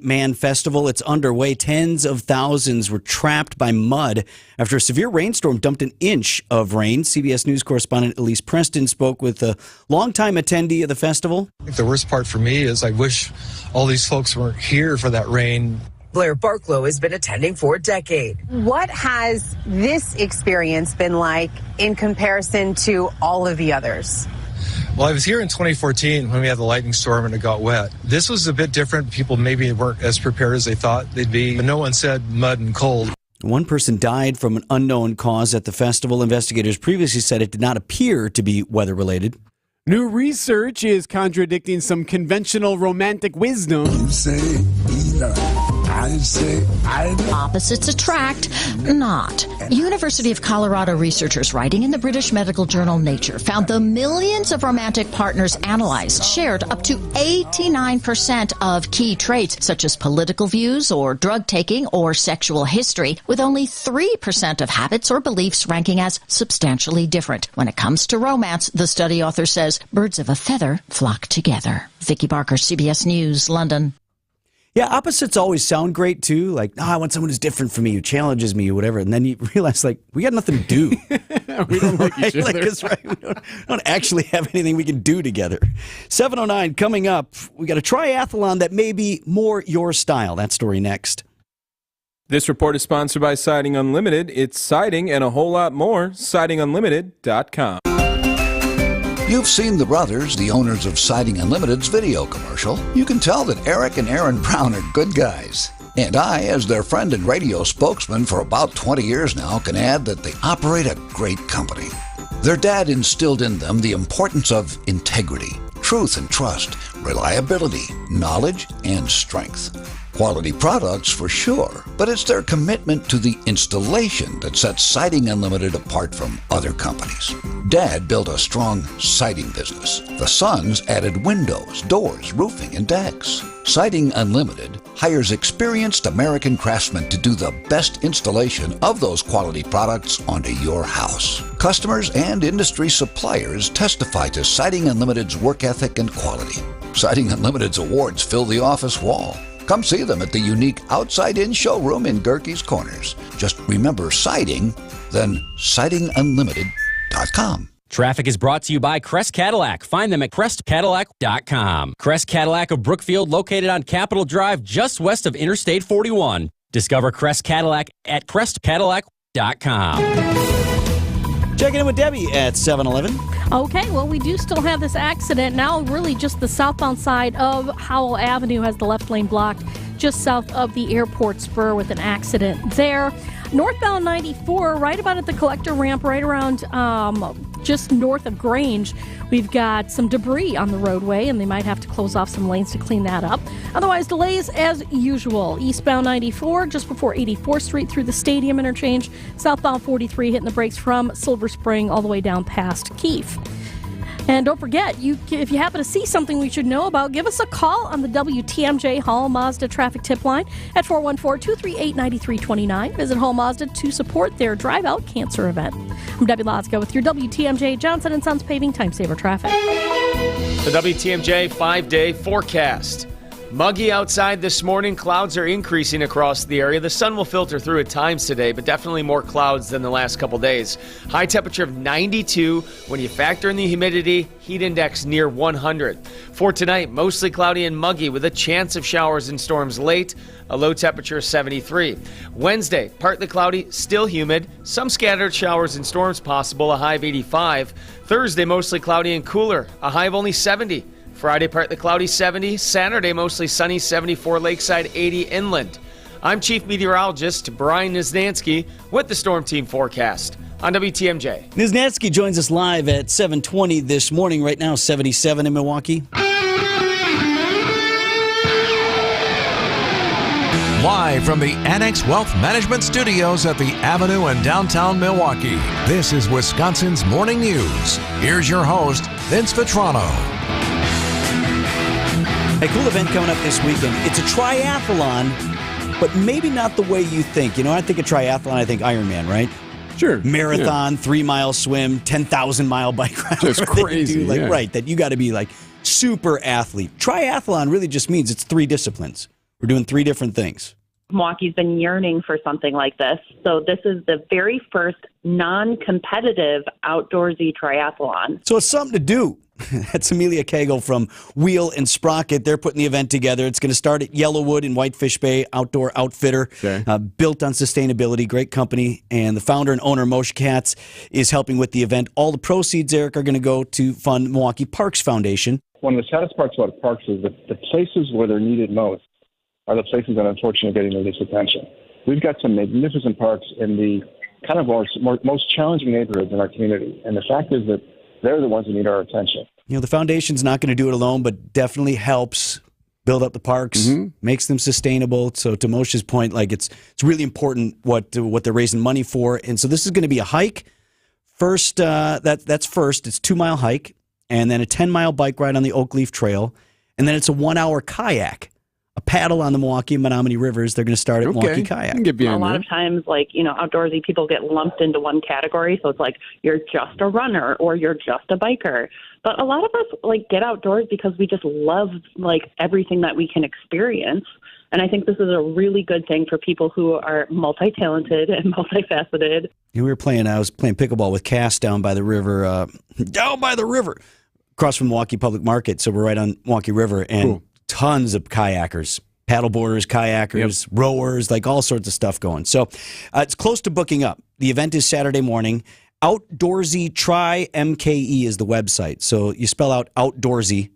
Speaker 10: Man Festival. It's underway. Tens of thousands were trapped by mud after a severe rainstorm dumped an inch of rain. CBS News correspondent Elise Preston spoke with a longtime attendee of the festival.
Speaker 23: I think the worst part for me is I wish all these folks weren't here for that rain.
Speaker 25: Blair Barklow has been attending for a decade. What has this experience been like in comparison to all of the others?
Speaker 23: Well, I was here in 2014 when we had the lightning storm and it got wet. This was a bit different. People maybe weren't as prepared as they thought they'd be. But no one said mud and cold.
Speaker 10: One person died from an unknown cause at the festival. Investigators previously said it did not appear to be weather-related.
Speaker 11: New research is contradicting some conventional romantic wisdom.
Speaker 26: You say either. I say either.
Speaker 28: Opposites attract, not. University of Colorado researchers writing in the British medical journal Nature found the millions of romantic partners analyzed shared up to 89% of key traits such as political views or drug taking or sexual history, with only 3% of habits or beliefs ranking as substantially different. When it comes to romance, the study author says birds of a feather flock together. Vicki Barker, CBS News, London.
Speaker 10: Yeah, opposites always sound great, too. Like, I want someone who's different from me, who challenges me, or whatever. And then you realize, we got nothing to do.
Speaker 11: We don't like each other.
Speaker 10: We don't actually have anything we can do together. 7:09 coming up. We got a triathlon that may be more your style. That story next.
Speaker 30: This report is sponsored by Siding Unlimited. It's siding and a whole lot more. SidingUnlimited.com.
Speaker 31: You've seen the brothers, the owners of Siding Unlimited's video commercial. You can tell that Eric and Aaron Brown are good guys. And I, as their friend and radio spokesman for about 20 years now, can add that they operate a great company. Their dad instilled in them the importance of integrity, truth and trust, reliability, knowledge, and strength. Quality products for sure, but it's their commitment to the installation that sets Siding Unlimited apart from other companies. Dad built a strong siding business. The sons added windows, doors, roofing, and decks. Siding Unlimited hires experienced American craftsmen to do the best installation of those quality products onto your house. Customers and industry suppliers testify to Siding Unlimited's work ethic and quality. Siding Unlimited's awards fill the office wall. Come see them at the unique outside-in showroom in Gerke's Corners. Just remember siding, then sidingunlimited.com.
Speaker 1: Traffic is brought to you by Crest Cadillac. Find them at crestcadillac.com. Crest Cadillac of Brookfield, located on Capitol Drive, just west of Interstate 41. Discover Crest Cadillac at crestcadillac.com.
Speaker 10: Checking in with Debbie at 7-Eleven.
Speaker 12: Okay, well, we do still have this accident. Now, really just the southbound side of Howell Avenue has the left lane blocked just south of the airport spur with an accident there. Northbound 94, right about at the collector ramp, right around just north of Grange, we've got some debris on the roadway, and they might have to close off some lanes to clean that up. Otherwise, delays as usual. Eastbound 94, just before 84th Street through the Stadium interchange. Southbound 43, hitting the brakes from Silver Spring all the way down past Keefe. And don't forget, if you happen to see something we should know about, give us a call on the WTMJ Hall Mazda traffic tip line at 414-238-9329. Visit Hall Mazda to support their Drive Out Cancer event. I'm Debbie Lotzko with your WTMJ Johnson & Sons Paving Time Saver Traffic.
Speaker 22: The WTMJ 5-day forecast. Muggy outside this morning. Clouds are increasing across the area. The sun will filter through at times today, but definitely more clouds than the last couple days. High temperature of 92. When you factor in the humidity, heat index near 100. For tonight, mostly cloudy and muggy with a chance of showers and storms late. A low temperature of 73. Wednesday, partly cloudy, still humid. Some scattered showers and storms possible, a high of 85. Thursday, mostly cloudy and cooler, a high of only 70. Friday, partly cloudy, 70. Saturday, mostly sunny, 74. Lakeside, 80. Inland. I'm Chief Meteorologist Brian Niznansky with the Storm Team forecast on WTMJ.
Speaker 10: Niznansky joins us live at 7:20 this morning. Right now, 77 in Milwaukee.
Speaker 2: Live from the Annex Wealth Management Studios at the Avenue in downtown Milwaukee, this is Wisconsin's Morning News. Here's your host, Vince Vitrano.
Speaker 10: A cool event coming up this weekend. It's a triathlon, but maybe not the way you think. You know, I think of triathlon, I think Ironman, right?
Speaker 11: Sure.
Speaker 10: Marathon, 3-mile swim, 10,000-mile bike ride.
Speaker 11: Just crazy, yeah.
Speaker 10: Right, that you got to be like super athlete. Triathlon really just means it's 3 disciplines. We're doing 3 different things.
Speaker 5: Milwaukee's been yearning for something like this. So this is the very first non-competitive outdoorsy triathlon.
Speaker 10: So it's something to do. That's Amelia Cagle from Wheel and Sprocket. They're putting the event together. It's going to start at Yellowwood in Whitefish Bay, outdoor outfitter, built on sustainability, great company. And the founder and owner, Moshe Katz, is helping with the event. All the proceeds, Eric, are going to go to fund Milwaukee Parks Foundation.
Speaker 6: One of the saddest parts about parks is that the places where they're needed most are the places that unfortunately are getting the least attention. We've got some magnificent parks in the kind of most challenging neighborhoods in our community. And the fact is that they're the ones who need our attention.
Speaker 10: You know, the foundation's not going to do it alone, but definitely helps build up the parks, makes them sustainable. So to Moshe's point, like it's really important what they're raising money for. And so this is going to be a hike. First, that's first. It's 2-mile hike, and then a 10-mile bike ride on the Oak Leaf Trail, and then it's a 1-hour kayak. A paddle on the Milwaukee and Menominee Rivers. They're going to start at Milwaukee Kayak.
Speaker 5: A lot of times, like, you know, outdoorsy people get lumped into one category. So it's like, you're just a runner or you're just a biker. But a lot of us, like, get outdoors because we just love, like, everything that we can experience. And I think this is a really good thing for people who are multi-talented and multifaceted.
Speaker 10: I was playing pickleball with Cass down by the river, across from Milwaukee Public Market. So we're right on Milwaukee River. And tons of kayakers, paddleboarders, kayakers, rowers, like all sorts of stuff going. So it's close to booking up. The event is Saturday morning. Outdoorsy Try MKE is the website. So you spell out outdoorsy,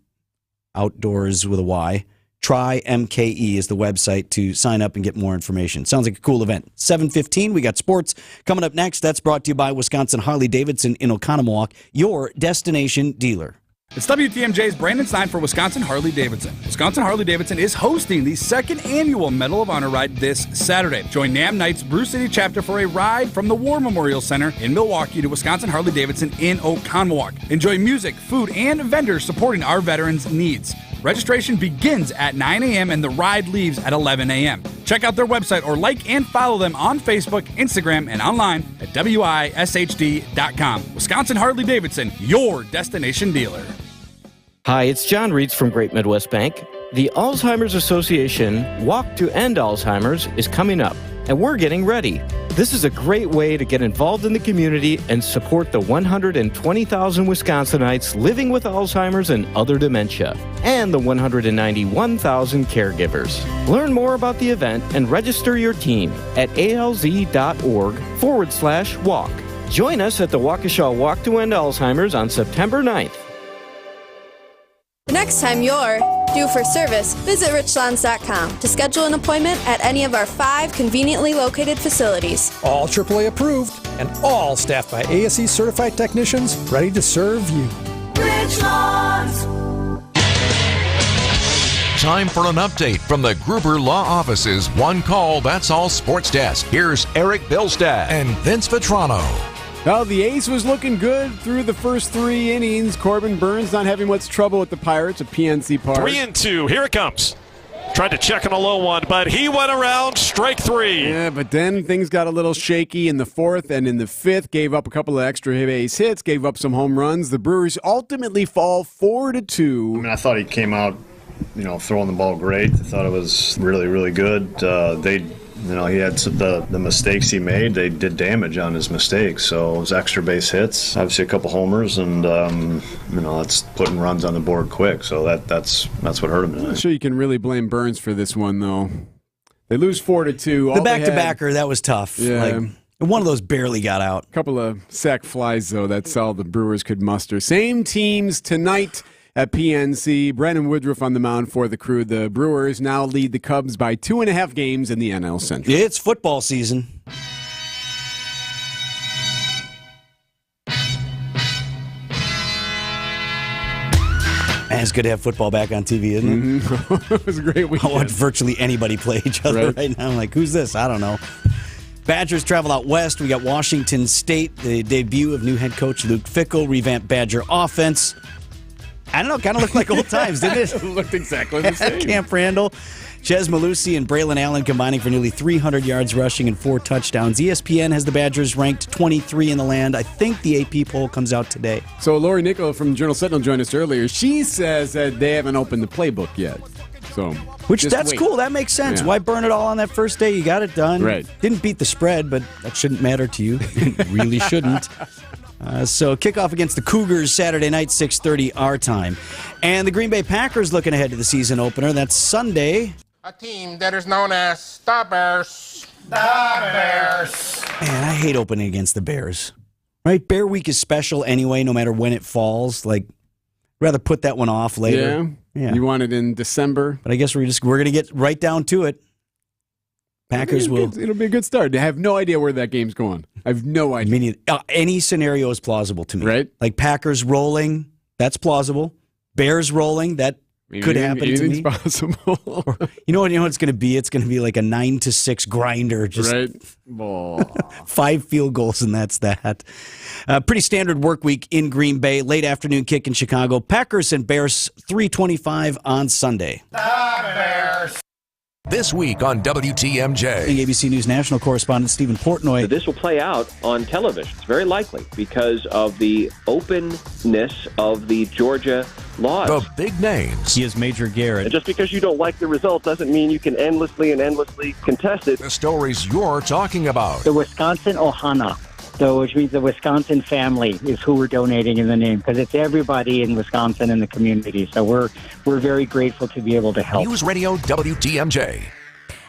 Speaker 10: outdoors with a Y. Try MKE is the website to sign up and get more information. Sounds like a cool event. 7:15, we got sports coming up next. That's brought to you by Wisconsin Harley-Davidson in Oconomowoc, your destination dealer.
Speaker 3: It's WTMJ's Brandon Stein for Wisconsin Harley-Davidson. Wisconsin Harley-Davidson is hosting the second annual Medal of Honor ride this Saturday. Join NAM Knight's Brew City chapter for a ride from the War Memorial Center in Milwaukee to Wisconsin Harley-Davidson in Oconomowoc. Enjoy music, food, and vendors supporting our veterans' needs. Registration begins at 9 a.m. and the ride leaves at 11 a.m. Check out their website or like and follow them on Facebook, Instagram, and online at WISHD.com. Wisconsin Harley-Davidson, your destination dealer.
Speaker 7: Hi, it's John Reitz from Great Midwest Bank. The Alzheimer's Association Walk to End Alzheimer's is coming up, and we're getting ready. This is a great way to get involved in the community and support the 120,000 Wisconsinites living with Alzheimer's and other dementia, and the 191,000 caregivers. Learn more about the event and register your team at alz.org/walk. Join us at the Waukesha Walk to End Alzheimer's on September 9th.
Speaker 14: The next time you're due for service, visit richlands.com to schedule an appointment at any of our 5 conveniently located facilities.
Speaker 15: All AAA approved and all staffed by ASE certified technicians ready to serve you.
Speaker 8: Richlands.
Speaker 2: Time for an update from the Gruber Law Office's One Call, That's All Sports Desk. Here's Eric Bilstad and Vince Vitrano.
Speaker 11: Well, the ace was looking good through the first 3 innings. Corbin Burns not having much trouble with the Pirates at PNC Park.
Speaker 16: 3-2. Here it comes. Tried to check on a low one, but he went around strike 3.
Speaker 11: Yeah, but then things got a little shaky in the 4th and in the 5th. Gave up a couple of extra base hits, gave up some home runs. The Brewers ultimately fall 4-2.
Speaker 17: I mean, I thought he came out, throwing the ball great. I thought it was really, really good. He had the mistakes he made. They did damage on his mistakes. So it was extra base hits, obviously a couple homers, and that's putting runs on the board quick. So that's what hurt him tonight.
Speaker 11: I'm not sure you can really blame Burns for this one though. They lose 4-2.
Speaker 10: The back-to-backer, that was tough.
Speaker 11: Yeah.
Speaker 10: One of those barely got out.
Speaker 11: A couple of sac flies though. That's all the Brewers could muster. Same teams tonight at PNC. Brandon Woodruff on the mound for the Crew. The Brewers now lead the Cubs by 2.5 games in the NL Central.
Speaker 10: It's football season. It's good to have football back on TV, isn't it?
Speaker 11: Mm-hmm. It was a great weekend.
Speaker 10: I watch virtually anybody play each other right now. I'm like, who's this? I don't know. Badgers travel out west. We got Washington State, the debut of new head coach Luke Fickell, revamped Badger offense. I don't know, kind of looked like old times, didn't it?
Speaker 11: It looked exactly the same.
Speaker 10: Camp Randall, Ches Malusi and Braylon Allen combining for nearly 300 yards rushing and 4 touchdowns. ESPN has the Badgers ranked 23 in the land. I think the AP poll comes out today.
Speaker 11: So Lori Nickel from Journal Sentinel joined us earlier. She says that they haven't opened the playbook yet.
Speaker 10: That's cool. That makes sense.
Speaker 11: Yeah.
Speaker 10: Why burn it all on that first day? You got it done.
Speaker 11: Right.
Speaker 10: Didn't beat the spread, but that shouldn't matter to you. It really shouldn't. So kickoff against the Cougars Saturday night, 6:30 our time. And the Green Bay Packers looking ahead to the season opener. That's Sunday.
Speaker 18: A team that is known as the Bears. The Bears.
Speaker 10: Man, I hate opening against the Bears. Right? Bear Week is special anyway, no matter when it falls. Rather put that one off later.
Speaker 11: Yeah. You want it in December?
Speaker 10: But I guess we're going to get right down to it. Packers will.
Speaker 11: It'll be a good start. I have no idea where that game's going. I have no idea.
Speaker 10: Meaning, any scenario is plausible to me.
Speaker 11: Right?
Speaker 10: Like Packers rolling, that's plausible. Bears rolling, that could happen to me.
Speaker 11: Anything's possible.
Speaker 10: Or, you know what it's going to be? It's going to be like a 9-6 grinder. Just
Speaker 11: right.
Speaker 10: 5 field goals, and that's that. Pretty standard work week in Green Bay. Late afternoon kick in Chicago. Packers and Bears, 3:25 on Sunday.
Speaker 18: The Bears.
Speaker 2: This week on WTMJ.
Speaker 10: ABC News national correspondent Stephen Portnoy.
Speaker 19: This will play out on television. It's very likely because of the openness of the Georgia laws.
Speaker 2: The big names.
Speaker 10: He is Major Garrett.
Speaker 19: And just because you don't like the result doesn't mean you can endlessly contest it.
Speaker 2: The stories you're talking about.
Speaker 24: The Wisconsin Ohana. Which means the Wisconsin family is who we're donating in the name, because it's everybody in Wisconsin and the community. So we're very grateful to be able to help.
Speaker 2: News Radio WTMJ.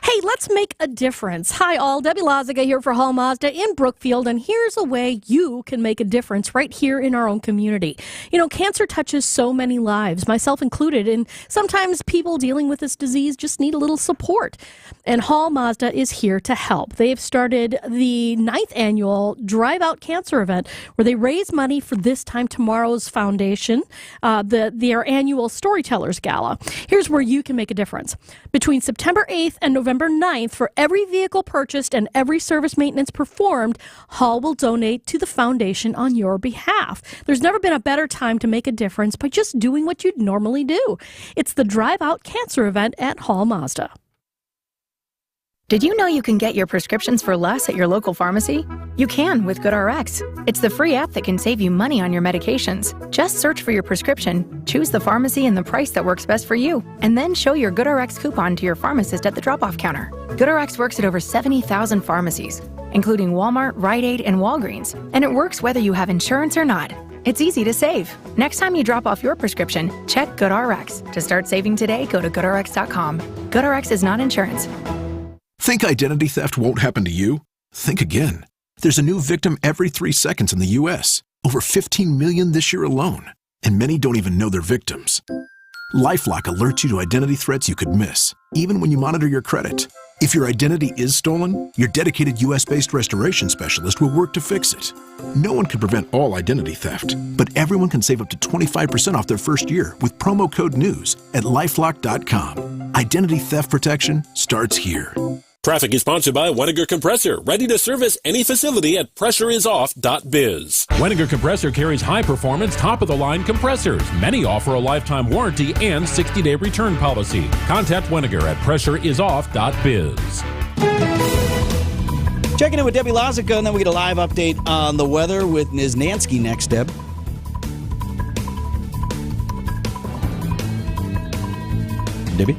Speaker 27: Hey,
Speaker 12: let's make a difference. Hi, all. Debbie Lazaga here for Hall Mazda in Brookfield, and here's a way you can make a difference right here in our own community. You know, cancer touches so many lives, myself included, and sometimes people dealing with this disease just need a little support. And Hall Mazda is here to help. They've started the 9th annual Drive Out Cancer event, where they raise money for This Time Tomorrow's Foundation, their annual Storytellers Gala. Here's where you can make a difference. Between September 8th and November 9th, for every vehicle purchased and every service maintenance performed, Hall will donate to the foundation on your behalf. There's never been a better time to make a difference by just doing what you'd normally do. It's the Drive Out Cancer event at Hall Mazda.
Speaker 4: Did you know you can get your prescriptions for less at your local pharmacy? You can with GoodRx. It's the free app that can save you money on your medications. Just search for your prescription, choose the pharmacy and the price that works best for you, and then show your GoodRx coupon to your pharmacist at the drop-off counter. GoodRx works at over 70,000 pharmacies, including Walmart, Rite Aid, and Walgreens, and it works whether you have insurance or not. It's easy to save. Next time you drop off your prescription, check GoodRx. To start saving today, go to GoodRx.com. GoodRx is not insurance.
Speaker 9: Think identity theft won't happen to you? Think again. There's a new victim every 3 seconds in the U.S., over 15 million this year alone, and many don't even know they're victims. LifeLock alerts you to identity threats you could miss, even when you monitor your credit. If your identity is stolen, your dedicated U.S.-based restoration specialist will work to fix it. No one can prevent all identity theft, but everyone can save up to 25% off their first year with promo code NEWS at LifeLock.com. Identity theft protection starts here.
Speaker 13: Traffic is sponsored by Wenninger Compressor, ready to service any facility at pressureisoff.biz.
Speaker 20: Wenninger Compressor carries high-performance, top-of-the-line compressors. Many offer a lifetime warranty and 60-day return policy. Contact Wenninger at pressureisoff.biz.
Speaker 10: Checking in with Debbie Lazaga, and then we get a live update on the weather with Niznansky next, Deb. Debbie?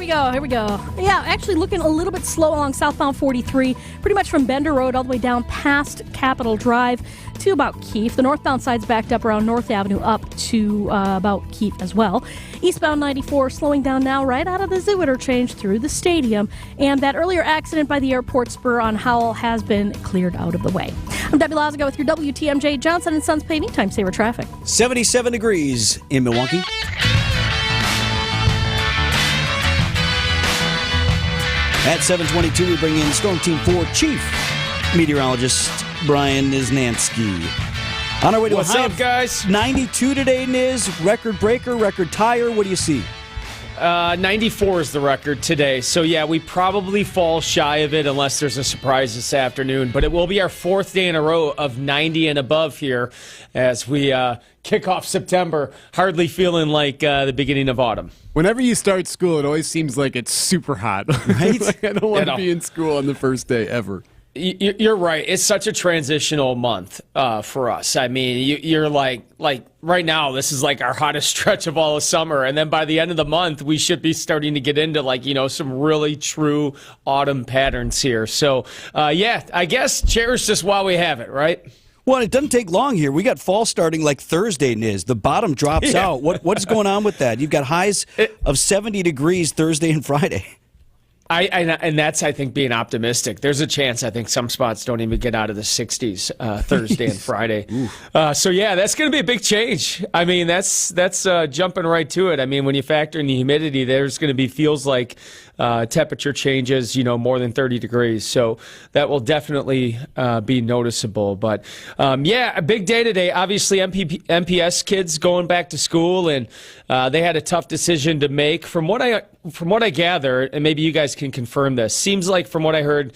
Speaker 12: Yeah, here we go. Yeah, actually looking a little bit slow along southbound 43, pretty much from Bender Road all the way down past Capitol Drive to about Keefe. The northbound side's backed up around North Avenue up to about Keefe as well. Eastbound 94 slowing down now right out of the Zoo interchange through the stadium. And that earlier accident by the airport spur on Howell has been cleared out of the way. I'm Debbie Lazaga with your WTMJ Johnson & Sons Paving Time Saver Traffic.
Speaker 10: 77 degrees in Milwaukee. At 7:22, we bring in Storm Team 4 Chief Meteorologist Brian Niznansky. On our way to
Speaker 22: What's up, guys?
Speaker 10: 92 today, Niz. Record breaker, record tire. What do you see?
Speaker 22: 94 is the record today. So, yeah, we probably fall shy of it unless there's a surprise this afternoon. But it will be our 4th day in a row of 90 and above here as we kick off September, hardly feeling like the beginning of autumn.
Speaker 11: Whenever you start school, it always seems like it's super hot. Right? Like, I don't want to be in school on the first day ever.
Speaker 22: You're right. It's such a transitional month for us. I mean, you're like right now, this is like our hottest stretch of all of summer. And then by the end of the month, we should be starting to get into some really true autumn patterns here. So, yeah, I guess cherish this while we have it, right?
Speaker 10: Well, it doesn't take long here. We got fall starting like Thursday, Niz. The bottom drops out. What's going on with that? You've got highs of 70 degrees Thursday and Friday.
Speaker 22: And that's, I think, being optimistic. There's a chance, I think, some spots don't even get out of the 60s Thursday and Friday. So, yeah, that's going to be a big change. I mean, that's jumping right to it. I mean, when you factor in the humidity, there's going to be feels like temperature changes, more than 30 degrees. So that will definitely be noticeable. But, yeah, a big day today. Obviously, MPS kids going back to school, and they had a tough decision to make. From what I gather, and maybe you guys can confirm this, seems like from what I heard,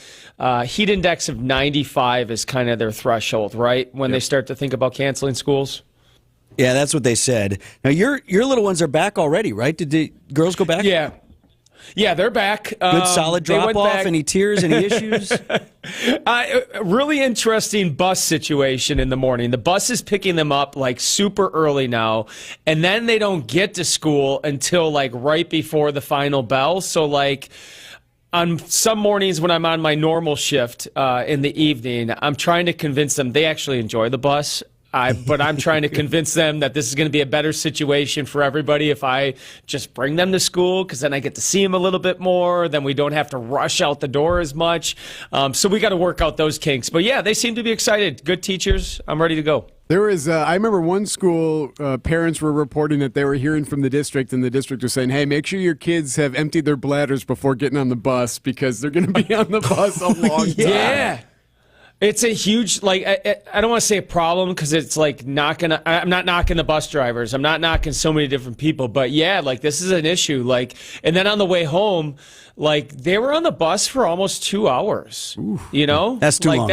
Speaker 22: heat index of 95 is kind of their threshold, right? When they start to think about canceling schools.
Speaker 10: Yeah, that's what they said. Now, your little ones are back already, right? Did the girls go back?
Speaker 22: Yeah, they're back.
Speaker 10: Good solid drop-off? Any tears, any issues?
Speaker 22: Really interesting bus situation in the morning. The bus is picking them up like super early now, and then they don't get to school until like right before the final bell. So like on some mornings when I'm on my normal shift in the evening, I'm trying to convince them they actually enjoy the bus. But I'm trying to convince them that this is going to be a better situation for everybody if I just bring them to school, because then I get to see them a little bit more. Then we don't have to rush out the door as much. So we got to work out those kinks. But yeah, they seem to be excited. Good teachers. I'm ready to go.
Speaker 11: There was, I remember one school, parents were reporting that they were hearing from the district, and the district was saying, hey, make sure your kids have emptied their bladders before getting on the bus, because they're going to be on the bus a long time.
Speaker 22: Yeah. It's a huge, like, I don't want to say a problem, because it's like I'm not knocking the bus drivers. I'm not knocking so many different people. But yeah, like, this is an issue. Like, and then on the way home, like, they were on the bus for almost 2 hours. Ooh, you know?
Speaker 10: That's too long.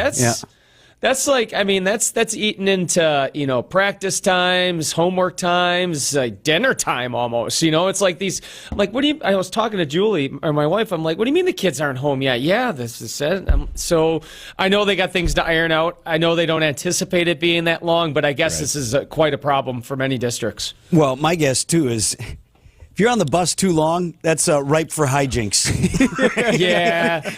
Speaker 22: That's like, I mean, that's eating into, practice times, homework times, dinner time almost. It's like these, like, I was talking to Julie, or my wife, I'm like, what do you mean the kids aren't home yet? Yeah, this is it. So I know they got things to iron out. I know they don't anticipate it being that long, but I guess this is quite a problem for many districts.
Speaker 10: Well, my guess, too, is if you're on the bus too long, that's ripe for hijinks.
Speaker 22: Yeah.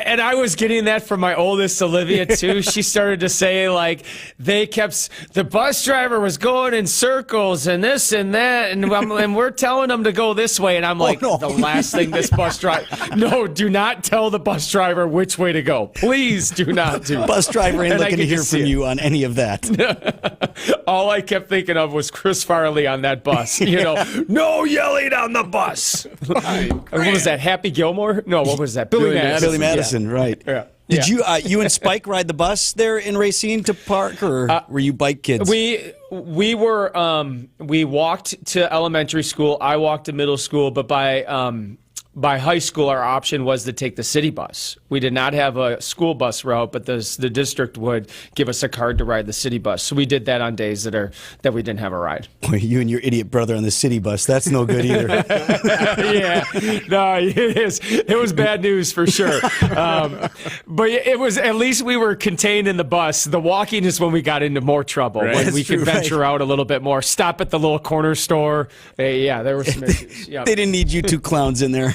Speaker 22: And I was getting that from my oldest, Olivia, too. She started to say, like, the bus driver was going in circles and this and that, and we're telling them to go this way. And I'm like, the last thing this bus driver, no, do not tell the bus driver which way to go. Please do not do.
Speaker 10: Bus driver ain't looking to hear from you on any of that.
Speaker 22: All I kept thinking of was Chris Farley on that bus. No yelling on the bus. What was that, Happy Gilmore? No, what was that? Billy
Speaker 10: Madison, right.
Speaker 22: Yeah.
Speaker 10: Did you and Spike ride the bus there in Racine to park, or were you bike kids?
Speaker 22: We were we walked to elementary school. I walked to middle school, but by high school, our option was to take the city bus. We did not have a school bus route, but the district would give us a card to ride the city bus. So we did that on days that we didn't have a ride.
Speaker 10: Boy, you and your idiot brother on the city bus, that's no good either.
Speaker 22: Yeah, no, it is. It was bad news for sure. But it was, at least we were contained in the bus. The walking is when we got into more trouble, when we could venture out a little bit more. Stop at the little corner store. There were some issues. Yep.
Speaker 10: They didn't need you two clowns in there.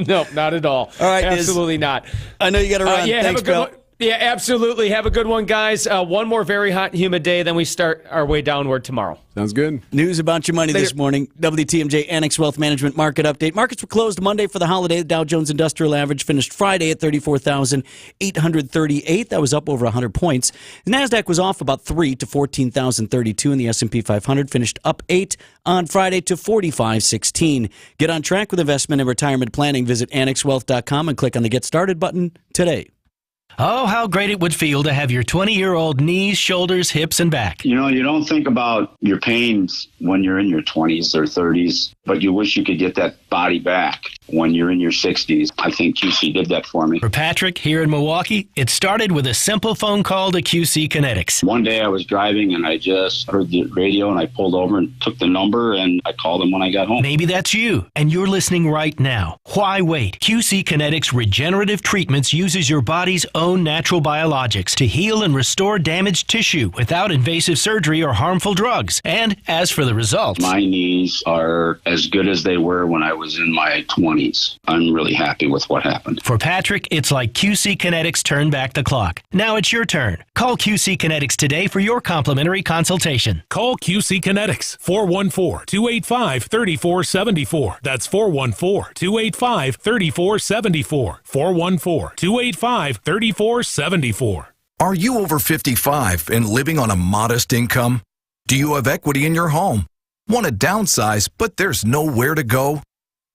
Speaker 22: No, not at all.
Speaker 10: All right,
Speaker 22: absolutely not.
Speaker 10: I know you got to run. Thanks, Bill.
Speaker 22: Yeah, absolutely. Have a good one, guys. One more very hot and humid day, then we start our way downward tomorrow.
Speaker 11: Sounds good.
Speaker 10: News about your money this morning. WTMJ Annex Wealth Management Market Update. Markets were closed Monday for the holiday. The Dow Jones Industrial Average finished Friday at 34,838. That was up over 100 points. The NASDAQ was off about 3 to 14,032, and the S&P 500 finished up 8 on Friday to 4516. Get on track with investment and retirement planning. Visit AnnexWealth.com and click on the Get Started button today.
Speaker 1: Oh, how great it would feel to have your 20-year-old knees, shoulders, hips, and back.
Speaker 6: You don't think about your pains when you're in your 20s or 30s, but you wish you could get that body back when you're in your 60s. I think QC did that for me.
Speaker 1: For Patrick, here in Milwaukee, it started with a simple phone call to QC Kinetics.
Speaker 6: One day I was driving and I just heard the radio and I pulled over and took the number and I called them when I got home.
Speaker 1: Maybe that's you, and you're listening right now. Why wait? QC Kinetics Regenerative Treatments uses your body's own natural biologics to heal and restore damaged tissue without invasive surgery or harmful drugs. And as for the results,
Speaker 6: my knees are as good as they were when I was in my 20s. I'm really happy with what happened.
Speaker 1: For Patrick, it's like QC Kinetics turned back the clock. Now it's your turn. Call QC Kinetics today for your complimentary consultation.
Speaker 20: Call QC Kinetics, 414-285-3474. That's 414-285-3474. 414-285-3474.
Speaker 2: Are you over 55 and living on a modest income? Do you have equity in your home? Want to downsize, but there's nowhere to go?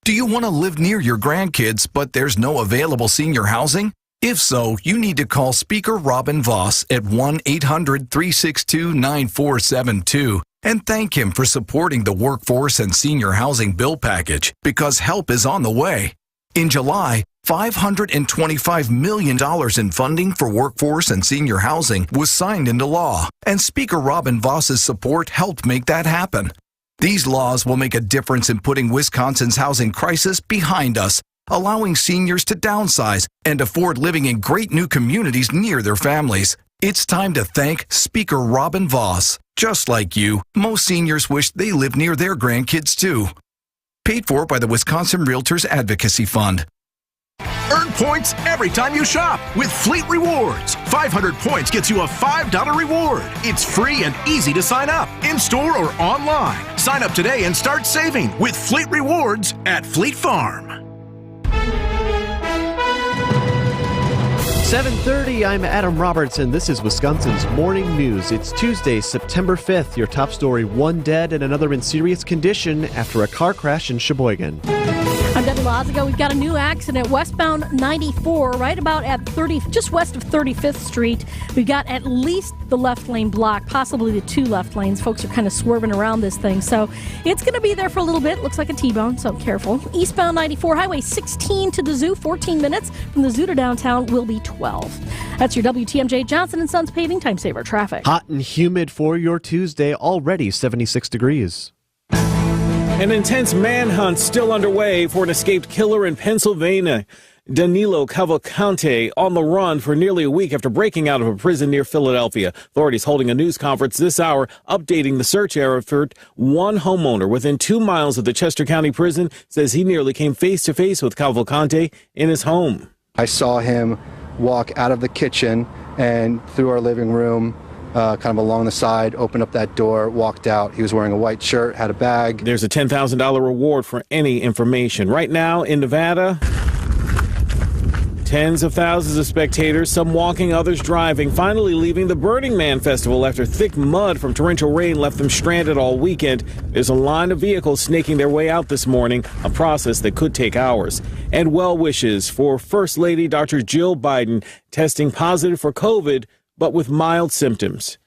Speaker 2: Do you want to live near your grandkids, but there's no available senior housing? If so, you need to call Speaker Robin Voss at 1-800-362-9472 and thank him for supporting the workforce and senior housing bill package, because help is on the way. In July, $525 million in funding for workforce and senior housing was signed into law, and Speaker Robin Voss's support helped make that happen. These laws will make a difference in putting Wisconsin's housing crisis behind us, allowing seniors to downsize and afford living in great new communities near their families. It's time to thank Speaker Robin Voss. Just like you, most seniors wish they lived near their grandkids too. Paid for by the Wisconsin Realtors Advocacy Fund.
Speaker 9: Earn points every time you shop with Fleet Rewards. 500 points gets you a $5 reward. It's free and easy to sign up, in-store or online. Sign up today and start saving with Fleet Rewards at Fleet Farm.
Speaker 3: 7:30, I'm Adam Roberts, and this is Wisconsin's Morning News. It's Tuesday, September 5th. Your top story, one dead and another in serious condition after a car crash in Sheboygan.
Speaker 12: I'm Debbie Lazigo. We've got a new accident westbound 94, right about at 30, just west of 35th Street. We've got at least the left lane blocked, possibly the two left lanes. Folks are kind of swerving around this thing, so it's going to be there for a little bit. Looks like a T-bone, so careful. Eastbound 94, Highway 16 to the zoo, 14 minutes. From the zoo to downtown will be 12. That's your WTMJ Johnson & Sons Paving Time Saver traffic.
Speaker 3: Hot and humid for your Tuesday, already 76 degrees.
Speaker 5: An intense manhunt still underway for an escaped killer in Pennsylvania. Danilo Cavalcante on the run for nearly a week after breaking out of a prison near Philadelphia. Authorities holding a news conference this hour updating the search effort. One homeowner within 2 miles of the Chester County Prison says he nearly came face to face with Cavalcante in his home.
Speaker 21: I saw him walk out of the kitchen and through our living room, kind of along the side, opened up that door, walked out. He was wearing a white shirt, had a bag.
Speaker 5: There's a $10,000 reward for any information. Right now in Nevada, tens of thousands of spectators, some walking, others driving, finally leaving the Burning Man Festival after thick mud from torrential rain left them stranded all weekend. There's a line of vehicles snaking their way out this morning, a process that could take hours. And well wishes for First Lady Dr. Jill Biden, testing positive for COVID, but with mild symptoms.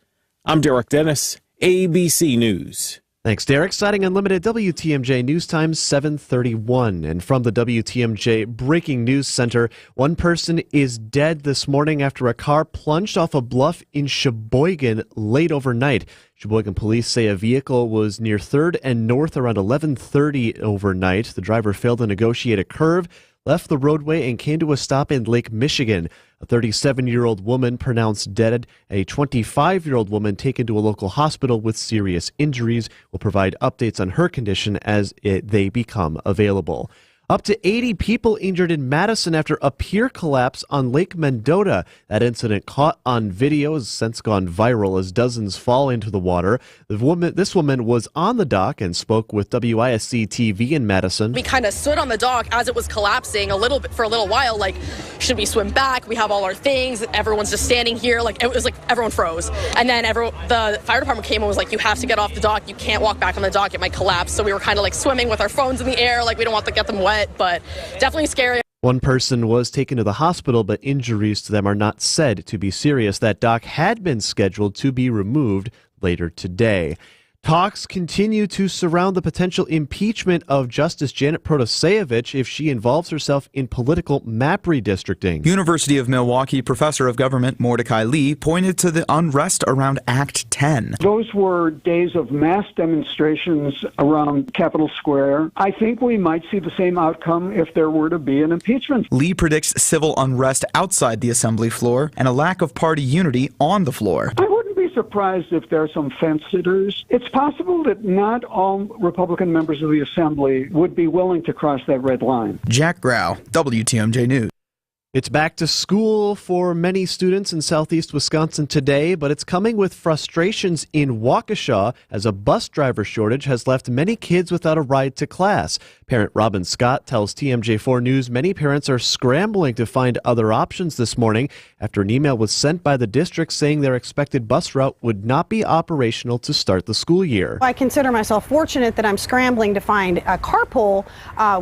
Speaker 5: I'm Derek Dennis, ABC News.
Speaker 3: Thanks, Derek. Citing Unlimited, WTMJ News Time 7:31. And from the WTMJ Breaking News Center, one person is dead this morning after a car plunged off a bluff in Sheboygan late overnight. Sheboygan police say a vehicle was near 3rd and North around 11:30 overnight. The driver failed to negotiate a curve, left the roadway, and came to a stop in Lake Michigan. A 37-year-old woman pronounced dead. A 25-year-old woman taken to a local hospital with serious injuries. Will provide updates on her condition as they become available. Up to 80 people injured in Madison after a pier collapse on Lake Mendota. That incident caught on video has since gone viral as dozens fall into the water. This woman was on the dock and spoke with WISC TV in Madison.
Speaker 23: We kind of stood on the dock as it was collapsing for a little while, like, should we swim back? We have all our things. Everyone's just standing here. Like, it was like everyone froze. And then the fire department came and was like, you have to get off the dock. You can't walk back on the dock. It might collapse. So we were kind of like swimming with our phones in the air. Like, we don't want to get them wet. But definitely scary.
Speaker 3: One person was taken to the hospital, but injuries to them are not said to be serious. That dock had been scheduled to be removed later today. Talks continue to surround the potential impeachment of Justice Janet Protasevich if she involves herself in political map redistricting.
Speaker 25: University of Milwaukee professor of government Mordecai Lee pointed to the unrest around Act 10.
Speaker 26: Those were days of mass demonstrations around Capitol Square. I think we might see the same outcome if there were to be an impeachment.
Speaker 25: Lee predicts civil unrest outside the assembly floor and a lack of party unity on the floor.
Speaker 26: I wouldn't be surprised if there are some fence sitters. It's possible that not all Republican members of the Assembly would be willing to cross that red line.
Speaker 25: Jack Grau, WTMJ News.
Speaker 3: It's back to school for many students in southeast Wisconsin today, but it's coming with frustrations in Waukesha as a bus driver shortage has left many kids without a ride to class. Parent Robin Scott tells TMJ4 News many parents are scrambling to find other options this morning after an email was sent by the district saying their expected bus route would not be operational to start the school year.
Speaker 27: I consider myself fortunate that I'm scrambling to find a carpool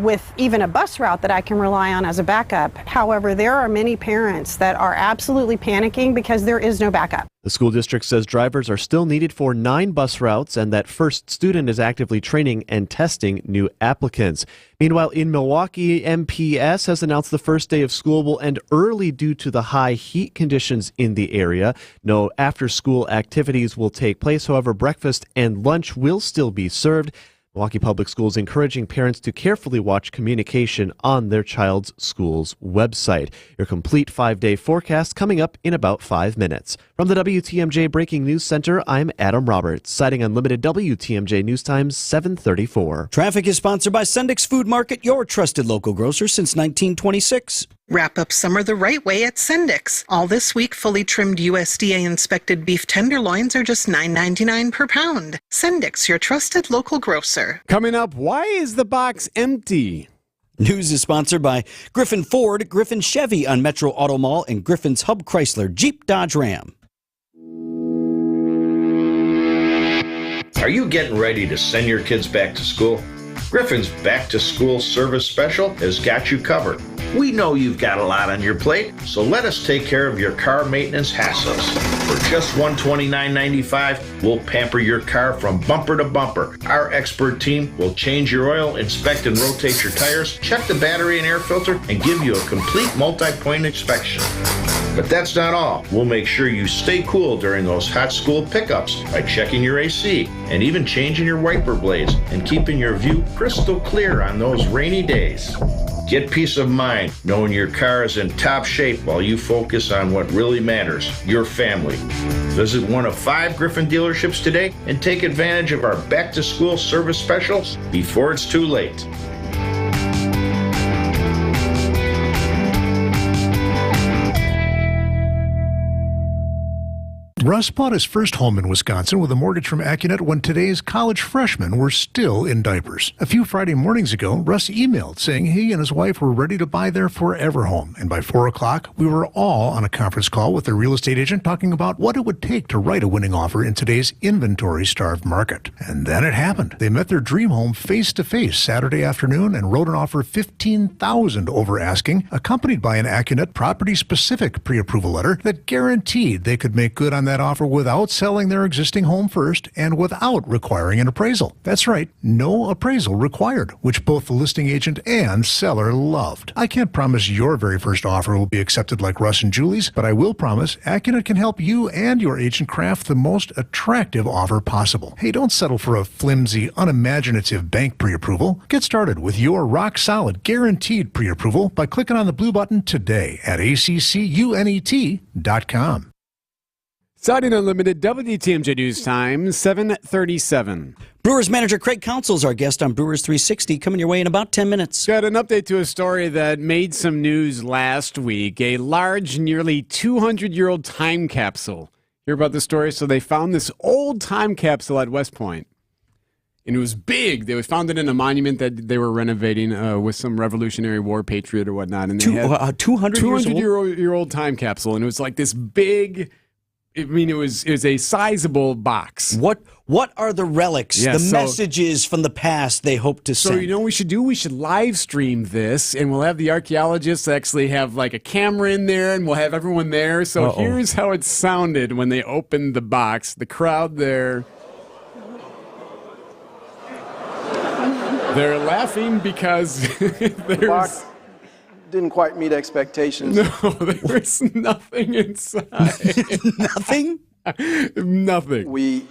Speaker 27: with even a bus route that I can rely on as a backup. However, there are many parents that are absolutely panicking because there is no backup.
Speaker 3: The school district says drivers are still needed for 9 bus routes and that First Student is actively training and testing new applicants. Meanwhile, in Milwaukee, MPS has announced the first day of school will end early due to the high heat conditions in the area. No after-school activities will take place. However, breakfast and lunch will still be served. Milwaukee Public Schools encouraging parents to carefully watch communication on their child's school's website. Your complete 5-day forecast coming up in about 5 minutes. From the WTMJ Breaking News Center, I'm Adam Roberts, citing Unlimited WTMJ News Time 7:34.
Speaker 10: Traffic is sponsored by Sendik's Food Market, your trusted local grocer since 1926.
Speaker 7: Wrap up summer the right way at Sendix. All this week, fully trimmed USDA-inspected beef tenderloins are just $9.99 per pound. Sendix, your trusted local grocer.
Speaker 11: Coming up, why is the box empty?
Speaker 10: News is sponsored by Griffin Ford, Griffin Chevy on Metro Auto Mall, and Griffin's Hub Chrysler Jeep Dodge Ram.
Speaker 8: Are you getting ready to send your kids back to school? Griffin's Back to School Service Special has got you covered. We know you've got a lot on your plate, so let us take care of your car maintenance hassles. For just $129.95, we'll pamper your car from bumper to bumper. Our expert team will change your oil, inspect and rotate your tires, check the battery and air filter, and give you a complete multi-point inspection. But that's not all. We'll make sure you stay cool during those hot school pickups by checking your AC and even changing your wiper blades and keeping your view crystal clear on those rainy days. Get peace of mind knowing your car is in top shape while you focus on what really matters, your family. Visit one of 5 Griffin dealerships today and take advantage of our back-to-school service specials before it's too late.
Speaker 14: Russ bought his first home in Wisconsin with a mortgage from Accunet when today's college freshmen were still in diapers. A few Friday mornings ago, Russ emailed saying he and his wife were ready to buy their forever home. And by 4 o'clock, we were all on a conference call with their real estate agent talking about what it would take to write a winning offer in today's inventory-starved market. And then it happened. They met their dream home face-to-face Saturday afternoon and wrote an offer $15,000 over asking, accompanied by an Accunet property-specific pre-approval letter that guaranteed they could make good on that offer without selling their existing home first and without requiring an appraisal. That's right, no appraisal required, which both the listing agent and seller loved. I can't promise your very first offer will be accepted like Russ and Julie's, but I will promise Accunet can help you and your agent craft the most attractive offer possible. Hey, don't settle for a flimsy, unimaginative bank pre-approval. Get started with your rock-solid, guaranteed pre-approval by clicking on the blue button today at accunet.com.
Speaker 11: Siding Unlimited, WTMJ News Time, 7:37.
Speaker 10: Brewers manager Craig Counsell is our guest on Brewers 360, coming your way in about 10 minutes.
Speaker 11: Got an update to a story that made some news last week. A large, nearly 200-year-old time capsule. Hear about the story? So they found this old time capsule at West Point. And it was big. They found it in a monument that they were renovating with some Revolutionary War patriot or whatnot. And they had 200-year-old time capsule. And it was like this big... I mean, it was a sizable box.
Speaker 10: What are the relics, messages from the past they hope to send?
Speaker 11: So, you know what we should do? We should live stream this, and we'll have the archaeologists actually have like a camera in there, and we'll have everyone there. So here's how it sounded when they opened the box. The crowd there. They're laughing because there's...
Speaker 15: Didn't quite meet expectations.
Speaker 11: No, there was nothing inside.
Speaker 10: Nothing?
Speaker 11: Nothing.
Speaker 15: We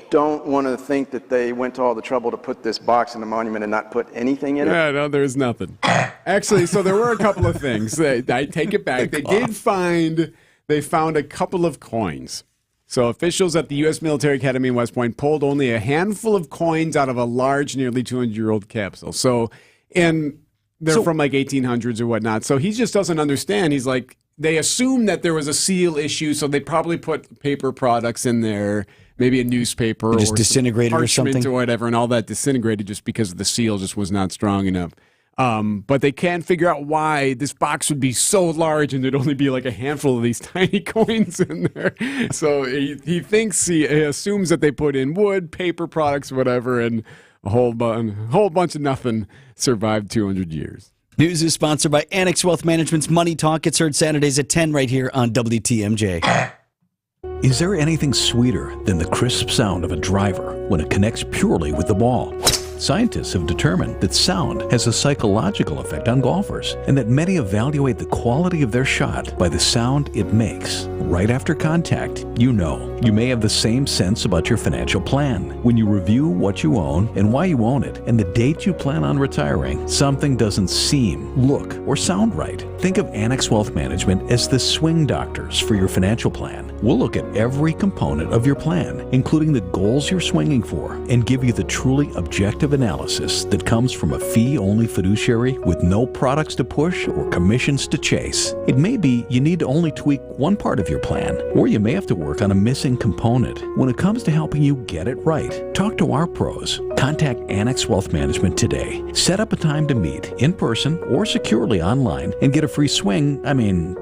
Speaker 15: don't want to think that they went to all the trouble to put this box in the monument and not put anything in it.
Speaker 11: Yeah, no, there's nothing. Actually, so there were a couple of things. I take it back. They found a couple of coins. So officials at the U.S. Military Academy in West Point pulled only a handful of coins out of a large, nearly 200-year-old capsule. So, and... They're from like 1800s or whatnot. So he just doesn't understand. He's like, they assume that there was a seal issue, so they probably put paper products in there, maybe a newspaper or
Speaker 10: just disintegrated or something
Speaker 11: or whatever, and all that disintegrated just because the seal just was not strong enough. But they can't figure out why this box would be so large and there'd only be like a handful of these tiny coins in there. So he assumes that they put in wood, paper products, whatever, and a whole bunch of nothing survived 200 years.
Speaker 10: News is sponsored by Annex Wealth Management's Money Talk. It's heard Saturdays at 10 right here on WTMJ.
Speaker 9: Is there anything sweeter than the crisp sound of a driver when it connects purely with the ball? Scientists have determined that sound has a psychological effect on golfers and that many evaluate the quality of their shot by the sound it makes. Right after contact, you may have the same sense about your financial plan. When you review what you own and why you own it and the date you plan on retiring, something doesn't seem, look, or sound right. Think of Annex Wealth Management as the swing doctors for your financial plan. We'll look at every component of your plan, including the goals you're swinging for, and give you the truly objective
Speaker 4: objective analysis that comes from a fee-only fiduciary with no products to push or commissions to chase. It may be you need to only tweak one part of your plan, or you may have to work on a missing component. When it comes to helping you get it right, talk to our pros. Contact Annex Wealth Management today. Set up a time to meet in person or securely online and get a free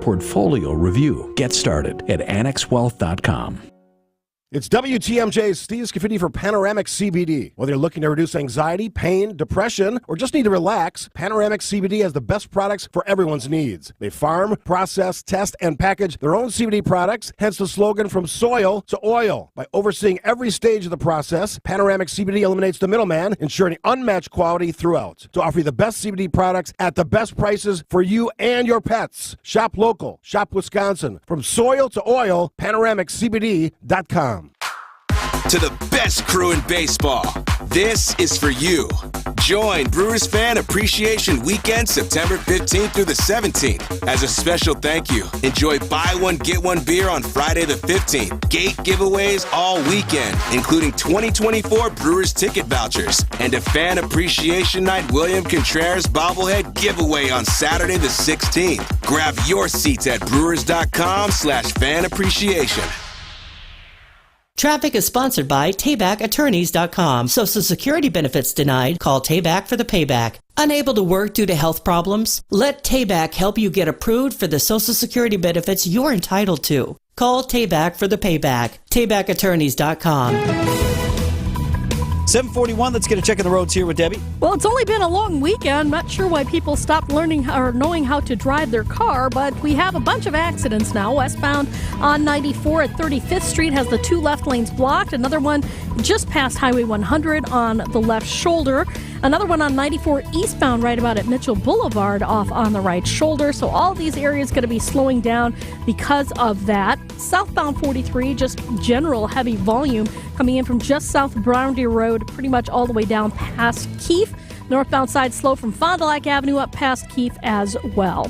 Speaker 4: portfolio review. Get started at annexwealth.com.
Speaker 13: It's WTMJ's Steve Scafidi for Panoramic CBD. Whether you're looking to reduce anxiety, pain, depression, or just need to relax, Panoramic CBD has the best products for everyone's needs. They farm, process, test, and package their own CBD products, hence the slogan from soil to oil. By overseeing every stage of the process, Panoramic CBD eliminates the middleman, ensuring unmatched quality throughout. To offer you the best CBD products at the best prices for you and your pets. Shop local. Shop Wisconsin. From soil to oil, PanoramicCBD.com.
Speaker 16: To the best crew in baseball, this is for you. Join Brewers Fan Appreciation Weekend September 15th through the 17th. As a special thank you, enjoy buy one, get one beer on Friday the 15th. Gate giveaways all weekend, including 2024 Brewers ticket vouchers and a Fan Appreciation Night William Contreras bobblehead giveaway on Saturday the 16th. Grab your seats at brewers.com/fan appreciation.
Speaker 17: Traffic is sponsored by TaybackAttorneys.com. Social Security benefits denied? Call Tayback for the payback. Unable to work due to health problems? Let Tayback help you get approved for the Social Security benefits you're entitled to. Call Tayback for the payback. TaybackAttorneys.com.
Speaker 10: 741, let's get a check on the roads here with Debbie.
Speaker 12: Well, it's only been a long weekend. Not sure why people stopped learning or knowing how to drive their car, but we have a bunch of accidents now. Westbound on 94 at 35th Street has the two left lanes blocked. Another one just past Highway 100 on the left shoulder. Another one on 94 eastbound right about at Mitchell Boulevard off on the right shoulder. So all these areas going to be slowing down because of that. Southbound 43, just general heavy volume coming in from just south of Brown Deer Road, pretty much all the way down past Keefe. Northbound side slow from Fond du Lac Avenue up past Keefe as well.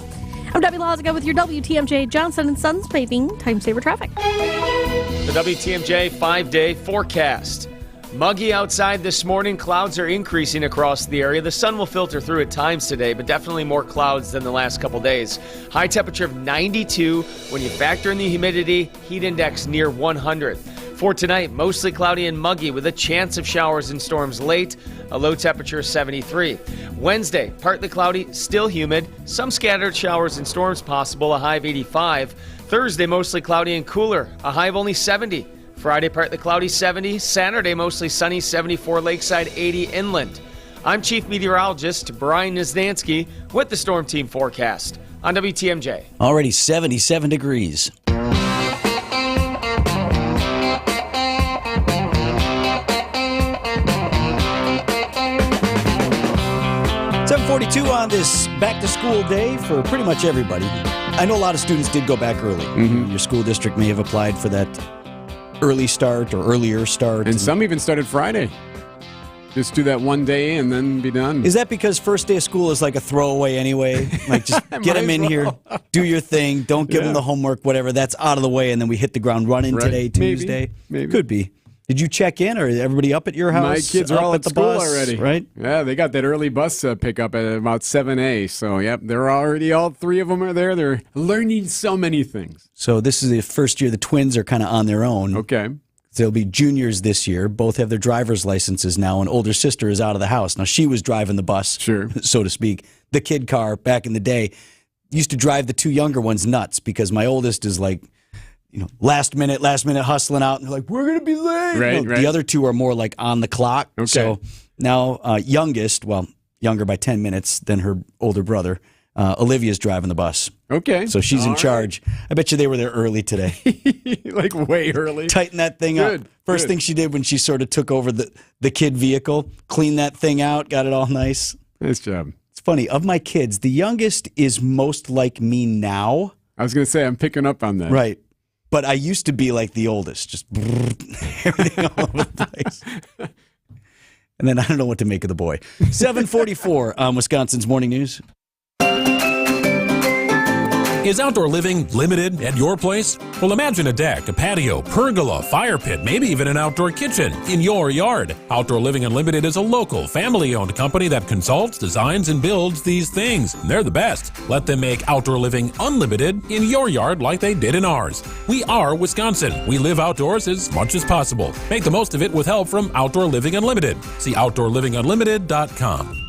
Speaker 12: I'm Debbie Loziga with your WTMJ Johnson & Sons Paving Time Saver Traffic.
Speaker 22: The WTMJ 5-day forecast. Muggy outside this morning. Clouds are increasing across the area. The sun will filter through at times today, but definitely more clouds than the last couple days. High temperature of 92. When you factor in the humidity, heat index near 100. For tonight, mostly cloudy and muggy with a chance of showers and storms late. A low temperature of 73. Wednesday, partly cloudy, still humid. Some scattered showers and storms possible, a high of 85. Thursday, mostly cloudy and cooler, a high of only 70. Friday, partly cloudy, 70. Saturday, mostly sunny, 74 lakeside, 80 inland. I'm Chief Meteorologist Brian Niznansky with the Storm Team forecast on WTMJ.
Speaker 10: Already 77 degrees. 7:42 on this back-to-school day for pretty much everybody. I know a lot of students did go back early. Mm-hmm. Your school district may have applied for that early start or earlier start.
Speaker 11: And some even started Friday. Just do that one day and then be done.
Speaker 10: Is that because first day of school is like a throwaway anyway? Like just get them in here, do your thing, don't give them the homework, whatever. That's out of the way, and then we hit the ground running today, Tuesday.
Speaker 11: Maybe.
Speaker 10: Could be. Did you check in, or
Speaker 11: everybody
Speaker 10: up at your house?
Speaker 11: My kids are all at
Speaker 10: the
Speaker 11: school
Speaker 10: bus
Speaker 11: already.
Speaker 10: Right?
Speaker 11: Yeah, they got that early bus pickup at about 7A. So, yep, they're already, all three of them are there. They're learning so many things.
Speaker 10: So this is the first year the twins are kind of on their own.
Speaker 11: Okay.
Speaker 10: They'll be juniors this year. Both have their driver's licenses now. An older sister is out of the house. Now, she was driving the bus, so to speak. The kid car back in the day used to drive the two younger ones nuts because my oldest is like, last minute hustling out, and they're like, we're going to be late.
Speaker 11: Right.
Speaker 10: The other two are more like on the clock.
Speaker 11: Okay.
Speaker 10: So now youngest, younger by 10 minutes than her older brother, Olivia's driving the bus.
Speaker 11: Okay.
Speaker 10: So she's in
Speaker 11: All
Speaker 10: charge.
Speaker 11: Right.
Speaker 10: I bet you they were there early today.
Speaker 11: Like way early.
Speaker 10: Tighten that thing up. First thing she did when she sort of took over the kid vehicle, cleaned that thing out, got it all nice.
Speaker 11: Nice job.
Speaker 10: It's funny. Of my kids, the youngest is most like me now.
Speaker 11: I was going to say, I'm picking up on that.
Speaker 10: Right. But I used to be like the oldest, just everything all over the place. And then I don't know what to make of the boy. 7:44 on Wisconsin's Morning News.
Speaker 1: Is outdoor living limited at your place? Well, imagine a deck, a patio, pergola, fire pit, maybe even an outdoor kitchen in your yard. Outdoor Living Unlimited is a local, family-owned company that consults, designs, and builds these things. They're the best. Let them make Outdoor Living Unlimited in your yard like they did in ours. We are Wisconsin. We live outdoors as much as possible. Make the most of it with help from Outdoor Living Unlimited. See OutdoorLivingUnlimited.com.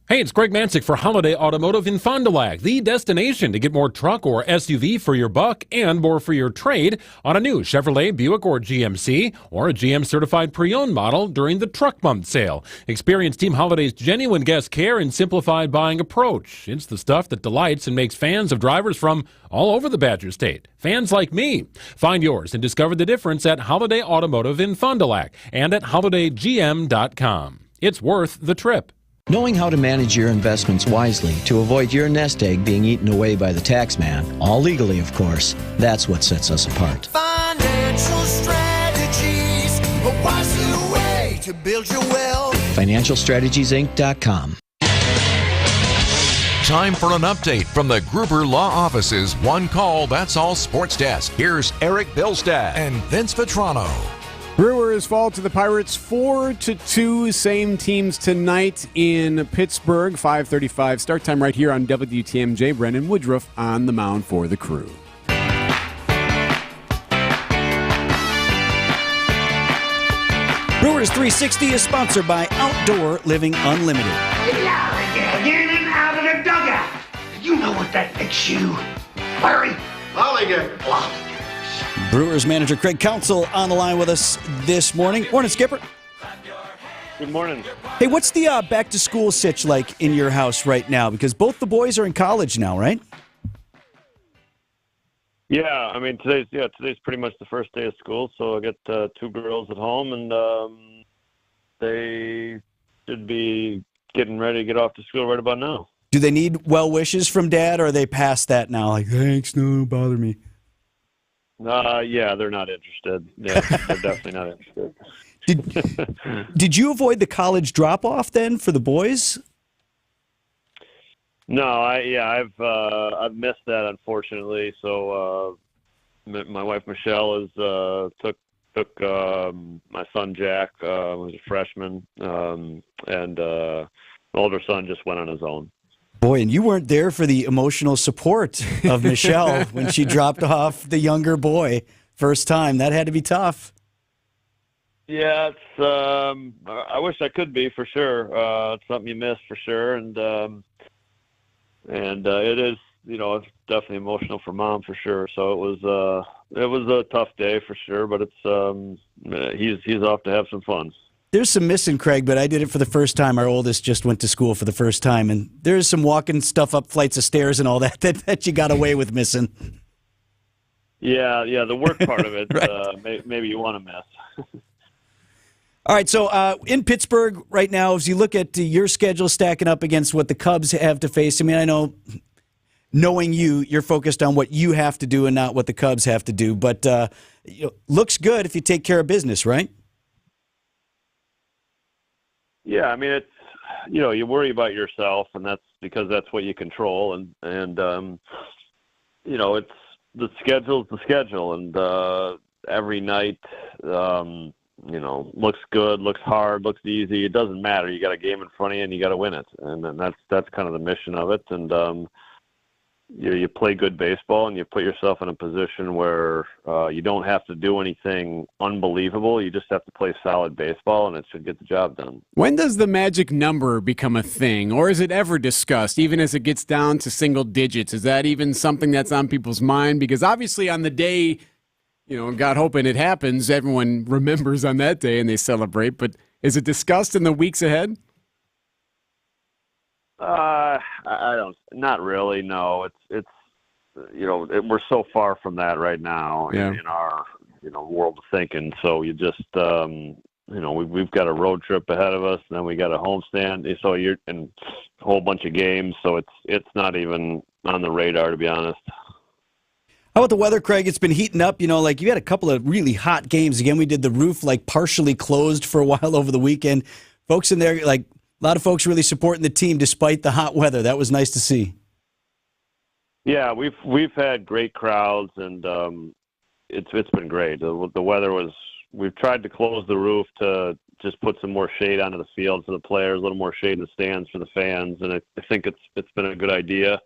Speaker 2: Hey, it's Greg Mansick for Holiday Automotive in Fond du Lac, the destination to get more truck or SUV for your buck and more for your trade on a new Chevrolet, Buick, or GMC, or a GM certified pre-owned model during the Truck Month sale. Experience Team Holiday's genuine guest care and simplified buying approach. It's the stuff that delights and makes fans of drivers from all over the Badger State. Fans like me. Find yours and discover the difference at Holiday Automotive in Fond du Lac and at holidaygm.com. It's worth the trip.
Speaker 6: Knowing how to manage your investments wisely to avoid your nest egg being eaten away by the tax man, all legally, of course, that's what sets us apart.
Speaker 18: Financial strategies, a wiser way to build your wealth.
Speaker 6: FinancialStrategiesInc.com.
Speaker 19: Time for an update from the Gruber Law Office's One Call, That's All Sports Desk. Here's Eric Bilstad and Vince Vitrano.
Speaker 11: Brewers fall to the Pirates 4-2. Same teams tonight in Pittsburgh. 5:35 start time right here on WTMJ. Brendan Woodruff on the mound for the Crew.
Speaker 10: Brewers 360 is sponsored by Outdoor Living Unlimited.
Speaker 18: Get him out of the dugout. You know what that makes you. Larry. Lollygaggers.
Speaker 10: Brewers manager Craig Counsell on the line with us this morning. Morning, Skipper.
Speaker 20: Good morning.
Speaker 10: Hey, what's the back-to-school sitch like in your house right now? Because both the boys are in college now, right?
Speaker 20: Yeah, I mean, today's pretty much the first day of school, so I got two girls at home, and they should be getting ready to get off to school right about now.
Speaker 10: Do they need well wishes from Dad, or are they past that now? Like, thanks, no, don't bother me.
Speaker 20: Yeah, they're not interested. Yeah, they're definitely not interested.
Speaker 10: Did you avoid the college drop-off then for the boys?
Speaker 20: No, I've missed that, unfortunately. So my wife Michelle is took my son Jack, who's a freshman, and my older son just went on his own.
Speaker 10: Boy, and you weren't there for the emotional support of Michelle when she dropped off the younger boy first time. That had to be tough.
Speaker 20: Yeah, it's. I wish I could be for sure. It's something you miss for sure, and it is. You know, it's definitely emotional for Mom for sure. So it was a tough day for sure, but it's he's off to have some fun.
Speaker 10: There's some missing, Craig, but I did it for the first time. Our oldest just went to school for the first time, and there's some walking stuff up flights of stairs and all that you got away with missing.
Speaker 20: Yeah, the work part of it,
Speaker 10: right.
Speaker 20: Maybe you want to miss.
Speaker 10: All right, so in Pittsburgh right now, as you look at your schedule stacking up against what the Cubs have to face, I mean, I know, knowing you're focused on what you have to do and not what the Cubs have to do, but looks good if you take care of business, right?
Speaker 20: Yeah, I mean, it's, you worry about yourself, and that's because that's what you control, and it's the schedule's the schedule, and every night, looks good, looks hard, looks easy. It doesn't matter. You got a game in front of you, and you got to win it, and then that's kind of the mission of it, and you play good baseball, and you put yourself in a position where you don't have to do anything unbelievable. You just have to play solid baseball, and it should get the job done.
Speaker 11: When does the magic number become a thing, or is it ever discussed, even as it gets down to single digits? Is that even something that's on people's mind? Because obviously on the day, God hoping it happens, everyone remembers on that day and they celebrate. But is it discussed in the weeks ahead?
Speaker 20: Not really. No, it's we're so far from that right now in our world of thinking. So you just we've got a road trip ahead of us, and then we got a homestand. So you're in a whole bunch of games. So it's not even on the radar, to be honest.
Speaker 10: How about the weather, Craig? It's been heating up. You had a couple of really hot games. Again, we did the roof partially closed for a while over the weekend. Folks in there, a lot of folks really supporting the team despite the hot weather. That was nice to see.
Speaker 20: Yeah, we've had great crowds, and it's been great. The weather was. We've tried to close the roof to just put some more shade onto the field for the players, a little more shade in the stands for the fans, and I think it's been a good idea.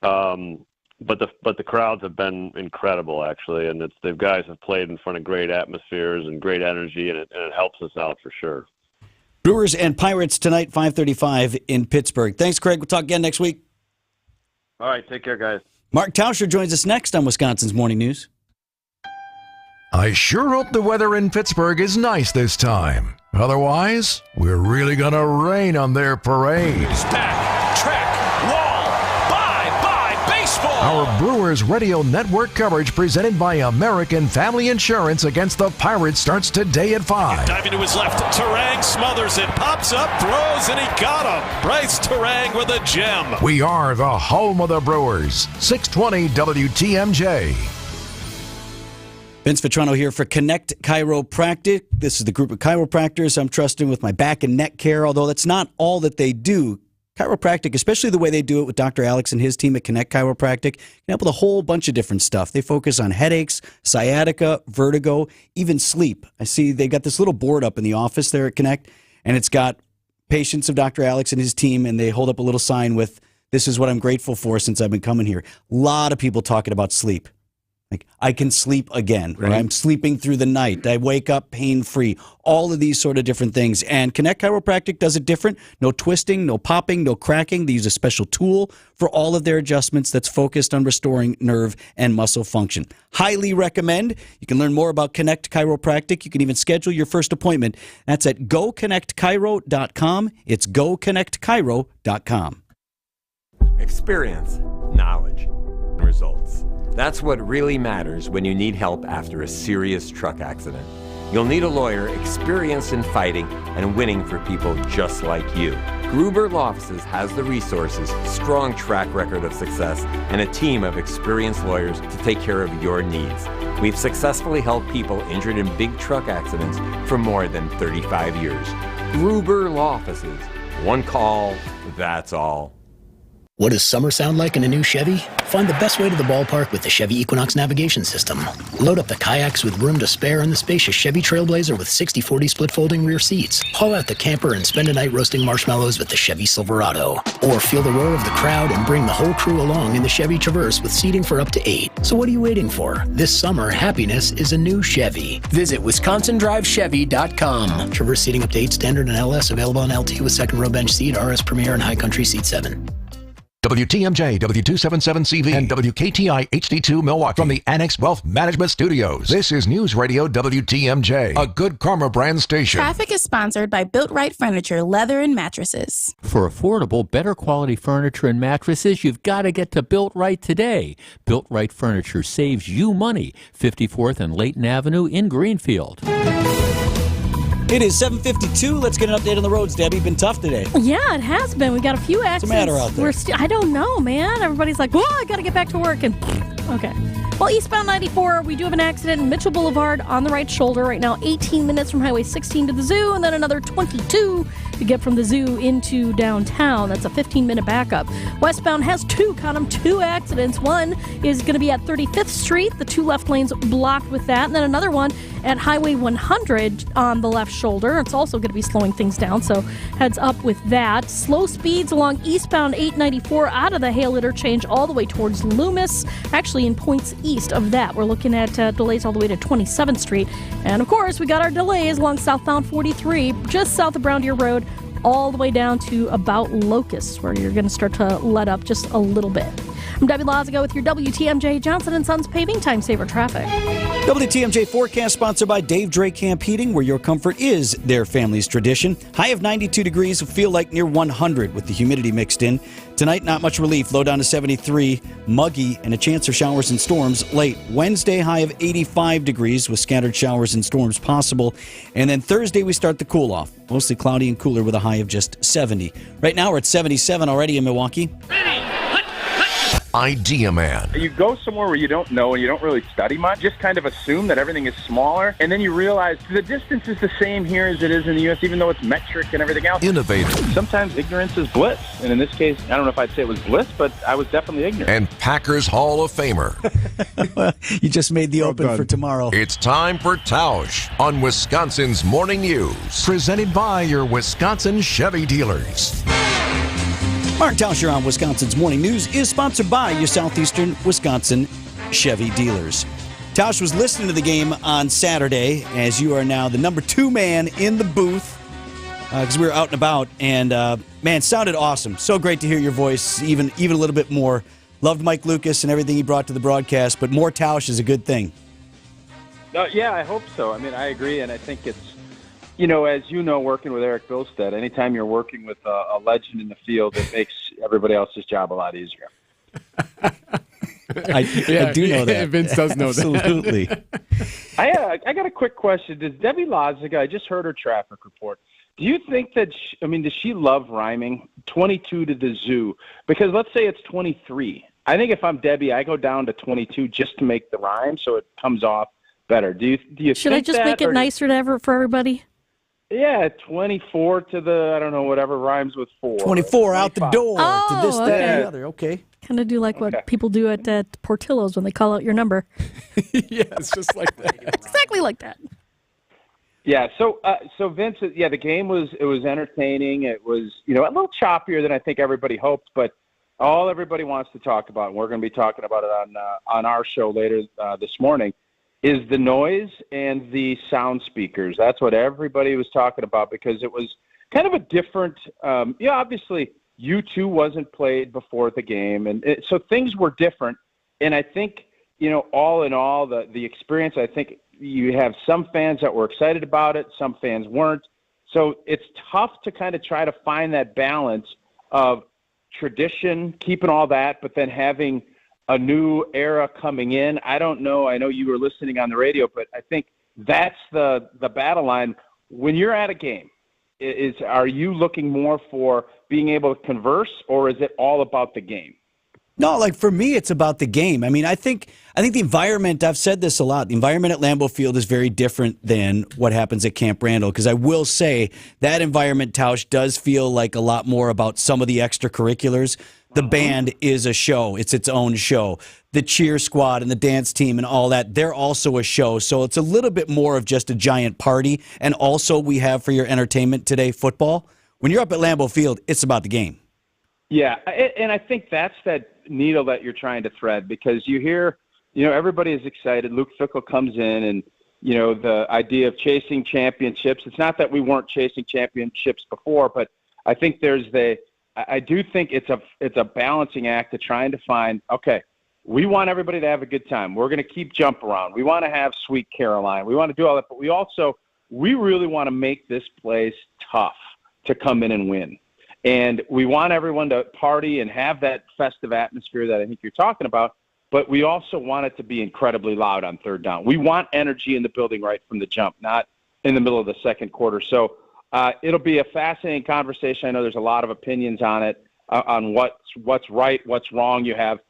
Speaker 20: But the crowds have been incredible, actually, and the guys have played in front of great atmospheres and great energy, and it helps us out for sure.
Speaker 10: Brewers and Pirates tonight, 5:35 in Pittsburgh. Thanks, Craig. We'll talk again next week.
Speaker 20: All right, take care, guys.
Speaker 10: Mark Tauscher joins us next on Wisconsin's Morning News.
Speaker 19: I sure hope the weather in Pittsburgh is nice this time. Otherwise, we're really going to rain on their parade.
Speaker 1: Stack, track, wall, bye, baseball.
Speaker 19: Our Brewers Radio Network coverage presented by American Family Insurance against the Pirates starts today at 5.
Speaker 1: Diving to his left, Terang smothers it, pops up, throws, and he got him. Bryce Terang with a gem.
Speaker 19: We are the home of the Brewers. 620 WTMJ.
Speaker 10: Vince Vitrano here for Connect Chiropractic. This is the group of chiropractors I'm trusting with my back and neck care, although that's not all that they do. Chiropractic, especially the way they do it with Dr. Alex and his team at Connect Chiropractic, can help with a whole bunch of different stuff. They focus on headaches, sciatica, vertigo, even sleep. I see they got this little board up in the office there at Connect, and it's got patients of Dr. Alex and his team, and they hold up a little sign with, "This is what I'm grateful for since I've been coming here." A lot of people talking about sleep. Like, I can sleep again, or I'm sleeping through the night. I wake up pain-free. All of these sort of different things. And Connect Chiropractic does it different. No twisting, no popping, no cracking. They use a special tool for all of their adjustments that's focused on restoring nerve and muscle function. Highly recommend. You can learn more about Connect Chiropractic. You can even schedule your first appointment. That's at goconnectchiro.com. It's goconnectchiro.com.
Speaker 5: Experience, knowledge, results. That's what really matters when you need help after a serious truck accident. You'll need a lawyer experienced in fighting and winning for people just like you. Gruber Law Offices has the resources, strong track record of success, and a team of experienced lawyers to take care of your needs. We've successfully helped people injured in big truck accidents for more than 35 years. Gruber Law Offices. One call, that's all.
Speaker 21: What does summer sound like in a new Chevy? Find the best way to the ballpark with the Chevy Equinox navigation system. Load up the kayaks with room to spare in the spacious Chevy Trailblazer with 60/40 split folding rear seats. Haul out the camper and spend a night roasting marshmallows with the Chevy Silverado. Or feel the roar of the crowd and bring the whole crew along in the Chevy Traverse with seating for up to 8. So what are you waiting for? This summer, happiness is a new Chevy. Visit WisconsinDriveChevy.com. Traverse seating up to 8, standard and LS, available on LT with second row bench seat, RS Premier, and High Country seat 7.
Speaker 19: WTMJ, W277CV, and WKTI HD2 Milwaukee from the Annex Wealth Management Studios. This is News Radio WTMJ, a Good Karma brand station.
Speaker 23: Traffic is sponsored by Built Right Furniture, Leather and Mattresses.
Speaker 24: For affordable, better quality furniture and mattresses, you've got to get to Built Right today. Built Right Furniture saves you money. 54th and Layton Avenue in Greenfield.
Speaker 10: It is 7:52. Let's get an update on the roads, Debbie. Been tough today.
Speaker 12: Yeah, it has been. We got a few accidents.
Speaker 10: What's the matter out there?
Speaker 12: I don't know, man. Everybody's like, "Whoa, I got to get back to work." And okay. Well, eastbound 94, we do have an accident in Mitchell Boulevard on the right shoulder right now. 18 minutes from Highway 16 to the zoo, and then another 22 to get from the zoo into downtown. That's a 15-minute backup. Westbound has two accidents. One is going to be at 35th Street. The two left lanes blocked with that. And then another one at Highway 100 on the left shoulder. It's also going to be slowing things down, so heads up with that. Slow speeds along eastbound 894 out of the Hale interchange all the way towards Loomis. Actually, in points east of that, we're looking at delays all the way to 27th Street. And, of course, we got our delays along southbound 43, just south of Brown Deer Road, all the way down to about Locust, where you're going to start to let up just a little bit. I'm Debbie Lazago with your WTMJ Johnson & Sons Paving Time Saver Traffic.
Speaker 10: WTMJ forecast sponsored by Dave Dre Camp Heating, where your comfort is their family's tradition. High of 92 degrees will feel like near 100 with the humidity mixed in. Tonight, not much relief. Low down to 73, muggy, and a chance of showers and storms late. Wednesday, high of 85 degrees with scattered showers and storms possible. And then Thursday, we start the cool off. Mostly cloudy and cooler with a high of just 70. Right now, we're at 77 already in Milwaukee.
Speaker 19: Idea Man.
Speaker 3: You go somewhere where you don't know and you don't really study much, just kind of assume that everything is smaller, and then you realize the distance is the same here as it is in the U.S., even though it's metric and everything else.
Speaker 19: Innovative.
Speaker 3: Sometimes ignorance is bliss, and in this case, I don't know if I'd say it was bliss, but I was definitely ignorant.
Speaker 19: And Packers Hall of Famer.
Speaker 10: You just made the open for tomorrow.
Speaker 19: It's time for Tausch on Wisconsin's Morning News. Presented by your Wisconsin Chevy dealers.
Speaker 10: Mark Tauscher on Wisconsin's Morning News is sponsored by your Southeastern Wisconsin Chevy dealers. Tausch was listening to the game on Saturday, as you are now the number 2 man in the booth, because we were out and about, and man, sounded awesome. So great to hear your voice, even a little bit more. Loved Mike Lucas and everything he brought to the broadcast, but more Tausch is a good thing.
Speaker 3: Yeah, I hope so. I mean, I agree, and I think it's, you know, as you know, working with Eric Bilstead, anytime you're working with a legend in the field, it makes everybody else's job a lot easier.
Speaker 10: I do know that.
Speaker 11: Vince does know
Speaker 10: Absolutely.
Speaker 11: that.
Speaker 3: I got a quick question. Does Debbie Loziga, I just heard her traffic report. Do you think that, does she love rhyming? 22 to the zoo. Because let's say it's 23. I think if I'm Debbie, I go down to 22 just to make the rhyme so it comes off better. Do you
Speaker 12: Should I just make it nicer for everybody?
Speaker 3: Yeah, 24 to the, I don't know, whatever rhymes with 4.
Speaker 10: 24 out the door to this, that, and the other. Okay.
Speaker 12: Kind of do like what people do at Portillo's when they call out your number.
Speaker 11: Yeah, it's just like that.
Speaker 12: Exactly like that.
Speaker 3: Yeah, so Vince, the game was entertaining. It was, a little choppier than I think everybody hoped, but all everybody wants to talk about, and we're going to be talking about it on our show later this morning, is the noise and the sound speakers. That's what everybody was talking about because it was kind of a different, obviously U2 wasn't played before the game, and so things were different. And I think, all in all, the experience, I think you have some fans that were excited about it, some fans weren't. So it's tough to kind of try to find that balance of tradition, keeping all that, but then having a new era coming in. I don't know. I know you were listening on the radio, but I think that's the battle line. When you're at a game, are you looking more for being able to converse, or is it all about the game?
Speaker 10: No, like for me, it's about the game. I mean, I think the environment, I've said this a lot, the environment at Lambeau Field is very different than what happens at Camp Randall, because I will say that environment, Tausch, does feel like a lot more about some of the extracurriculars. The band is a show. It's its own show. The cheer squad and the dance team and all that, they're also a show. So it's a little bit more of just a giant party. And also we have for your entertainment today, football. When you're up at Lambeau Field, it's about the game.
Speaker 3: Yeah, and I think that's that needle that you're trying to thread, because you hear, everybody is excited. Luke Fickell comes in and, the idea of chasing championships. It's not that we weren't chasing championships before, but I think I do think it's a balancing act to trying to find, okay, we want everybody to have a good time. We're going to keep jump around. We want to have Sweet Caroline. We want to do all that, but we really want to make this place tough to come in and win. And we want everyone to party and have that festive atmosphere that I think you're talking about, but we also want it to be incredibly loud on third down. We want energy in the building right from the jump, not in the middle of the second quarter. So it'll be a fascinating conversation. I know there's a lot of opinions on it, on what's right, what's wrong. You have,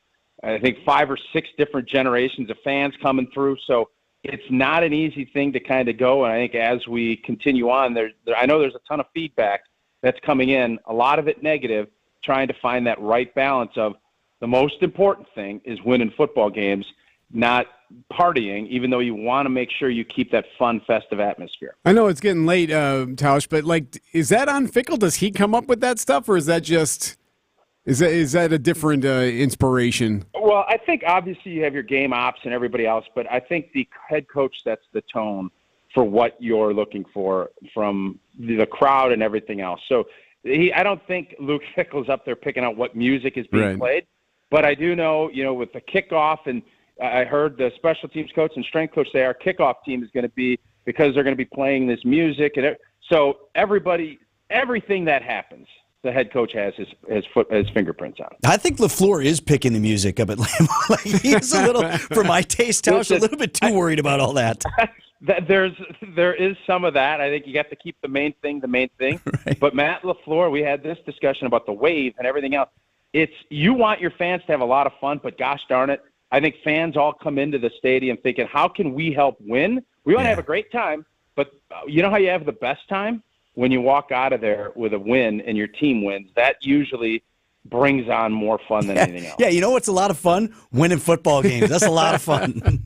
Speaker 3: I think, 5 or 6 different generations of fans coming through. So it's not an easy thing to kind of go. And I think as we continue on, I know there's a ton of feedback that's coming in, a lot of it negative, trying to find that right balance of the most important thing is winning football games, not partying, even though you want to make sure you keep that fun, festive atmosphere.
Speaker 11: I know it's getting late, Tausch, but is that on Fickell? Does he come up with that stuff, or is that just is that a different inspiration?
Speaker 3: Well, I think obviously you have your game ops and everybody else, but I think the head coach sets the tone for what you're looking for from the crowd and everything else. So I don't think Luke Fickell's up there picking out what music is being played, but I do know, with the kickoff, and I heard the special teams coach and strength coach say our kickoff team is going to be, because they're going to be playing this music. And so everything that happens, the head coach has his fingerprints on.
Speaker 10: I think LaFleur is picking the music up at Lambeau. He's a little, for my taste, Tausch, a little bit too worried about all that.
Speaker 3: There is some of that. I think you got to keep the main thing. Right. But Matt LaFleur, we had this discussion about the wave and everything else. you want your fans to have a lot of fun, but gosh darn it, I think fans all come into the stadium thinking, how can we help win? We want to have a great time, but you know how you have the best time? When you walk out of there with a win and your team wins. That usually brings on more fun than anything else.
Speaker 10: Yeah, you know what's a lot of fun? Winning football games. That's a lot of fun.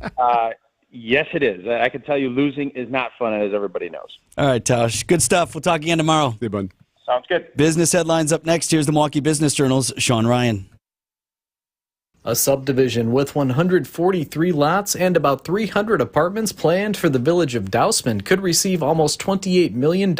Speaker 3: Yes, it is. I can tell you losing is not fun, as everybody knows.
Speaker 10: All right, Tosh. Good stuff. We'll talk again tomorrow.
Speaker 11: Hey, bud.
Speaker 3: Sounds good.
Speaker 10: Business headlines up next. Here's the Milwaukee Business Journal's Sean Ryan.
Speaker 7: A subdivision with 143 lots and about 300 apartments planned for the village of Dousman could receive almost $28 million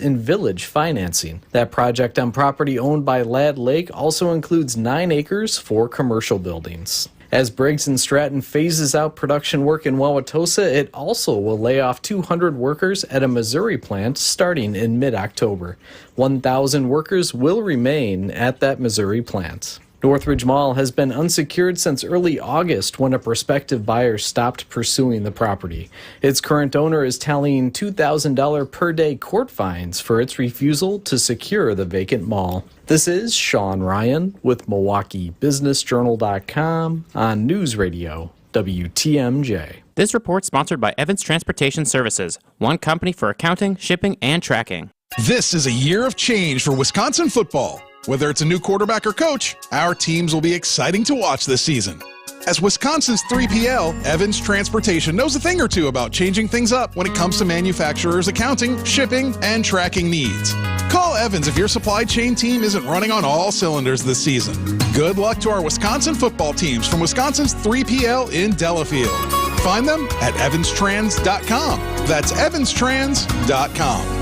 Speaker 7: in village financing. That project on property owned by Ladd Lake also includes 9 acres for commercial buildings. As Briggs & Stratton phases out production work in Wauwatosa, it also will lay off 200 workers at a Missouri plant starting in mid-October. 1,000 workers will remain at that Missouri plant. Northridge Mall has been unsecured since early August when a prospective buyer stopped pursuing the property. Its current owner is tallying $2,000 per day court fines for its refusal to secure the vacant mall. This is Sean Ryan with MilwaukeeBusinessJournal.com on News Radio WTMJ.
Speaker 8: This report sponsored by Evans Transportation Services, one company for accounting, shipping, and tracking.
Speaker 14: This is a year of change for Wisconsin football. Whether it's a new quarterback or coach, our teams will be exciting to watch this season. As Wisconsin's 3PL, Evans Transportation knows a thing or two about changing things up when it comes to manufacturers' accounting, shipping, and tracking needs. Call Evans if your supply chain team isn't running on all cylinders this season. Good luck to our Wisconsin football teams from Wisconsin's 3PL in Delafield. Find them at evanstrans.com. That's evanstrans.com.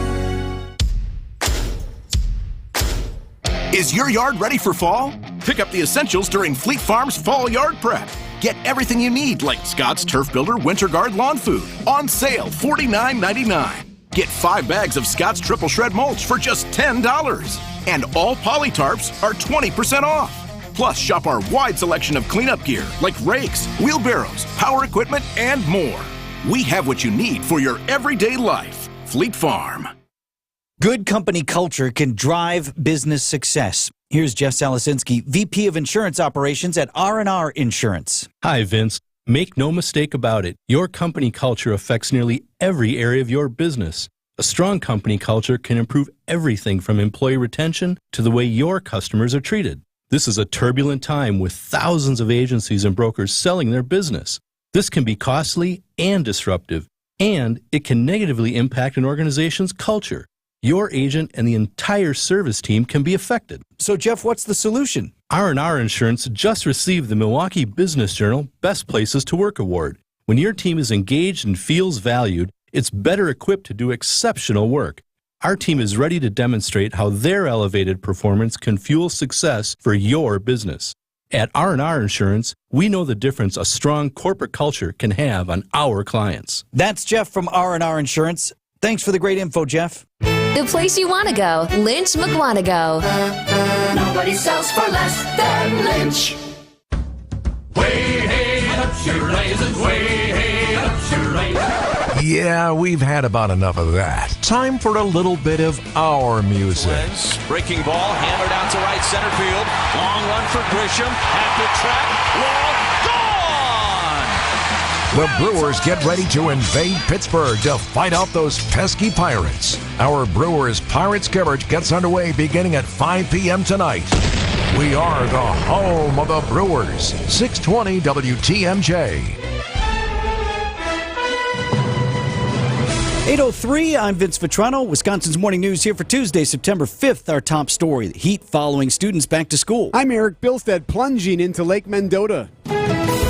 Speaker 9: Is your yard ready for fall? Pick up the essentials during Fleet Farm's Fall Yard Prep. Get everything you need like Scott's Turf Builder Winter Guard Lawn Food on sale $49.99. Get 5 bags of Scott's Triple Shred Mulch for just $10. And all poly tarps are 20% off. Plus, shop our wide selection of cleanup gear like rakes, wheelbarrows, power equipment, and more. We have what you need for your everyday life. Fleet Farm.
Speaker 10: Good company culture can drive business success. Here's Jeff Salasinski, VP of Insurance Operations at R&R Insurance.
Speaker 15: Hi, Vince. Make no mistake about it. Your company culture affects nearly every area of your business. A strong company culture can improve everything from employee retention to the way your customers are treated. This is a turbulent time with thousands of agencies and brokers selling their business. This can be costly and disruptive, and it can negatively impact an organization's culture. Your agent and the entire service team can be affected.
Speaker 10: So, Jeff, what's the solution?
Speaker 15: R&R Insurance just received the Milwaukee Business Journal Best Places to Work Award. When your team is engaged and feels valued, it's better equipped to do exceptional work. Our team is ready to demonstrate how their elevated performance can fuel success for your business. At R&R Insurance, we know the difference a strong corporate culture can have on our clients.
Speaker 10: That's Jeff from R&R Insurance. Thanks for the great info, Jeff.
Speaker 25: The place you want to go, Lynch McWanago.
Speaker 18: Nobody sells for less than Lynch.
Speaker 26: Way hey, up your raisins, way hey, up your raisins.
Speaker 19: Yeah, we've had about enough of that. Time for a little bit of our music.
Speaker 27: Breaking ball, hammered out to right center field. Long run for Grisham. At the track, wall, gone!
Speaker 19: The Brewers get ready to invade Pittsburgh to fight off those pesky Pirates. Our Brewers Pirates coverage gets underway beginning at 5 p.m. tonight. We are the home of the Brewers. 620 WTMJ.
Speaker 10: 8:03, I'm Vince Vitrano. Wisconsin's Morning News here for Tuesday, September 5th. Our top story, the heat following students back to school.
Speaker 11: I'm Eric Bilstead, plunging into Lake Mendota.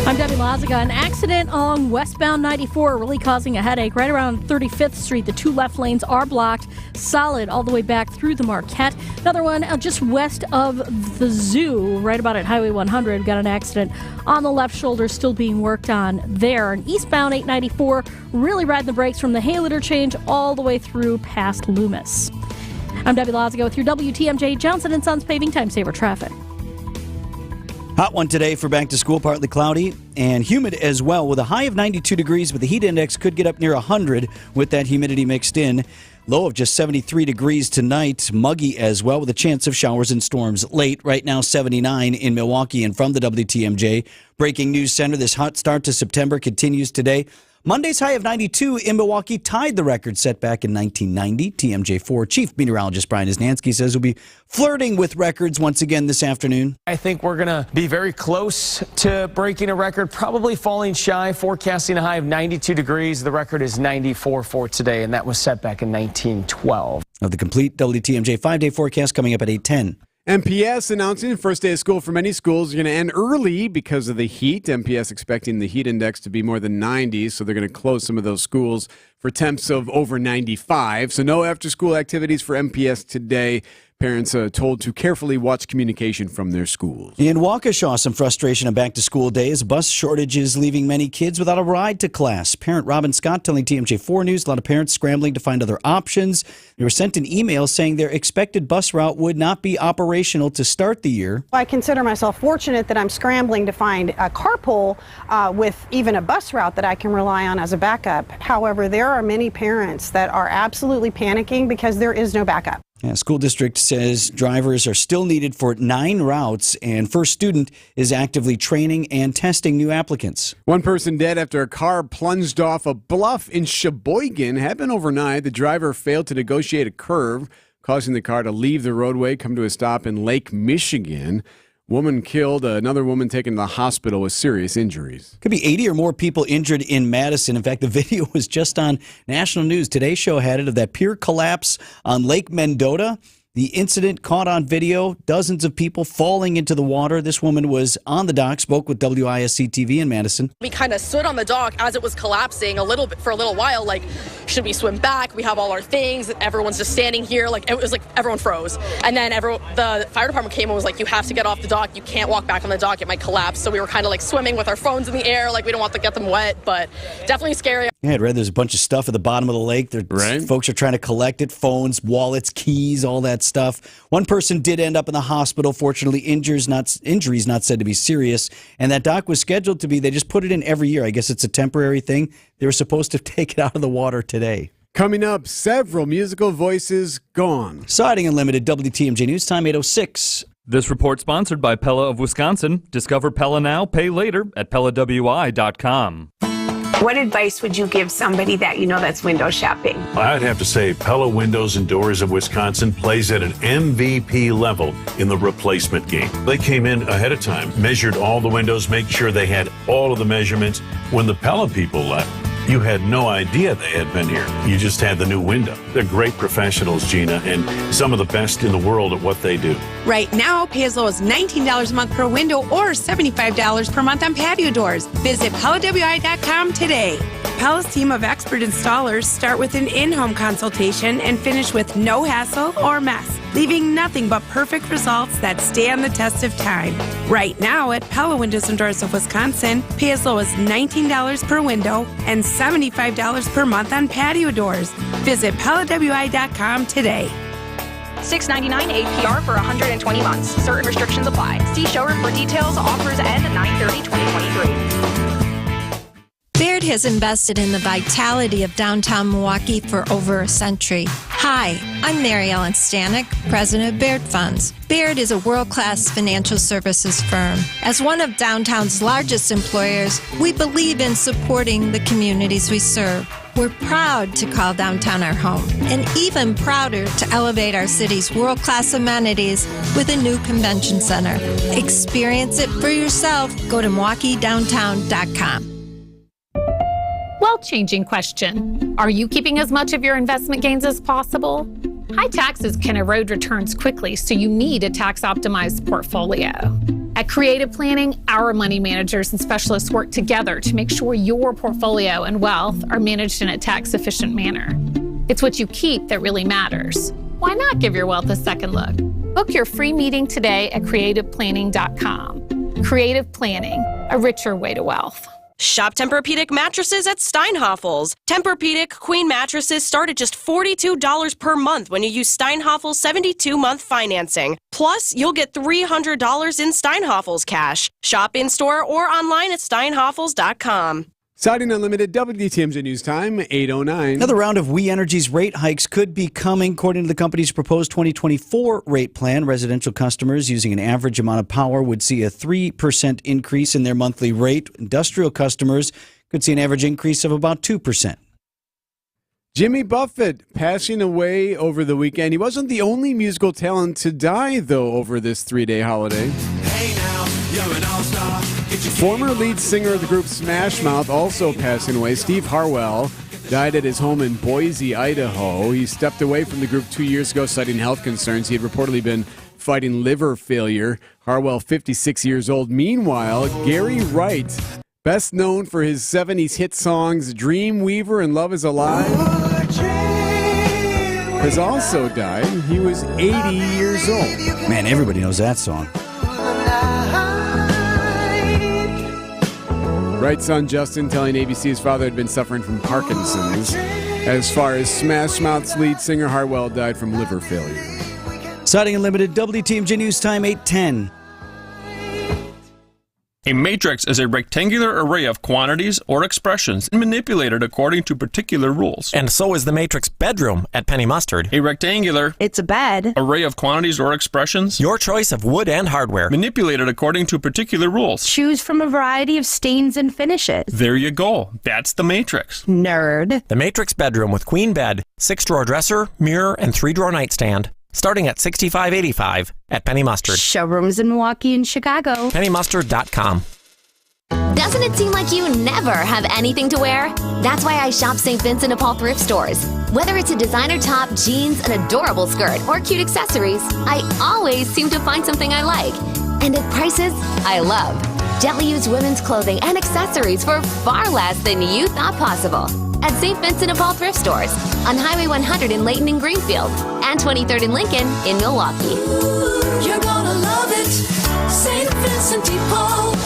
Speaker 12: I'm Debbie Lazaga. An accident along westbound 94 really causing a headache right around 35th Street. The 2 left lanes are blocked solid all the way back through the Marquette. Another one just west of the zoo, right about at Highway 100. Got an accident on the left shoulder still being worked on there. And eastbound 894 really riding the brakes from the Hay interchange all the way through past Loomis. I'm Debbie Lazaga with your WTMJ Johnson & Sons Paving Time Saver traffic.
Speaker 10: Hot one today for back to school, partly cloudy and humid as well with a high of 92 degrees, but the heat index could get up near 100 with that humidity mixed in. Low of just 73 degrees tonight. Muggy as well with a chance of showers and storms late. Right now 79 in Milwaukee. And from the WTMJ Breaking News Center, this hot start to September continues today. Monday's high of 92 in Milwaukee tied the record set back in 1990. TMJ4 Chief Meteorologist Brian Isnansky says we'll be flirting with records once again this afternoon.
Speaker 2: I think we're going to be very close to breaking a record, probably falling shy, forecasting a high of 92 degrees. The record is 94 for today, and that was set back in 1912.
Speaker 10: Of the complete WTMJ 5-day forecast coming up at 8:10.
Speaker 11: MPS announcing first day of school for many schools are going to end early because of the heat. MPS expecting the heat index to be more than 90, so they're going to close some of those schools for temps of over 95. So no after-school activities for MPS today. Parents are told to carefully watch communication from their schools.
Speaker 10: In Waukesha, some frustration on back-to-school days. Bus shortages leaving many kids without a ride to class. Parent Robin Scott telling TMJ4 News a lot of parents scrambling to find other options. They were sent an email saying their expected bus route would not be operational to start the year.
Speaker 4: I consider myself fortunate that I'm scrambling to find a carpool with even a bus route that I can rely on as a backup. However, there are many parents that are absolutely panicking because there is no backup.
Speaker 10: Yeah, school district says drivers are still needed for 9 routes, and First Student is actively training and testing new applicants.
Speaker 11: One person dead after a car plunged off a bluff in Sheboygan. Happened overnight. The driver failed to negotiate a curve, causing the car to leave the roadway, come to a stop in Lake Michigan. Woman killed, another woman taken to the hospital with serious injuries.
Speaker 10: Could be 80 or more people injured in Madison. In fact, the video was just on national news. Today's show had it of that pier collapse on Lake Mendota. The incident caught on video, dozens of people falling into the water. This woman was on the dock, spoke with WISC-TV in Madison.
Speaker 6: We kind of stood on the dock as it was collapsing a little bit for a little while, like, should we swim back? We have all our things. Everyone's just standing here. Like, it was like everyone froze. And then the fire department came and was like, you have to get off the dock. You can't walk back on the dock. It might collapse. So we were kind of like swimming with our phones in the air. Like, we don't want to get them wet, but definitely scary.
Speaker 10: Yeah, I'd read there's a bunch of stuff at the bottom of the lake. Right. Folks are trying to collect it, phones, wallets, keys, all that stuff. One person did end up in the hospital. Fortunately, injuries not said to be serious. And that dock was scheduled to be, they just put it in every year. I guess it's a temporary thing. They were supposed to take it out of the water today.
Speaker 11: Coming up, several musical voices gone.
Speaker 10: Siding Unlimited, WTMJ News Time, 8:06.
Speaker 13: This report sponsored by Pella of Wisconsin. Discover Pella now, pay later at PellaWI.com.
Speaker 16: What advice would you give somebody that you know that's window shopping?
Speaker 17: I'd have to say Pella Windows and Doors of Wisconsin plays at an MVP level in the replacement game. They came in ahead of time, measured all the windows, make sure they had all of the measurements. When the Pella people left, you had no idea they had been here. You just had the new window. They're great professionals, Gina, and some of the best in the world at what they do.
Speaker 22: Right now, pay as low as $19 a month per window or $75 per month on patio doors. Visit PellaWI.com today. Pella's team of expert installers start with an in-home consultation and finish with no hassle or mess, leaving nothing but perfect results that stand the test of time. Right now at Pella Windows and Doors of Wisconsin, pay as low as $19 per window and $75 per month on patio doors. Visit PellaWI.com today.
Speaker 28: $6.99 APR for 120 months. Certain restrictions apply. See showroom for details. Offers end 9/30/2023.
Speaker 29: Baird has invested in the vitality of downtown Milwaukee for over a century. Hi, I'm Mary Ellen Stanek, president of Baird Funds. Baird is a world-class financial services firm. As one of downtown's largest employers, we believe in supporting the communities we serve. We're proud to call downtown our home, and even prouder to elevate our city's world-class amenities with a new convention center. Experience it for yourself. Go to MilwaukeeDowntown.com.
Speaker 30: Well-changing question. Are you keeping as much of your investment gains as possible? High taxes can erode returns quickly, so you need a tax-optimized portfolio. At Creative Planning, our money managers and specialists work together to make sure your portfolio and wealth are managed in a tax-efficient manner. It's what you keep that really matters. Why not give your wealth a second look? Book your free meeting today at creativeplanning.com. Creative Planning, a richer way to wealth.
Speaker 31: Shop Tempur-Pedic mattresses at Steinhafels. Tempur-Pedic queen mattresses start at just $42 per month when you use Steinhafels 72-month financing. Plus, you'll get $300 in Steinhafels cash. Shop in-store or online at steinhafels.com.
Speaker 11: Siding Unlimited, WTMJ News Time, 8:09.
Speaker 10: Another round of We Energy's rate hikes could be coming. According to the company's proposed 2024 rate plan, residential customers using an average amount of power would see a 3% increase in their monthly rate. Industrial customers could see an average increase of about 2%.
Speaker 11: Jimmy Buffett passing away over the weekend. He wasn't the only musical talent to die, though, over this 3-day holiday.
Speaker 26: Hey now, you're an all-star.
Speaker 11: Former lead singer of the group Smash Mouth also passing away. Steve Harwell died at his home in Boise, Idaho. He stepped away from the group 2 years ago, citing health concerns. He had reportedly been fighting liver failure. Harwell, 56 years old. Meanwhile, Gary Wright, best known for his 70s hit songs Dreamweaver and Love is Alive, has also died. He was 80 years old.
Speaker 10: Man, everybody knows that song.
Speaker 11: Wright's son Justin telling ABC his father had been suffering from Parkinson's. As far as Smash Mouth's lead singer, Harwell died from liver failure.
Speaker 10: Siding Unlimited, WTMJ News Time, 8:10.
Speaker 1: A matrix is a rectangular array of quantities or expressions manipulated according to particular rules.
Speaker 3: And so is the matrix bedroom at Penny Mustard.
Speaker 1: A rectangular
Speaker 5: It's a bed.
Speaker 1: array of quantities or expressions
Speaker 3: Your choice of wood and hardware.
Speaker 1: manipulated according to particular rules.
Speaker 5: Choose from a variety of stains and finishes.
Speaker 1: There you go. That's the matrix.
Speaker 5: Nerd.
Speaker 3: The matrix bedroom with queen bed, 6-drawer dresser, mirror, and 3-drawer nightstand. Starting at $65.85 at Penny Mustard.
Speaker 5: Showrooms in Milwaukee and Chicago.
Speaker 3: PennyMustard.com.
Speaker 25: Doesn't it seem like you never have anything to wear? That's why I shop St. Vincent de Paul thrift stores. Whether it's a designer top, jeans, an adorable skirt, or cute accessories, I always seem to find something I like. And at prices I love. Gently used women's clothing and accessories for far less than you thought possible. At St. Vincent de Paul thrift stores on Highway 100 in Layton and Greenfield and 23rd and Lincoln in Milwaukee.
Speaker 26: You're gonna love it, St. Vincent de Paul.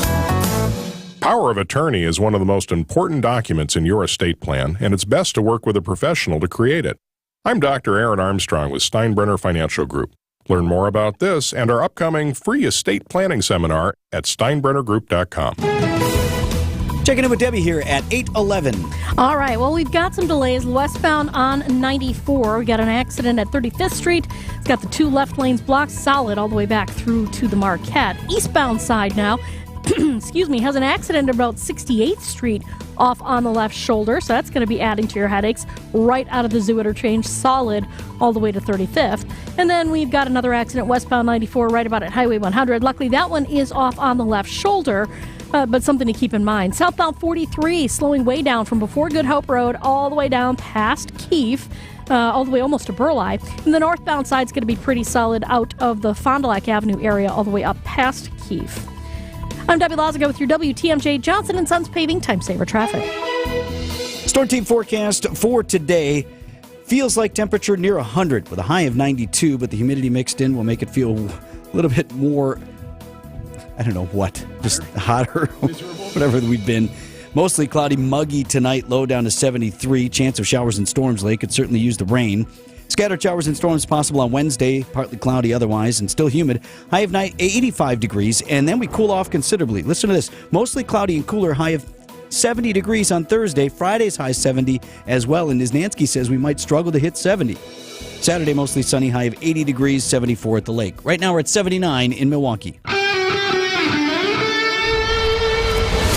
Speaker 7: Power of attorney is one of the most important documents in your estate plan, and it's best to work with a professional to create it. I'm Dr. Aaron Armstrong with Steinbrenner Financial Group. Learn more about this and our upcoming free estate planning seminar at steinbrennergroup.com.
Speaker 10: Checking in with Debbie here at 8:11.
Speaker 12: All right, well, we've got some delays westbound on 94. We got an accident at 35th Street. It's got the 2 left lanes blocked solid all the way back through to the Marquette. Eastbound side now, excuse me, has an accident about 68th Street off on the left shoulder, so that's going to be adding to your headaches right out of the zoo interchange, solid all the way to 35th. And then we've got another accident westbound 94 right about at Highway 100. Luckily, that one is off on the left shoulder. But something to keep in mind. Southbound 43 slowing way down from before Good Hope Road all the way down past Keefe, all the way almost to Burleigh. And the northbound side's going to be pretty solid out of the Fond du Lac Avenue area all the way up past Keefe. I'm Debbie Lazaga with your WTMJ Johnson & Sons Paving Time Saver Traffic.
Speaker 10: Storm team forecast for today. Feels like temperature near 100 with a high of 92, but the humidity mixed in will make it feel a little bit more, I don't know what, just hotter, whatever we've been. Mostly cloudy, muggy tonight, low down to 73. Chance of showers and storms late. Could certainly use the rain. Scattered showers and storms possible on Wednesday, partly cloudy otherwise, and still humid. High of 85 degrees, and then we cool off considerably. Listen to this. Mostly cloudy and cooler, high of 70 degrees on Thursday. Friday's high 70 as well, and Niznansky says we might struggle to hit 70. Saturday, mostly sunny, high of 80 degrees, 74 at the lake. Right now, we're at 79 in Milwaukee.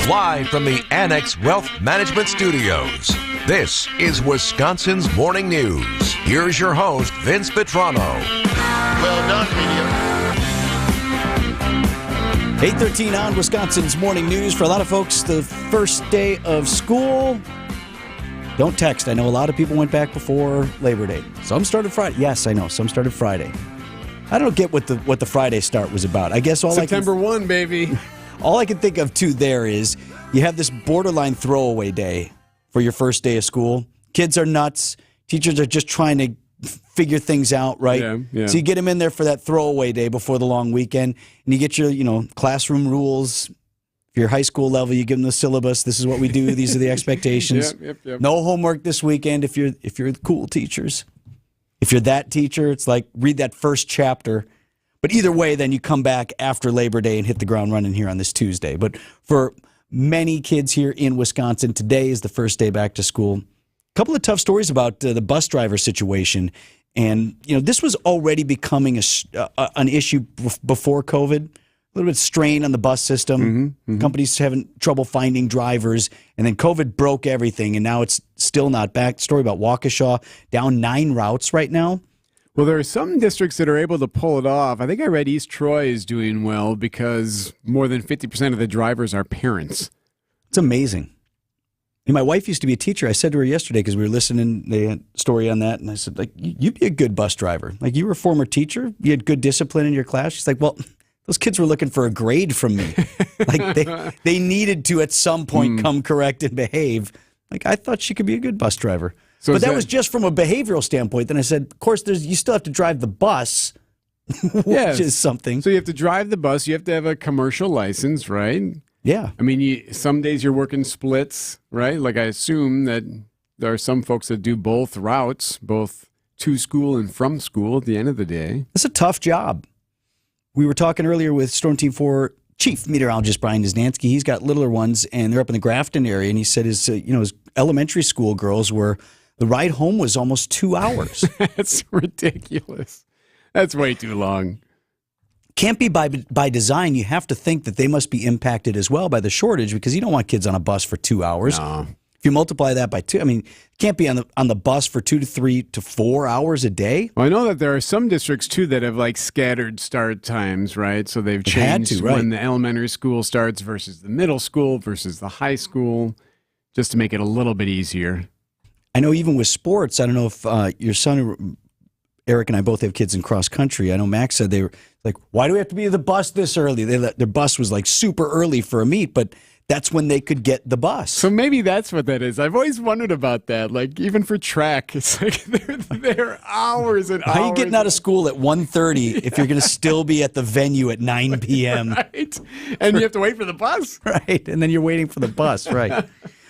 Speaker 19: Live from the Annex Wealth Management Studios, this is Wisconsin's Morning News. Here's your host, Vince Petrano.
Speaker 18: Well done, media.
Speaker 10: 8:13 on Wisconsin's Morning News. For a lot of folks, the first day of school. Don't text. I know a lot of people went back before Labor Day. Some started Friday. Yes, I know. Some started Friday. I don't get what the Friday start was about. I guess
Speaker 11: September 1, baby.
Speaker 10: All I can think of, too, there is you have this borderline throwaway day for your first day of school. Kids are nuts. Teachers are just trying to figure things out, right?
Speaker 11: Yeah.
Speaker 10: So you get them in there for that throwaway day before the long weekend, and you get your, classroom rules. If you're high school level, you give them the syllabus. This is what we do. These are the expectations.
Speaker 11: Yep.
Speaker 10: No homework this weekend if you're cool teachers. If you're that teacher, it's like read that first chapter. But either way, then you come back after Labor Day and hit the ground running here on this Tuesday. But for many kids here in Wisconsin. Today is the first day back to school. A couple of tough stories about the bus driver situation. And, this was already becoming an issue before COVID. A little bit of strain on the bus system. Companies having trouble finding drivers. And then COVID broke everything, and now it's still not back. Story about Waukesha, down 9 routes right now.
Speaker 11: Well, there are some districts that are able to pull it off. I think I read East Troy is doing well because more than 50% of the drivers are parents.
Speaker 10: It's amazing. And my wife used to be a teacher. I said to her yesterday, because we were listening to the story on that, and I said, you'd be a good bus driver. You were a former teacher. You had good discipline in your class. She's like, well, those kids were looking for a grade from me. They needed to at some point come correct and behave. I thought she could be a good bus driver.
Speaker 11: So
Speaker 10: but that was just from a behavioral standpoint. Then I said, of course, you still have to drive the bus, which is something.
Speaker 11: So you have to drive the bus. You have to have a commercial license, right?
Speaker 10: Yeah.
Speaker 11: I mean, some days you're working splits, right? I assume that there are some folks that do both routes, both to school and from school at the end of the day.
Speaker 10: It's a tough job. We were talking earlier with Storm Team 4 Chief Meteorologist Brian Niznansky. He's got littler ones, and they're up in the Grafton area, and he said his elementary school girls the ride home was almost 2 hours.
Speaker 11: That's ridiculous. That's way too long.
Speaker 10: Can't be by design. You have to think that they must be impacted as well by the shortage, because you don't want kids on a bus for 2 hours.
Speaker 11: No.
Speaker 10: If you multiply that by 2, can't be on the bus for 2 to 3 to 4 hours a day.
Speaker 11: Well, I know that there are some districts too that have scattered start times, right? So they've changed when the elementary school starts versus the middle school versus the high school, just to make it a little bit easier.
Speaker 10: I know even with sports, I don't know if your son, Eric, and I both have kids in cross country. I know Max said they were like, why do we have to be at the bus this early? Their bus was super early for a meet, but that's when they could get the bus.
Speaker 11: So maybe that's what that is. I've always wondered about that. Even for track, it's they're hours and hours.
Speaker 10: How are you getting out of school at 1:30 if you're going to still be at the venue at 9 p.m.?
Speaker 11: Right. And you have to wait for the bus.
Speaker 10: Right. And then you're waiting for the bus. Right.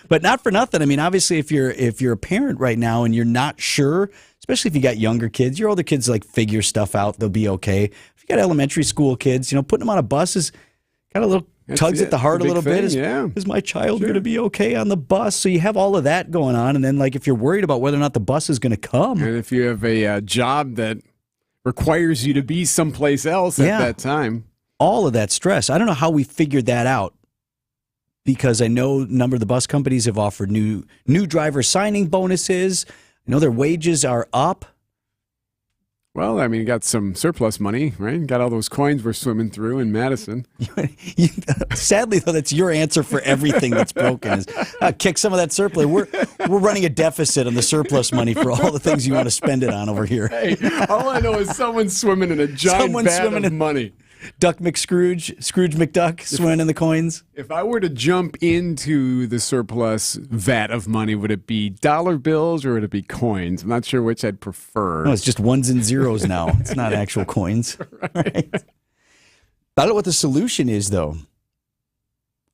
Speaker 10: But not for nothing. Obviously, if you're a parent right now and you're not sure, especially if you got younger kids, your older kids figure stuff out. They'll be okay. If you got elementary school kids, putting them on a bus is kind of tugs at the heart a little bit. Is my child going to be okay on the bus? So you have all of that going on. And then if you're worried about whether or not the bus is going to come.
Speaker 11: And if you have a job that requires you to be someplace else at that time.
Speaker 10: All of that stress. I don't know how we figured that out, because I know a number of the bus companies have offered new driver signing bonuses. I know their wages are up.
Speaker 11: Well, you got some surplus money, right? Got all those coins we're swimming through in Madison.
Speaker 10: Sadly, though, that's your answer for everything that's broken. Is kick some of that surplus. We're running a deficit on the surplus money for all the things you want to spend it on over here.
Speaker 11: Hey, all I know is someone's swimming in a giant vat of money.
Speaker 10: Duck McScrooge, Scrooge McDuck, swimming in the coins.
Speaker 11: If I were to jump into the surplus vat of money, would it be dollar bills or would it be coins? I'm not sure which I'd prefer.
Speaker 10: No, it's just ones and zeros now. It's not actual coins. Right. I don't know what the solution is, though.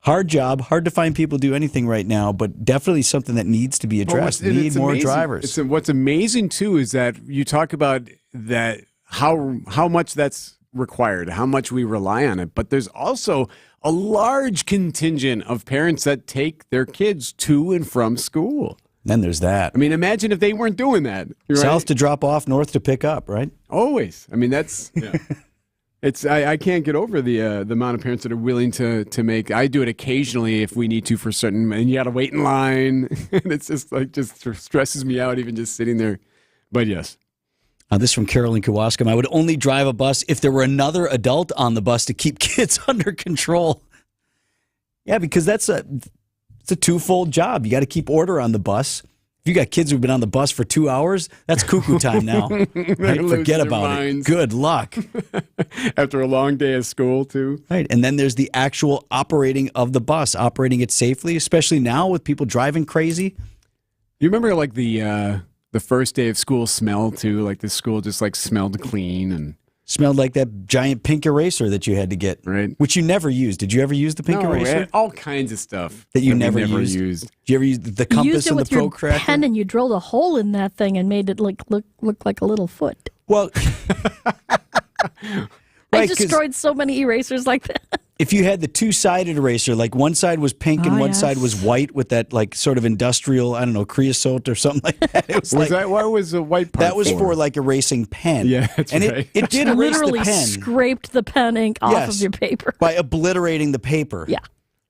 Speaker 10: Hard job, hard to find people do anything right now, but definitely something that needs to be addressed. Need more drivers.
Speaker 11: What's amazing, too, is that you talk about that how much that's required, how much we rely on it, but there's also a large contingent of parents that take their kids to and from school.
Speaker 10: Then there's that.
Speaker 11: Imagine if they weren't doing that.
Speaker 10: South to drop off, north to pick up, right?
Speaker 11: Always. That's it's I can't get over the amount of parents that are willing to make. I do it occasionally if we need to for certain, and you got to wait in line, and it's just stresses me out even just sitting there. But yes.
Speaker 10: This from Carolyn Kowalski. I would only drive a bus if there were another adult on the bus to keep kids under control. Yeah, because it's a twofold job. You got to keep order on the bus. If you got kids who've been on the bus for 2 hours, that's cuckoo time now. Right? Forget about it. Good luck.
Speaker 11: After a long day of school, too.
Speaker 10: Right, and then there's the actual operating of the bus, operating it safely, especially now with people driving crazy.
Speaker 11: You remember the first day of school smell too, the school just smelled clean and
Speaker 10: smelled like that giant pink eraser that you had to get,
Speaker 11: right?
Speaker 10: Which you never used. Did you ever use the pink eraser?
Speaker 11: All kinds of stuff
Speaker 10: that you never used. Did you ever use the compass and the protractor?
Speaker 12: You used it with your pen and you drilled a hole in that thing and made it look like a little foot.
Speaker 10: Well,
Speaker 12: I destroyed so many erasers like that.
Speaker 10: if you had the two-sided eraser, like one side was pink and one side was white with that like sort of industrial, I don't know, creosote or something like that. It was
Speaker 11: that what was the white part?
Speaker 10: That was for like erasing pen.
Speaker 11: Yeah, that's
Speaker 10: and
Speaker 11: right.
Speaker 10: it did erase
Speaker 12: Literally
Speaker 10: the pen
Speaker 12: scraped the pen ink off of your paper.
Speaker 10: by obliterating the paper.
Speaker 12: Yeah.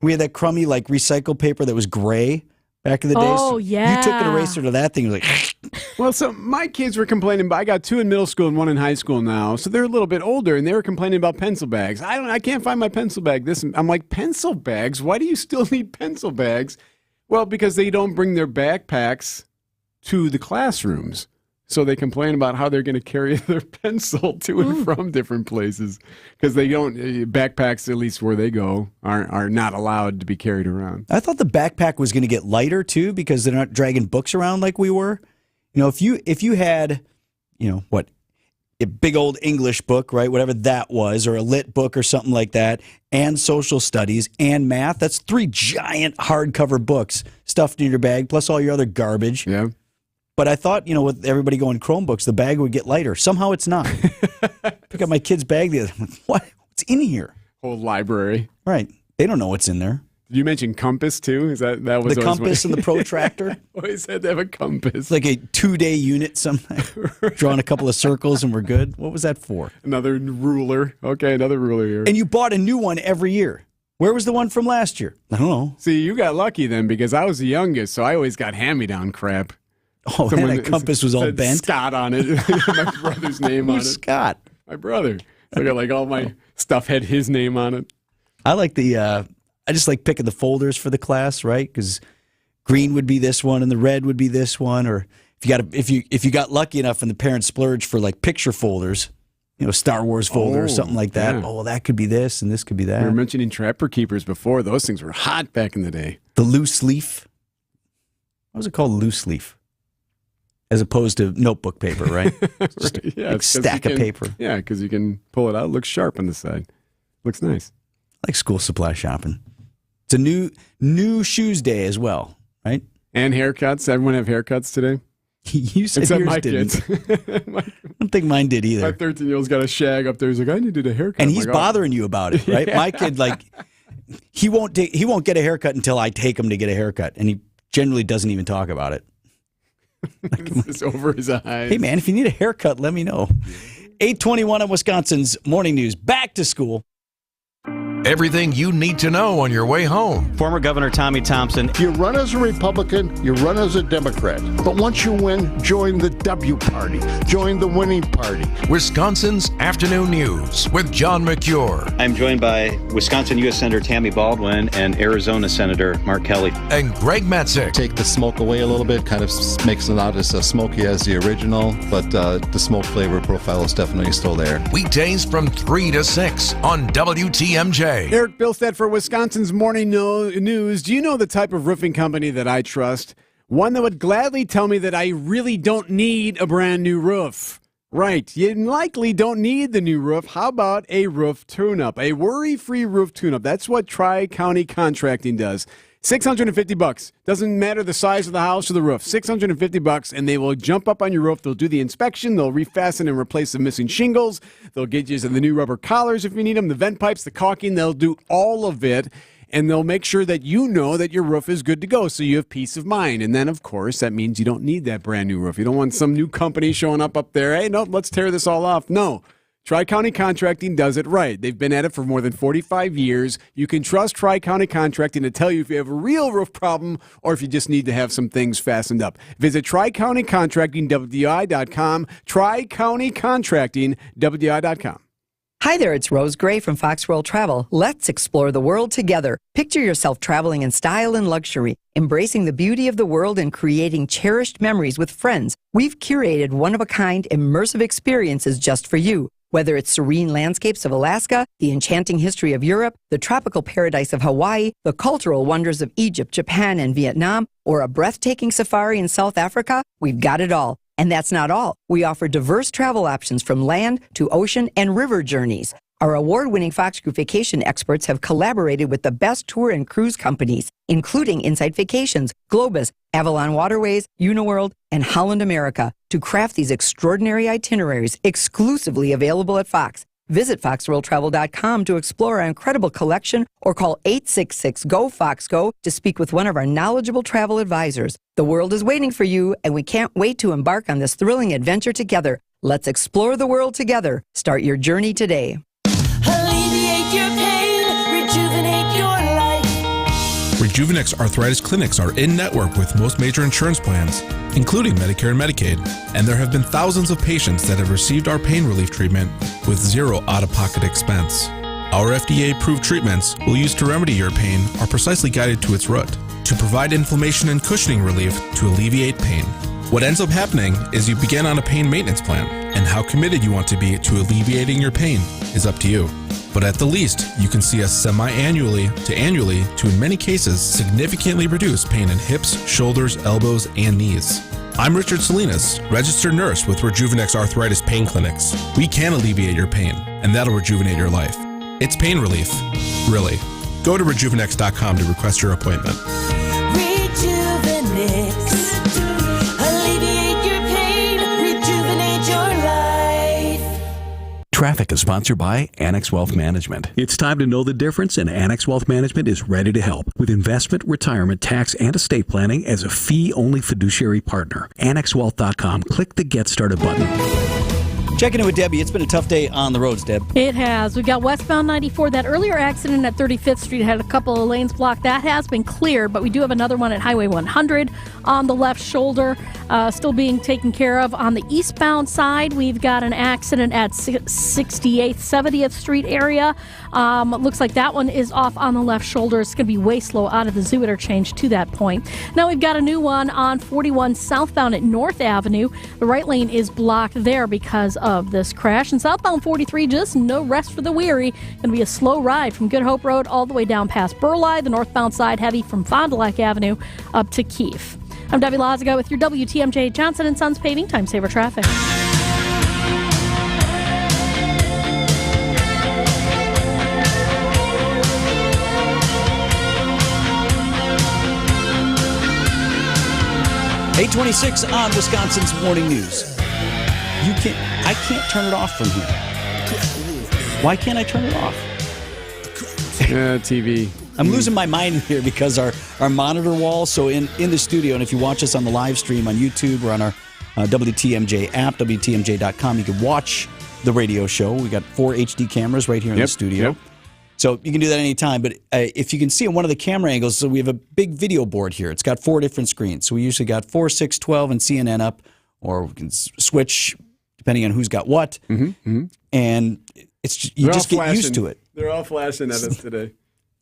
Speaker 10: We had that crummy like recycled paper that was gray back in the day.
Speaker 12: Oh,
Speaker 10: so
Speaker 12: yeah.
Speaker 10: You took an eraser to that thing, it was like
Speaker 11: Well, so my kids were complaining, but I got 2 in middle school and 1 in high school now, so they're a little bit older, and they were complaining about pencil bags. I can't find my pencil bag. I'm like, pencil bags? Why do you still need pencil bags? Well, because they don't bring their backpacks to the classrooms. So they complain about how they're going to carry their pencil to and from different places because they don't, backpacks, at least where they go, are not allowed to be carried around.
Speaker 10: I thought the backpack was going to get lighter too because they're not dragging books around like we were. You know, if you had, a big old English book, right, whatever that was, or a lit book or something like that, and social studies and math, that's 3 giant hardcover books stuffed in your bag, plus all your other garbage.
Speaker 11: Yeah.
Speaker 10: But I thought, with everybody going Chromebooks, the bag would get lighter. Somehow it's not. Pick up my kid's bag the other day. What's in here?
Speaker 11: Whole library.
Speaker 10: Right. They don't know what's in there.
Speaker 11: Did you mention compass too? Is that was
Speaker 10: the compass and the protractor?
Speaker 11: Always had to have a compass.
Speaker 10: It's like a 2-day unit sometime. Drawing a couple of circles and we're good. What was that for?
Speaker 11: Another ruler. Okay, another ruler here.
Speaker 10: And you bought a new one every year. Where was the one from last year? I don't know.
Speaker 11: See, you got lucky then because I was the youngest, so I always got hand-me-down crap.
Speaker 10: Oh, and that compass was all bent?
Speaker 11: Scott on it. My brother's name on it.
Speaker 10: Scott?
Speaker 11: My brother. So I got like all my stuff had his name on it.
Speaker 10: I like I just like picking the folders for the class, right? Because green would be this one and the red would be this one. Or if you got lucky enough and the parents splurged for like picture folders, Star Wars folder or something like that. Yeah. Oh, well, that could be this and this could be that.
Speaker 11: We were mentioning Trapper Keepers before. Those things were hot back in the day.
Speaker 10: The loose leaf. What was it called? Loose leaf. As opposed to notebook paper, right?
Speaker 11: Right. Yeah,
Speaker 10: big stack of paper.
Speaker 11: Yeah, because you can pull it out. It looks sharp on the side. Looks nice.
Speaker 10: I like school supply shopping. It's a new shoes day as well, right?
Speaker 11: And haircuts. Everyone have haircuts today?
Speaker 10: You said
Speaker 11: Except
Speaker 10: yours
Speaker 11: my
Speaker 10: didn't.
Speaker 11: kids.
Speaker 10: I don't think mine did either.
Speaker 11: My 13-year-old's got a shag up there. He's like, I needed a haircut.
Speaker 10: And he's bothering you about it, right?
Speaker 11: Yeah.
Speaker 10: My kid, he won't get a haircut until I take him to get a haircut, and he generally doesn't even talk about it.
Speaker 11: It's over his eyes.
Speaker 10: Hey, man, if you need a haircut, let me know. 8:21 on Wisconsin's Morning News. Back to school.
Speaker 19: Everything you need to know on your way home.
Speaker 2: Former Governor Tommy Thompson.
Speaker 4: You run as a Republican, you run as a Democrat. But once you win, join the W Party. Join the winning party.
Speaker 19: Wisconsin's Afternoon News with John McCure.
Speaker 2: I'm joined by Wisconsin U.S. Senator Tammy Baldwin and Arizona Senator Mark Kelly.
Speaker 19: And Greg Matzik.
Speaker 8: Take the smoke away a little bit, kind of makes it not as smoky as the original, but the smoke flavor profile is definitely still there.
Speaker 19: Weekdays from 3 to 6 on WTMJ.
Speaker 11: Eric Bilstead for Wisconsin's Morning News. Do you know the type of roofing company that I trust? One that would gladly tell me that I really don't need a brand new roof. Right, you likely don't need the new roof. How about a roof tune-up? A worry-free roof tune-up. That's what Tri-County Contracting does. $650. Doesn't matter the size of the house or the roof. $650, and they will jump up on your roof. They'll do the inspection. They'll refasten and replace the missing shingles. They'll get you the new rubber collars if you need them, the vent pipes, the caulking. They'll do all of it, and they'll make sure that you know that your roof is good to go, so you have peace of mind. And then, of course, that means you don't need that brand new roof. You don't want some new company showing up there. Hey, nope, let's tear this all off. No. Tri-County Contracting does it right. They've been at it for more than 45 years. You can trust Tri-County Contracting to tell you if you have a real roof problem or if you just need to have some things fastened up. Visit TriCountyContractingWI.com, TriCountyContractingWI.com.
Speaker 9: Hi there, it's Rose Gray from Fox World Travel. Let's explore the world together. Picture yourself traveling in style and luxury, embracing the beauty of the world and creating cherished memories with friends. We've curated one-of-a-kind immersive experiences just for you. Whether it's serene landscapes of Alaska, the enchanting history of Europe, the tropical paradise of Hawaii, the cultural wonders of Egypt, Japan, and Vietnam, or a breathtaking safari in South Africa, we've got it all. And that's not all. We offer diverse travel options from land to ocean and river journeys. Our award-winning Fox Group Vacation experts have collaborated with the best tour and cruise companies, including Insight Vacations, Globus, Avalon Waterways, Uniworld, and Holland America, to craft these extraordinary itineraries exclusively available at Fox. Visit foxworldtravel.com to explore our incredible collection or call 866-GO-FOXGO to speak with one of our knowledgeable travel advisors. The world is waiting for you, and we can't wait to embark on this thrilling adventure together. Let's explore the world together. Start your journey today.
Speaker 6: Alleviate your pain, rejuvenate your life.
Speaker 13: Rejuvenex Arthritis Clinics are in-network with most major insurance plans, including Medicare and Medicaid, and there have been thousands of patients that have received our pain relief treatment with zero out-of-pocket expense. Our FDA-approved treatments we'll use to remedy your pain are precisely guided to its root, to provide inflammation and cushioning relief to alleviate pain. What ends up happening is you begin on a pain maintenance plan, and how committed you want to be to alleviating your pain is up to you. But at the least, you can see us semi-annually to annually to, in many cases, significantly reduce pain in hips, shoulders, elbows, and knees. I'm Richard Salinas, registered nurse with Rejuvenex Arthritis Pain Clinics. We can alleviate your pain, and that'll rejuvenate your life. It's pain relief, really. Go to rejuvenex.com to request your appointment.
Speaker 6: Rejuvenex. Alleviate your pain, rejuvenate your life.
Speaker 14: Traffic is sponsored by Annex Wealth Management. It's time to know the difference, and Annex Wealth Management is ready to help with investment, retirement, tax, and estate planning as a fee-only fiduciary partner. AnnexWealth.com. Click the Get Started button.
Speaker 10: Checking in with Debbie. It's been a tough day on the roads, Deb.
Speaker 12: It has. We've got westbound 94. That earlier accident at 35th Street had a couple of lanes blocked. That has been cleared, but we do have another one at Highway 100 on the left shoulder, still being taken care of. On the eastbound side, we've got an accident at 68th, 70th Street area. Looks like that one is off on the left shoulder. It's going to be way slow out of the zoo interchange to that point. Now we've got a new one on 41 southbound at North Avenue. The right lane is blocked there because of this crash. And southbound 43, just no rest for the weary. Going to be a slow ride from Good Hope Road all the way down past Burleigh. The northbound side heavy from Fond du Lac Avenue up to Keefe. I'm Debbie Lazaga with your WTMJ Johnson & Sons Paving Time Saver Traffic.
Speaker 10: $8:26 on Wisconsin's Morning News. I can't turn it off from here. Why can't I turn it off?
Speaker 11: TV.
Speaker 10: I'm losing my mind here because our monitor wall, so in the studio, and if you watch us on the live stream on YouTube or on our WTMJ app, WTMJ.com, you can watch the radio show. We got 4 HD cameras right here in the studio.
Speaker 11: Yep.
Speaker 10: So you can do that anytime. But if you can see on one of the camera angles, so we have a big video board here. It's got 4 different screens. So we usually got 4, 6, 12, and CNN up, or we can switch depending on who's got what. And it's you just get used to it.
Speaker 11: They're all flashing at us today.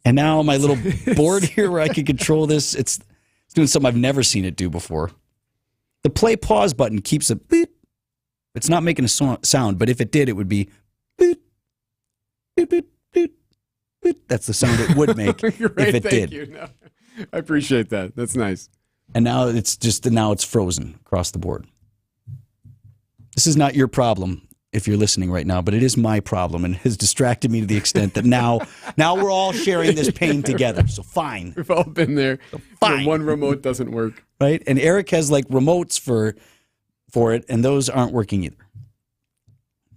Speaker 10: And now my little board here where I can control this, it's doing something I've never seen it do before. The play pause button keeps a beep. It's not making a sound, but if it did, it would be beep, beep, beep, beep, beep. That's the sound it would make if it did.
Speaker 11: Thank you. No, I appreciate that. That's nice.
Speaker 10: And now it's frozen across the board. This is not your problem if you're listening right now, but it is my problem and has distracted me to the extent that now we're all sharing this pain together. So fine.
Speaker 11: We've all been there. So fine. One remote doesn't work.
Speaker 10: Right? And Eric has like remotes for it, and those aren't working either.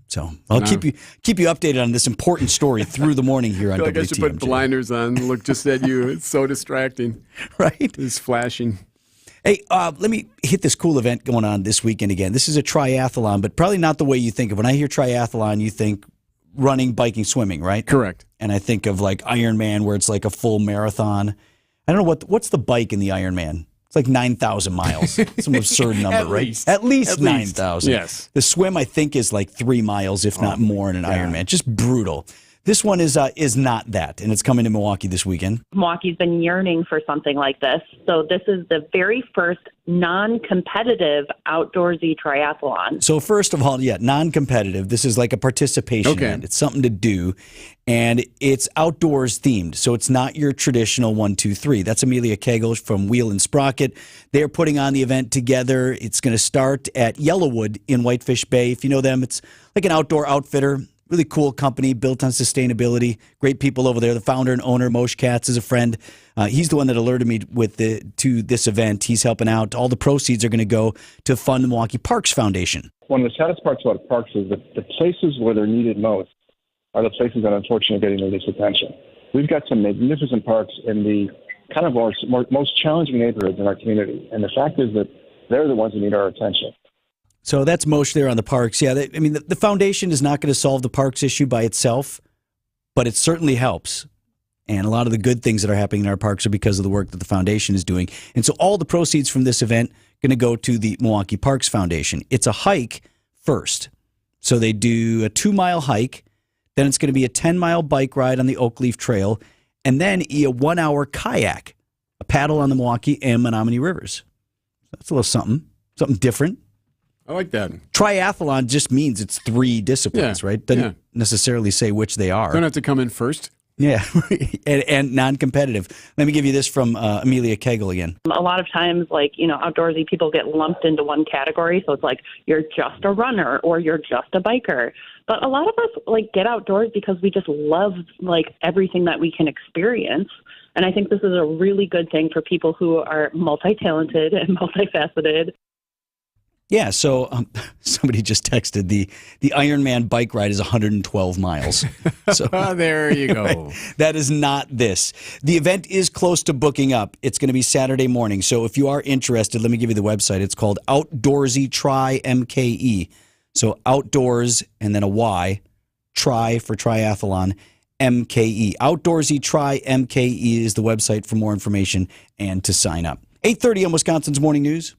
Speaker 10: So I'll keep you updated on this important story through the morning here on WTMJ.
Speaker 11: I feel like I should put blinders on, look just at you. It's so distracting.
Speaker 10: Right?
Speaker 11: It's flashing.
Speaker 10: Hey, let me hit this cool event going on this weekend again. This is a triathlon, but probably not the way you think of. When I hear triathlon, you think running, biking, swimming, right?
Speaker 11: Correct.
Speaker 10: And I think of like Ironman, where it's like a full marathon. I don't know what's the bike in the Ironman. It's like 9,000 miles. Some absurd number, right? At least 9,000.
Speaker 11: Yes.
Speaker 10: The swim, I think, is like 3 miles, if not more, in an Ironman. Just brutal. This one is not that, and it's coming to Milwaukee this weekend.
Speaker 15: Milwaukee's been yearning for something like this. So this is the very first non-competitive outdoorsy triathlon.
Speaker 10: So first of all, non-competitive. This is like a participation event. It's something to do, and it's outdoors themed. So it's not your traditional 1, 2, 3. That's Amelia Kegel from Wheel and Sprocket. They're putting on the event together. It's going to start at Yellowwood in Whitefish Bay. If you know them, it's like an outdoor outfitter. Really cool company built on sustainability. Great people over there. The founder and owner, Moshe Katz, is a friend. He's the one that alerted me to this event. He's helping out. All the proceeds are going to go to fund the Milwaukee Parks Foundation.
Speaker 16: One of the saddest parts about parks is the places where they're needed most are the places that unfortunately are getting the least attention. We've got some magnificent parks in the kind of most challenging neighborhoods in our community. And the fact is that they're the ones who need our attention.
Speaker 10: So that's Moshe there on the parks. Yeah, the foundation is not going to solve the parks issue by itself, but it certainly helps. And a lot of the good things that are happening in our parks are because of the work that the foundation is doing. And so all the proceeds from this event are going to go to the Milwaukee Parks Foundation. It's a hike first. So they do a 2-mile hike. Then it's going to be a 10-mile bike ride on the Oak Leaf Trail. And then a 1-hour kayak, a paddle on the Milwaukee and Menominee Rivers. That's a little something different.
Speaker 11: I like that.
Speaker 10: Triathlon just means it's 3 disciplines, right? Doesn't necessarily say which they are.
Speaker 11: Don't have to come in first.
Speaker 10: Yeah, and non-competitive. Let me give you this from Amelia Kegel again.
Speaker 15: A lot of times, outdoorsy people get lumped into one category. So it's like, you're just a runner or you're just a biker. But a lot of us, get outdoors because we just love, everything that we can experience. And I think this is a really good thing for people who are multi-talented and multifaceted.
Speaker 10: Yeah, so somebody just texted the Ironman bike ride is 112 miles. So
Speaker 11: there you go.
Speaker 10: That is not this. The event is close to booking up. It's going to be Saturday morning. So if you are interested, let me give you the website. It's called Outdoorsy Try MKE. So outdoors and then a Y, try for triathlon, MKE. Outdoorsy Try MKE is the website for more information and to sign up. 8:30 on Wisconsin's Morning News.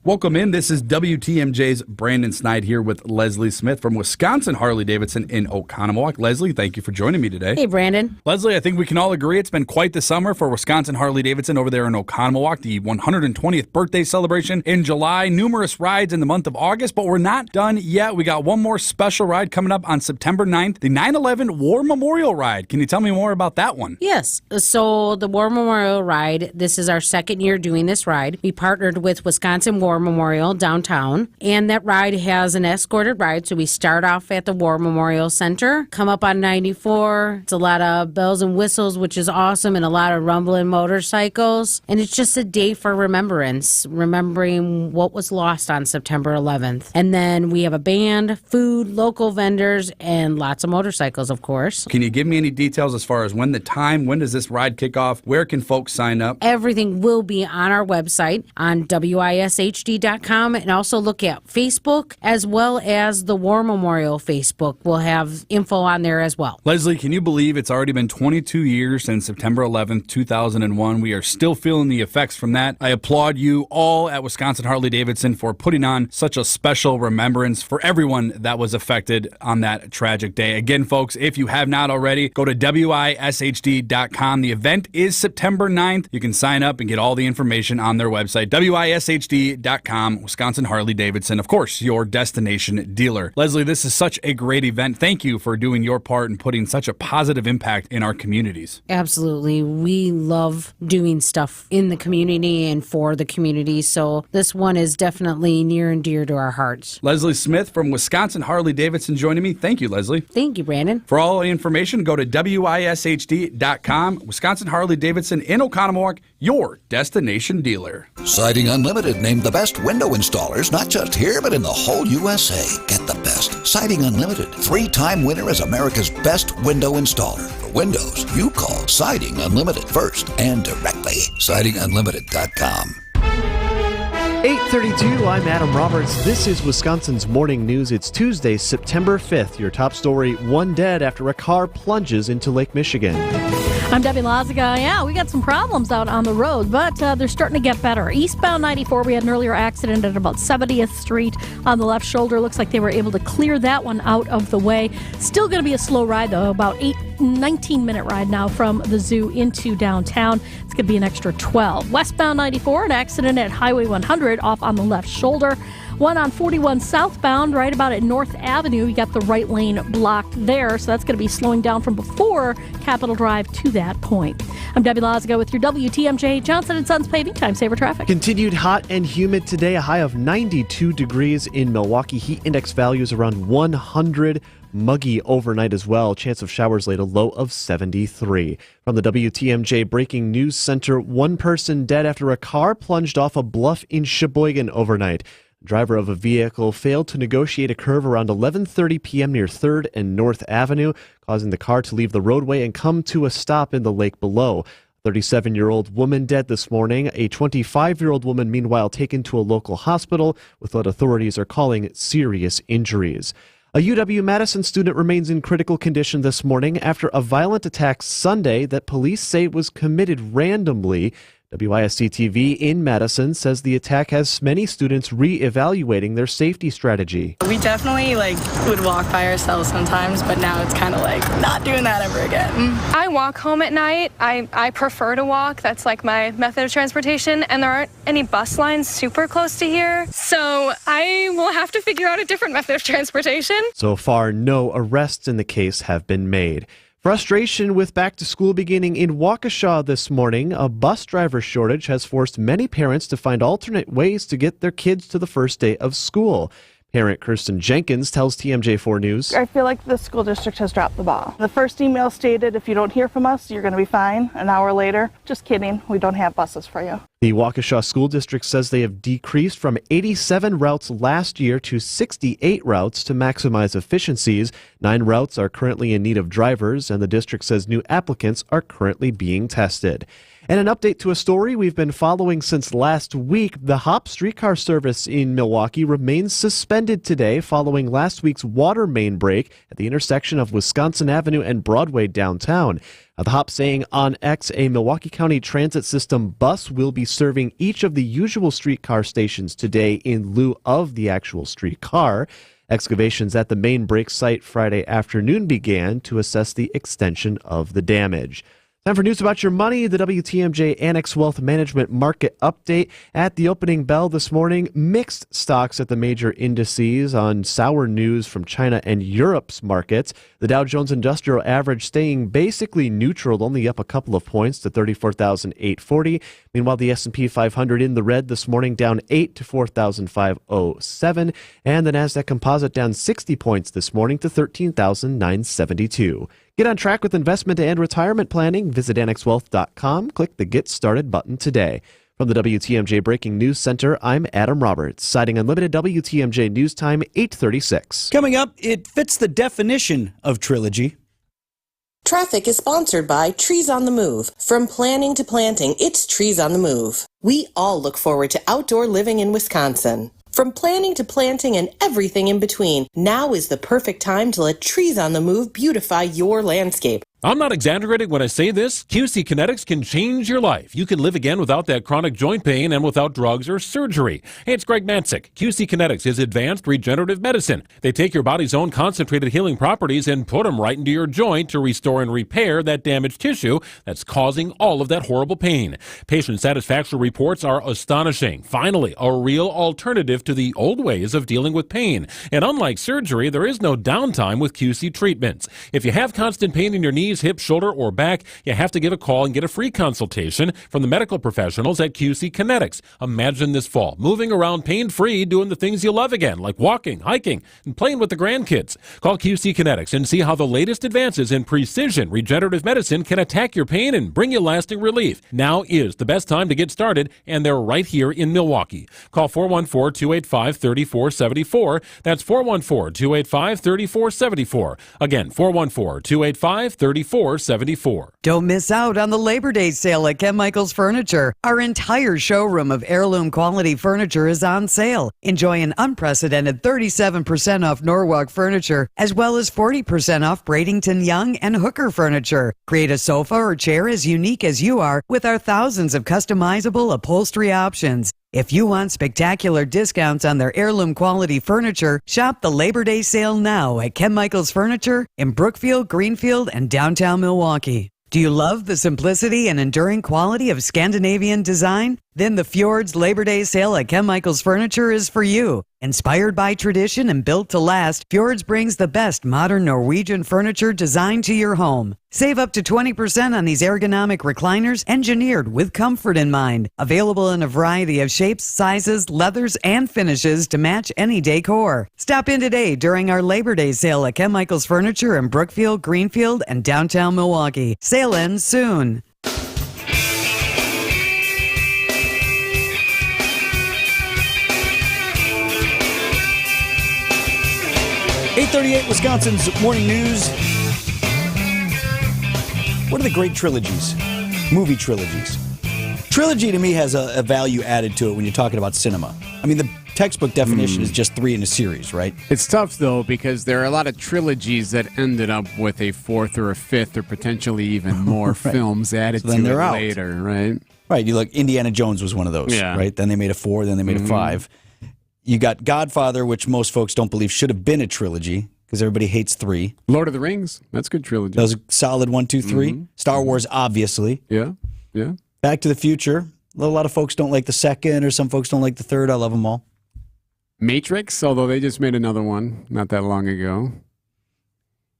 Speaker 17: Welcome in. This is WTMJ's Brandon Snide here with Leslie Smith from Wisconsin Harley-Davidson in Oconomowoc. Leslie, thank you for joining me today.
Speaker 20: Hey, Brandon.
Speaker 17: Leslie, I think we can all agree it's been quite the summer for Wisconsin Harley-Davidson over there in Oconomowoc. The 120th birthday celebration in July, numerous rides in the month of August, but we're not done yet. We got one more special ride coming up on September 9th, the 9/11 War Memorial Ride. Can you tell me more about that one?
Speaker 20: Yes. So the War Memorial Ride, this is our second year doing this ride. We partnered with Wisconsin War Memorial downtown, and that ride has an escorted ride. So we start off at the War Memorial Center, come up on 94. It's a lot of bells and whistles, which is awesome, and a lot of rumbling motorcycles. And it's just a day for remembrance, remembering what was lost on September 11th. And then we have a band, food, local vendors, and lots of motorcycles, of course.
Speaker 17: Can you give me any details as far as when does this ride kick off? Where can folks sign up?
Speaker 20: Everything will be on our website on WISHD.com, and also look at Facebook as well as the War Memorial Facebook. We'll have info on there as well.
Speaker 17: Leslie, can you believe it's already been 22 years since September 11th, 2001? We are still feeling the effects from that. I applaud you all at Wisconsin Harley-Davidson for putting on such a special remembrance for everyone that was affected on that tragic day. Again, folks, if you have not already, go to WISHD.com. The event is September 9th. You can sign up and get all the information on their website, WISHD.com, Wisconsin Harley-Davidson, of course, your destination dealer. Leslie, this is such a great event. Thank you for doing your part and putting such a positive impact in our communities.
Speaker 20: Absolutely. We love doing stuff in the community and for the community, so this one is definitely near and dear to our hearts.
Speaker 17: Leslie Smith from Wisconsin Harley-Davidson joining me. Thank you, Leslie.
Speaker 20: Thank you, Brandon.
Speaker 17: For all the information, go to WISHD.com. Wisconsin Harley-Davidson in Oconomowoc, your destination dealer.
Speaker 21: Siding Unlimited named the best window installers, not just here, but in the whole USA. Get the best. Siding Unlimited, 3-time winner as America's best window installer. For windows, you call Siding Unlimited first and directly. SidingUnlimited.com.
Speaker 22: 8:32, I'm Adam Roberts. This is Wisconsin's Morning News. It's Tuesday, September 5th. Your top story, one dead after a car plunges into Lake Michigan.
Speaker 12: I'm Debbie Lazaga. Yeah, we got some problems out on the road, but they're starting to get better. Eastbound 94, we had an earlier accident at about 70th Street on the left shoulder. Looks like they were able to clear that one out of the way. Still going to be a slow ride, though, about 19-minute ride now from the zoo into downtown. It's going to be an extra 12. Westbound 94, an accident at Highway 100 off on the left shoulder. One on 41 southbound, right about at North Avenue. You got the right lane blocked there, so that's going to be slowing down from before Capitol Drive to that point. I'm Debbie Lazaga with your WTMJ Johnson & Sons Paving Time Saver Traffic.
Speaker 22: Continued hot and humid today, a high of 92 degrees in Milwaukee. Heat index values around 100. Muggy overnight as well. Chance of showers late, a low of 73. From the WTMJ Breaking News Center, one person dead after a car plunged off a bluff in Sheboygan overnight. The driver of a vehicle failed to negotiate a curve around 11:30 p.m. near 3rd and North Avenue, causing the car to leave the roadway and come to a stop in the lake below. 37-year-old woman dead this morning. A 25-year-old woman, meanwhile, taken to a local hospital with what authorities are calling serious injuries. A UW-Madison student remains in critical condition this morning after a violent attack Sunday that police say was committed randomly. WISC-TV in Madison says the attack has many students re-evaluating their safety strategy.
Speaker 1: We definitely would walk by ourselves sometimes, but now it's kind of not doing that ever again.
Speaker 3: I walk home at night. I prefer to walk. That's my method of transportation, and there aren't any bus lines super close to here, so I will have to figure out a different method of transportation.
Speaker 22: So far, no arrests in the case have been made. Frustration with back to school beginning in Waukesha this morning. A bus driver shortage has forced many parents to find alternate ways to get their kids to the first day of school. Parent Kirsten Jenkins tells TMJ4 News.
Speaker 5: I feel like the school district has dropped the ball. The first email stated, if you don't hear from us, you're going to be fine. An hour later, just kidding, we don't have buses for you.
Speaker 22: The Waukesha School District says they have decreased from 87 routes last year to 68 routes to maximize efficiencies. 9 routes are currently in need of drivers, and the district says new applicants are currently being tested. And an update to a story we've been following since last week. The HOP streetcar service in Milwaukee remains suspended today following last week's water main break at the intersection of Wisconsin Avenue and Broadway downtown. The HOP saying on X, a Milwaukee County Transit System bus will be serving each of the usual streetcar stations today in lieu of the actual streetcar. Excavations at the main break site Friday afternoon began to assess the extension of the damage. Time for news about your money, the WTMJ Annex Wealth Management Market Update. At the opening bell this morning, mixed stocks at the major indices on sour news from China and Europe's markets. The Dow Jones Industrial Average staying basically neutral, only up a couple of points to 34,840. Meanwhile, the S&P 500 in the red this morning, down 8 to 4,507. And the Nasdaq Composite down 60 points this morning to 13,972. Get on track with investment and retirement planning. Visit annexwealth.com. Click the Get Started button today. From the WTMJ Breaking News Center, I'm Adam Roberts. Citing Unlimited WTMJ News Time, 8:36.
Speaker 10: Coming up, it fits the definition of trilogy.
Speaker 23: Traffic is sponsored by Trees on the Move. From planning to planting, it's Trees on the Move. We all look forward to outdoor living in Wisconsin. From planning to planting and everything in between, now is the perfect time to let Trees on the Move beautify your landscape.
Speaker 24: I'm not exaggerating when I say this. QC Kinetics can change your life. You can live again without that chronic joint pain and without drugs or surgery. Hey, it's Greg Mansick. QC Kinetics is advanced regenerative medicine. They take your body's own concentrated healing properties and put them right into your joint to restore and repair that damaged tissue that's causing all of that horrible pain. Patient satisfaction reports are astonishing. Finally, a real alternative to the old ways of dealing with pain. And unlike surgery, there is no downtime with QC treatments. If you have constant pain in your knees, hip, shoulder, or back, you have to give a call and get a free consultation from the medical professionals at QC Kinetics. Imagine this fall, moving around pain-free, doing the things you love again, like walking, hiking, and playing with the grandkids. Call QC Kinetics and see how the latest advances in precision regenerative medicine can attack your pain and bring you lasting relief. Now is the best time to get started, and they're right here in Milwaukee. Call 414-285-3474. That's 414-285-3474. Again, 414-285-3474.
Speaker 9: Don't miss out on the Labor Day sale at Ken Michaels Furniture. Our entire showroom of heirloom quality furniture is on sale. Enjoy an unprecedented 37% off Norwalk furniture, as well as 40% off Bradenton Young and Hooker furniture. Create a sofa or chair as unique as you are with our thousands of customizable upholstery options. If you want spectacular discounts on their heirloom quality furniture, shop the Labor Day sale now at Ken Michaels Furniture in Brookfield, Greenfield, and downtown Milwaukee. Do you love the simplicity and enduring quality of Scandinavian design? Then the Fjords Labor Day sale at Ken Michaels Furniture is for you. Inspired by tradition and built to last, Fjords brings the best modern Norwegian furniture designed to your home. Save up to 20% on these ergonomic recliners engineered with comfort in mind. Available in a variety of shapes, sizes, leathers, and finishes to match any decor. Stop in today during our Labor Day sale at Ken Michaels Furniture in Brookfield, Greenfield, and downtown Milwaukee. Sale ends soon.
Speaker 10: 6:38, Wisconsin's Morning News. What are the great trilogies? Movie trilogies. Trilogy to me has a value added to it when you're talking about cinema. I mean, the textbook definition is just 3 in a series, right?
Speaker 11: It's tough, though, because there are a lot of trilogies that ended up with a 4th or a 5th or potentially even more films added
Speaker 10: So then
Speaker 11: to
Speaker 10: they're
Speaker 11: it
Speaker 10: out.
Speaker 11: later, right?
Speaker 10: Right. You look, Indiana Jones was one of those,
Speaker 11: Yeah.
Speaker 10: right? Then they made a 4, then they made a 5. You got Godfather, which most folks don't believe should have been a trilogy because everybody hates 3.
Speaker 11: Lord of the Rings, that's a good trilogy.
Speaker 10: That was a solid 1, 2, 3. Star Wars, obviously.
Speaker 11: Yeah, yeah.
Speaker 10: Back to the Future. A lot of folks don't like the 2nd, or some folks don't like the 3rd. I love them all.
Speaker 11: Matrix, although they just made another one not that long ago.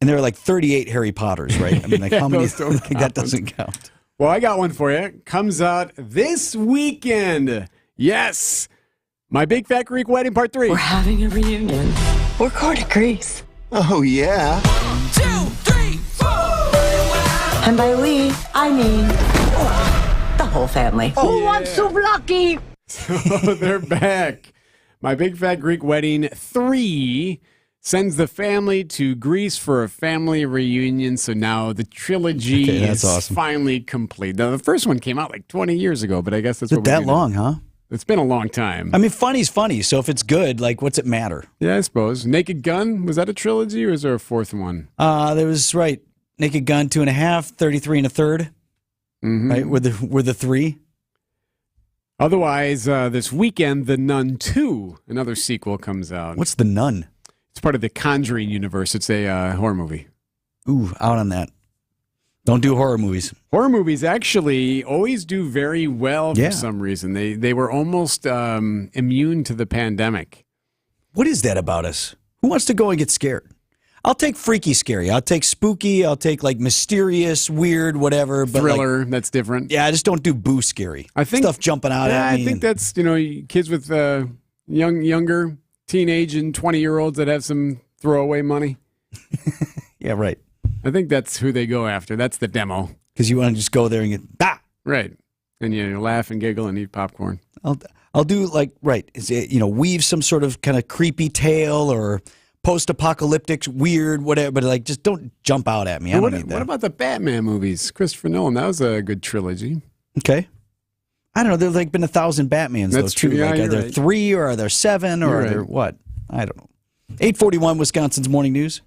Speaker 10: And there are like 38 Harry Potters, right? I mean, like how many?
Speaker 11: Those don't
Speaker 10: That
Speaker 11: count.
Speaker 10: doesn't count.
Speaker 11: Well, I got one for you. Comes out this weekend. Yes. My Big Fat Greek Wedding Part 3.
Speaker 6: We're having a reunion. We're going to Greece.
Speaker 2: Oh, yeah.
Speaker 6: 1, 2, 3, 4. And by we, I mean the whole family.
Speaker 11: Oh,
Speaker 6: I'm so lucky.
Speaker 11: So they're back. My Big Fat Greek Wedding 3 sends the family to Greece for a family reunion. So now the trilogy
Speaker 10: that's
Speaker 11: is
Speaker 10: awesome.
Speaker 11: finally complete. Now, the first one came out like 20 years ago, but I guess that's
Speaker 10: Is
Speaker 11: what
Speaker 10: it
Speaker 11: we
Speaker 10: that
Speaker 11: do now.
Speaker 10: long, huh?
Speaker 11: It's been a long time.
Speaker 10: I mean, funny's funny. So if it's good, like, what's it matter?
Speaker 11: Yeah, I suppose. Naked Gun, was that a trilogy or is there a 4th one?
Speaker 10: There was, right, Naked Gun 2.5, 33 1/3. Right, were the 3.
Speaker 11: Otherwise, this weekend, The Nun 2, another sequel, comes out.
Speaker 10: What's The Nun?
Speaker 11: It's part of the Conjuring universe. It's a horror movie.
Speaker 10: Ooh, out on that. Don't do horror movies.
Speaker 11: Horror movies actually always do very well for
Speaker 10: Yeah.
Speaker 11: some reason. They were almost immune to the pandemic.
Speaker 10: What is that about us? Who wants to go and get scared? I'll take freaky scary. I'll take spooky. I'll take like mysterious, weird, whatever. But
Speaker 11: Thriller,
Speaker 10: like,
Speaker 11: that's different.
Speaker 10: yeah, I just don't do boo scary.
Speaker 11: I think
Speaker 10: Stuff jumping out
Speaker 11: Yeah,
Speaker 10: at me.
Speaker 11: I think that's, kids with younger teenage and 20-year-olds that have some throwaway money.
Speaker 10: Yeah, right.
Speaker 11: I think that's who they go after. That's the demo.
Speaker 10: Because you want to just go there and get, bah!
Speaker 11: Right. And you laugh and giggle and eat popcorn.
Speaker 10: I'll do like, right, is it, weave some sort of kind of creepy tale or post-apocalyptic, weird, whatever, but like just don't jump out at me. I don't need that.
Speaker 11: What about the Batman movies? Christopher Nolan, that was a good trilogy.
Speaker 10: Okay. I don't know. There's like been 1,000 Batmans,
Speaker 11: That's
Speaker 10: though, too.
Speaker 11: true. Yeah,
Speaker 10: like, are
Speaker 11: you're
Speaker 10: there
Speaker 11: right.
Speaker 10: 3 or are there 7 or
Speaker 11: You're
Speaker 10: are there
Speaker 11: right.
Speaker 10: what? I don't know. 841 Wisconsin's Morning News.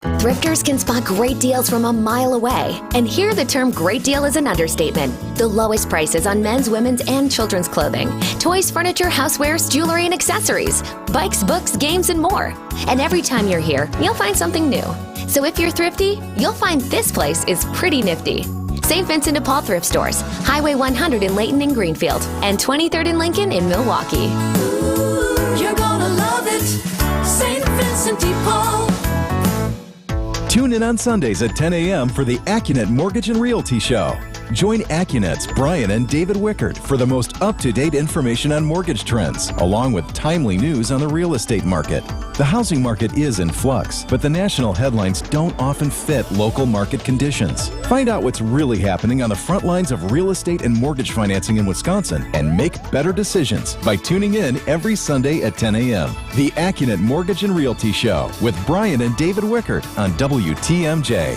Speaker 4: Thrifters can spot great deals from a mile away. And here the term great deal is an understatement. The lowest prices on men's, women's, and children's clothing. Toys, furniture, housewares, jewelry, and accessories. Bikes, books, games, and more. And every time you're here, you'll find something new. So if you're thrifty, you'll find this place is pretty nifty. St. Vincent de Paul Thrift Stores. Highway 100 in Layton and Greenfield. And 23rd and Lincoln in Milwaukee.
Speaker 6: You're gonna love it. St. Vincent de Paul.
Speaker 7: Tune in on Sundays at 10 a.m. for the AccuNet Mortgage and Realty Show. Join AccuNet's Brian and David Wickard for the most up-to-date information on mortgage trends, along with timely news on the real estate market. The housing market is in flux, but the national headlines don't often fit local market conditions. Find out what's really happening on the front lines of real estate and mortgage financing in Wisconsin and make better decisions by tuning in every Sunday at 10 a.m. The AccuNet Mortgage and Realty Show with Brian and David Wickard on WTMJ.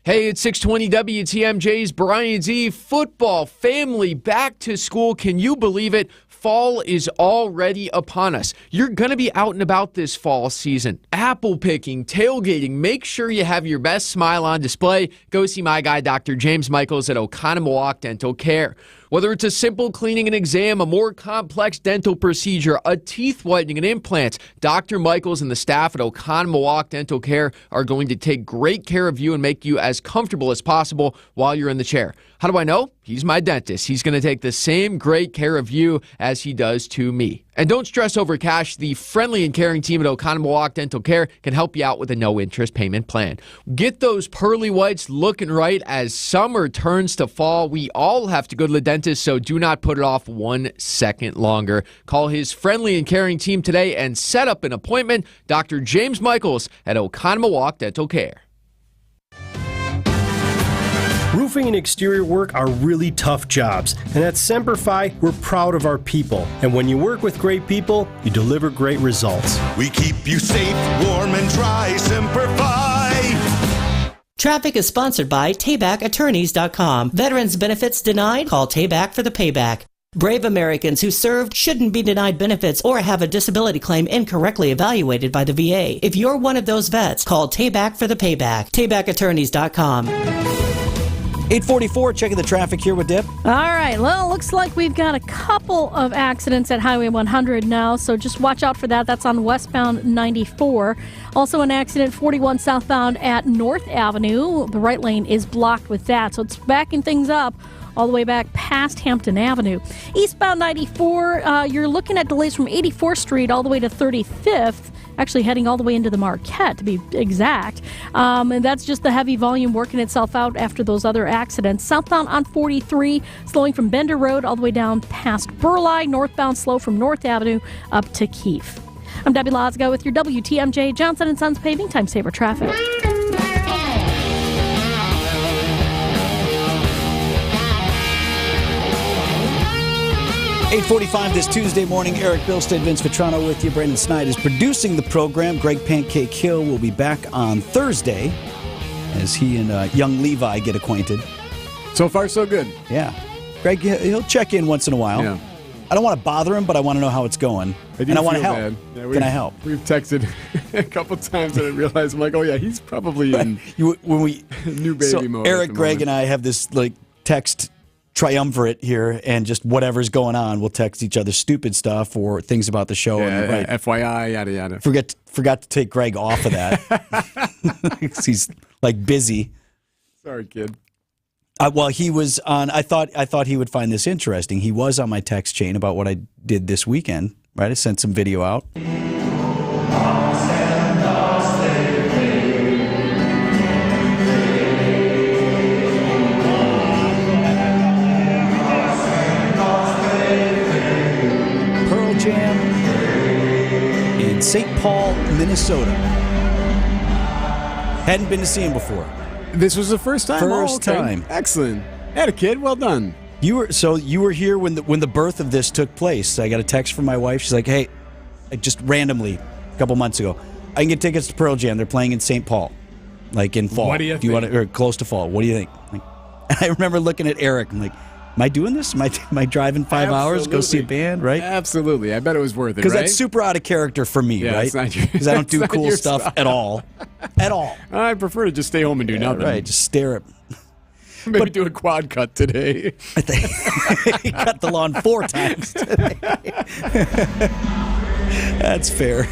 Speaker 18: Hey, it's 620 WTMJ's Brian Z. Football family back to school. Can you believe it? Fall is already upon us. You're going to be out and about this fall season. Apple picking, tailgating. Make sure you have your best smile on display. Go see my guy, Dr. James Michaels at Oconomowoc Dental Care. Whether it's a simple cleaning and exam, a more complex dental procedure, a teeth whitening and implants, Dr. Michaels and the staff at Oconomowoc Dental Care are going to take great care of you and make you as comfortable as possible while you're in the chair. How do I know? He's my dentist. He's going to take the same great care of you as he does to me. And don't stress over cash. The friendly and caring team at Oconomowoc Dental Care can help you out with a no-interest payment plan. Get those pearly whites looking right as summer turns to fall. We all have to go to the dentist, so do not put it off 1 second longer. Call his friendly and caring team today and set up an appointment. Dr. James Michaels at Oconomowoc Dental Care.
Speaker 2: Roofing and exterior work are really tough jobs, and at Semper Fi, we're proud of our people. And when you work with great people, you deliver great results.
Speaker 8: We keep you safe, warm, and dry. Semper Fi.
Speaker 13: Traffic is sponsored by TaybackAttorneys.com. Veterans benefits denied? Call Tayback for the payback. Brave Americans who served shouldn't be denied benefits or have a disability claim incorrectly evaluated by the VA. If you're one of those vets, call Tayback for the payback. TaybackAttorneys.com.
Speaker 10: 844, checking the traffic here with Dip.
Speaker 12: All right. Well, looks like we've got a couple of accidents at Highway 100 now, so just watch out for that. That's on westbound 94. Also an accident 41 southbound at North Avenue. The right lane is blocked with that, so it's backing things up all the way back past Hampton Avenue. Eastbound 94, you're looking at delays from 84th Street all the way to 35th, actually heading all the way into the Marquette, to be exact. And that's just the heavy volume working itself out after those other accidents. Southbound on 43, slowing from Bender Road all the way down past Burleigh. Northbound slow from North Avenue up to Keefe. I'm Debbie Lozga with your WTMJ Johnson & Sons Paving Time Saver Traffic.
Speaker 10: 8:45 this Tuesday morning. Eric Bilstead, Vince Vitrano with you. Brandon Snide is producing the program. Greg Pancake Hill will be back on Thursday as he and young Levi get acquainted.
Speaker 11: So far, so good.
Speaker 10: Yeah. Greg, he'll check in once in a while. Yeah. I don't want to bother him, but I want to know how it's going. And I want to help.
Speaker 11: Yeah,
Speaker 10: Can I help?
Speaker 11: We've texted a couple times and I realized, I'm like, oh, yeah, he's probably in new baby mode.
Speaker 10: Eric, Greg, and I have this text triumvirate here, and just whatever's going on, we'll text each other stupid stuff or things about the show.
Speaker 11: Yeah, FYI, yada, yada.
Speaker 10: Forgot to take Greg off of that. He's busy.
Speaker 11: Sorry, kid.
Speaker 10: Well, he was on. I thought he would find this interesting. He was on my text chain about what I did this weekend. Right, I sent some video out. Pearl Jam in St. Paul, Minnesota. Hadn't been to see him before.
Speaker 11: This was the first time?
Speaker 10: First time.
Speaker 11: Excellent. Had a kid. Well done.
Speaker 10: You were here when the birth of this took place. I got a text from my wife. She's like, hey, just randomly, a couple months ago, I can get tickets to Pearl Jam. They're playing in St. Paul, in fall.
Speaker 11: What do you think?
Speaker 10: Want or close to fall. What do you think? I remember looking at Eric. I'm like, am I doing this? Am I driving 5 hours to go see a band, right?
Speaker 11: Absolutely. I bet it was worth it,
Speaker 10: Because that's super out of character for me, right? Because I don't do cool stuff at all. At all.
Speaker 11: I prefer to just stay home and do nothing.
Speaker 10: Right, just stare at...
Speaker 11: Maybe do a quad cut today.
Speaker 10: He cut the lawn 4 times today. That's fair.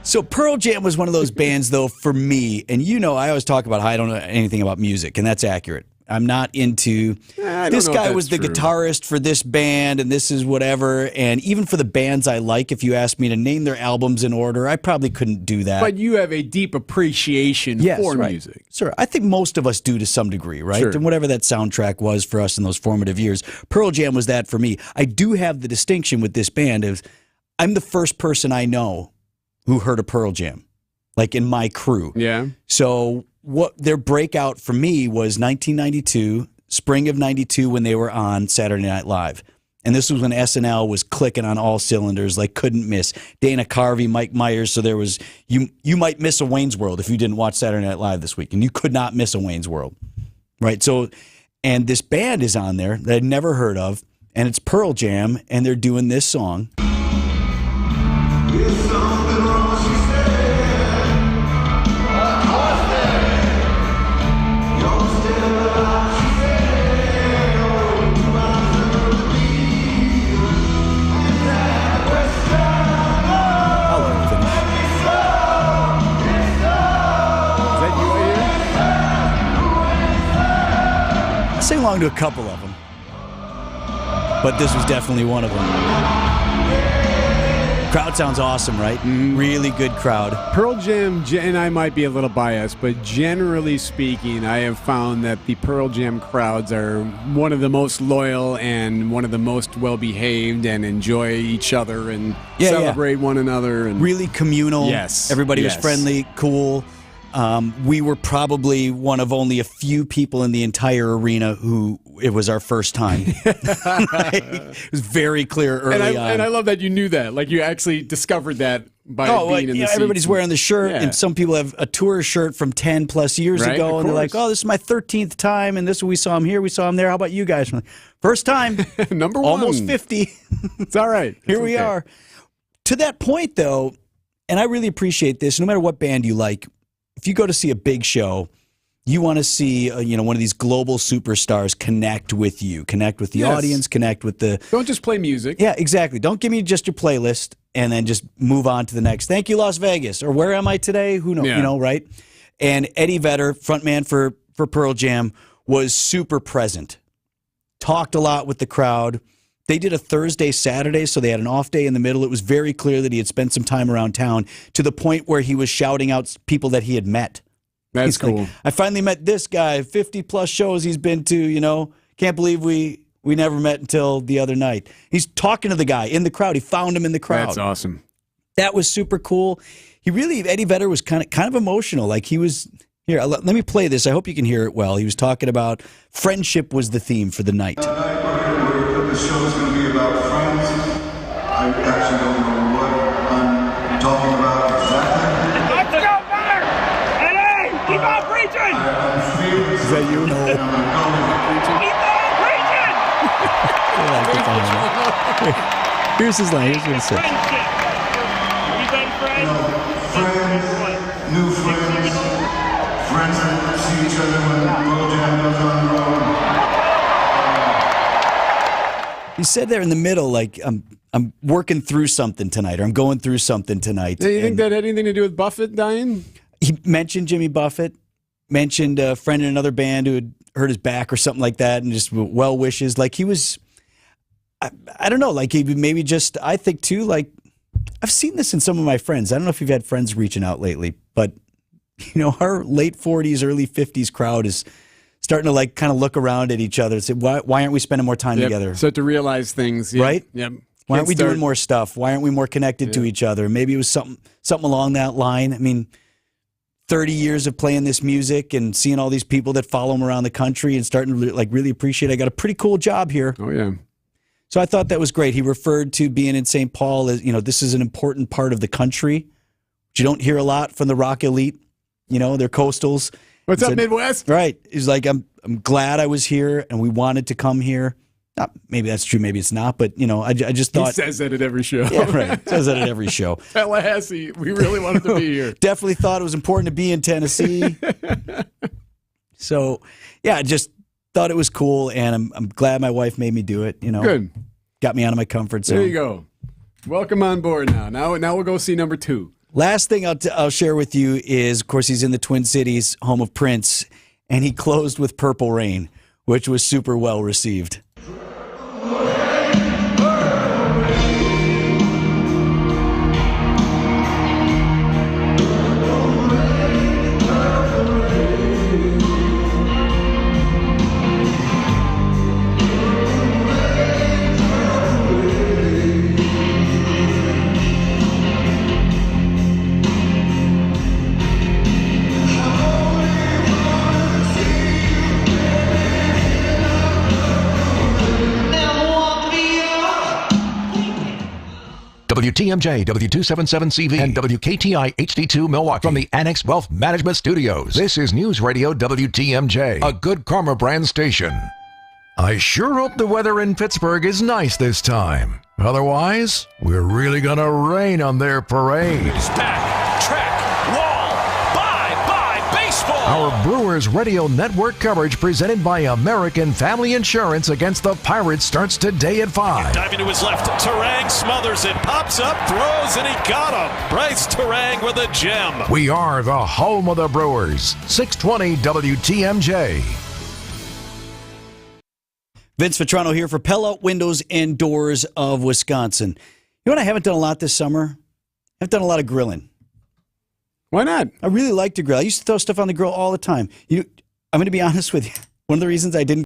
Speaker 10: So Pearl Jam was one of those bands, though, for me, and I always talk about how I don't know anything about music, and that's accurate. I'm not into, this guy was the guitarist for this band, and this is whatever, and even for the bands I like, if you asked me to name their albums in order, I probably couldn't do that.
Speaker 11: But you have a deep appreciation for music.
Speaker 10: Sure. I think most of us do to some degree, right?
Speaker 11: Sure.
Speaker 10: And whatever that soundtrack was for us in those formative years, Pearl Jam was that for me. I do have the distinction with this band of I'm the first person I know who heard of Pearl Jam, in my crew.
Speaker 11: Yeah.
Speaker 10: So what their breakout for me was 1992, spring of 92, when they were on Saturday Night Live. And this was when SNL was clicking on all cylinders, couldn't miss. Dana Carvey, Mike Myers, so there was, you might miss a Wayne's World if you didn't watch Saturday Night Live this week, and you could not miss a Wayne's World, right? So, and this band is on there that I'd never heard of, and it's Pearl Jam, and they're doing this song. Sing along to a couple of them, but this was definitely one of them. Crowd sounds awesome, right? Really good crowd.
Speaker 11: Pearl Jam, and I might be a little biased, but generally speaking, I have found that the Pearl Jam crowds are one of the most loyal and one of the most well-behaved and enjoy each other and celebrate one another. And
Speaker 10: really communal.
Speaker 11: Yes.
Speaker 10: Everybody was friendly, cool. We were probably one of only a few people in the entire arena who it was our first time. It was very clear early on.
Speaker 11: And I love that you knew that. Like, you actually discovered that by being in the seats.
Speaker 10: Everybody's wearing the shirt, and some people have a tour shirt from 10 plus years ago, and they're like, "Oh, this is my 13th time, and we saw him here, we saw him there. How about you guys?" First time,
Speaker 11: number one,
Speaker 10: almost 50.
Speaker 11: It's all right.
Speaker 10: Here we are. To that point, though, and I really appreciate this. No matter what band you like, if you go to see a big show, you want to see one of these global superstars connect with you, connect with the audience, connect with the.
Speaker 11: Don't just play music.
Speaker 10: Yeah, exactly. Don't give me just your playlist and then just move on to the next. Thank you, Las Vegas, or where am I today? Who knows?
Speaker 11: Yeah.
Speaker 10: Right? And Eddie Vedder, frontman for Pearl Jam, was super present. Talked a lot with the crowd. They did a Thursday, Saturday, so they had an off day in the middle. It was very clear that he had spent some time around town, to the point where he was shouting out people that he had met.
Speaker 11: That's cool.
Speaker 10: Like, I finally met this guy, 50-plus shows he's been to, Can't believe we never met until the other night. He's talking to the guy in the crowd. He found him in the crowd.
Speaker 11: That's awesome.
Speaker 10: That was super cool. Eddie Vedder was kind of emotional. Like, he was, here, let me play this. I hope you can hear it well. He was talking about friendship was the theme for the night.
Speaker 14: The show's going to be about friends. I actually don't know what I'm talking about exactly.
Speaker 15: Let's go, Vedder! Hey, keep on preaching!
Speaker 14: I'm feeling
Speaker 10: Is that you? No.
Speaker 15: Keep on preaching!
Speaker 10: Here's his line. Here's what he said.
Speaker 15: We've been friends.
Speaker 14: Friends, new friends, friends that see each other when Pearl Jam goes on the road.
Speaker 10: He said there in the middle, like, I'm working through something tonight, or I'm going through something tonight.
Speaker 11: Do you think that had anything to do with Buffett dying?
Speaker 10: He mentioned Jimmy Buffett, mentioned a friend in another band who had hurt his back or something like that, and just well wishes. Like, he was, I don't know, like, he maybe just, I think too, like, I've seen this in some of my friends. I don't know if you've had friends reaching out lately, but, our late 40s, early 50s crowd is starting to, like, kind of look around at each other and say, why aren't we spending more time together?
Speaker 11: Start to realize things. Yep.
Speaker 10: Right?
Speaker 11: Yep.
Speaker 10: Why aren't we doing more stuff? Why aren't we more connected to each other? Maybe it was something along that line. I mean, 30 years of playing this music and seeing all these people that follow him around the country and starting to, like, really appreciate I got a pretty cool job here.
Speaker 11: Oh, yeah.
Speaker 10: So I thought that was great. He referred to being in St. Paul as, this is an important part of the country, which you don't hear a lot from the rock elite. They're coastals.
Speaker 11: What's up, Midwest?
Speaker 10: Right. He's like, I'm glad I was here and we wanted to come here. Maybe that's true, maybe it's not, but, I just thought.
Speaker 11: He says that at every show.
Speaker 10: Yeah, right. Says that at every show.
Speaker 11: Tallahassee, we really wanted to be here.
Speaker 10: Definitely thought it was important to be in Tennessee. So, yeah, I just thought it was cool, and I'm glad my wife made me do it.
Speaker 11: Good.
Speaker 10: Got me out of my comfort zone.
Speaker 11: There you go. Welcome on board now. Now we'll go see number 2.
Speaker 10: Last thing I'll share with you is, of course, he's in the Twin Cities, home of Prince, and he closed with Purple Rain, which was super well received.
Speaker 16: WTMJ, W277CV, and WKTI HD2 Milwaukee from the Annex Wealth Management Studios. This is News Radio WTMJ, a Good Karma brand station. I sure hope the weather in Pittsburgh is nice this time. Otherwise, we're really gonna rain on their parade.
Speaker 19: Stack, track, wall, bye, baseball.
Speaker 16: Our Brewers Radio Network coverage presented by American Family Insurance against the Pirates starts today at 5.
Speaker 19: Diving to his left, Terang smothers it, pops up, throws, and he got him. Bryce Terang with a gem.
Speaker 16: We are the home of the Brewers. 620 WTMJ.
Speaker 10: Vince Vitrano here for Pella Windows and Doors of Wisconsin. You know what I haven't done a lot this summer? I've done a lot of grilling.
Speaker 11: Why not?
Speaker 10: I really like to grill. I used to throw stuff on the grill all the time. I'm going to be honest with you. One of the reasons I didn't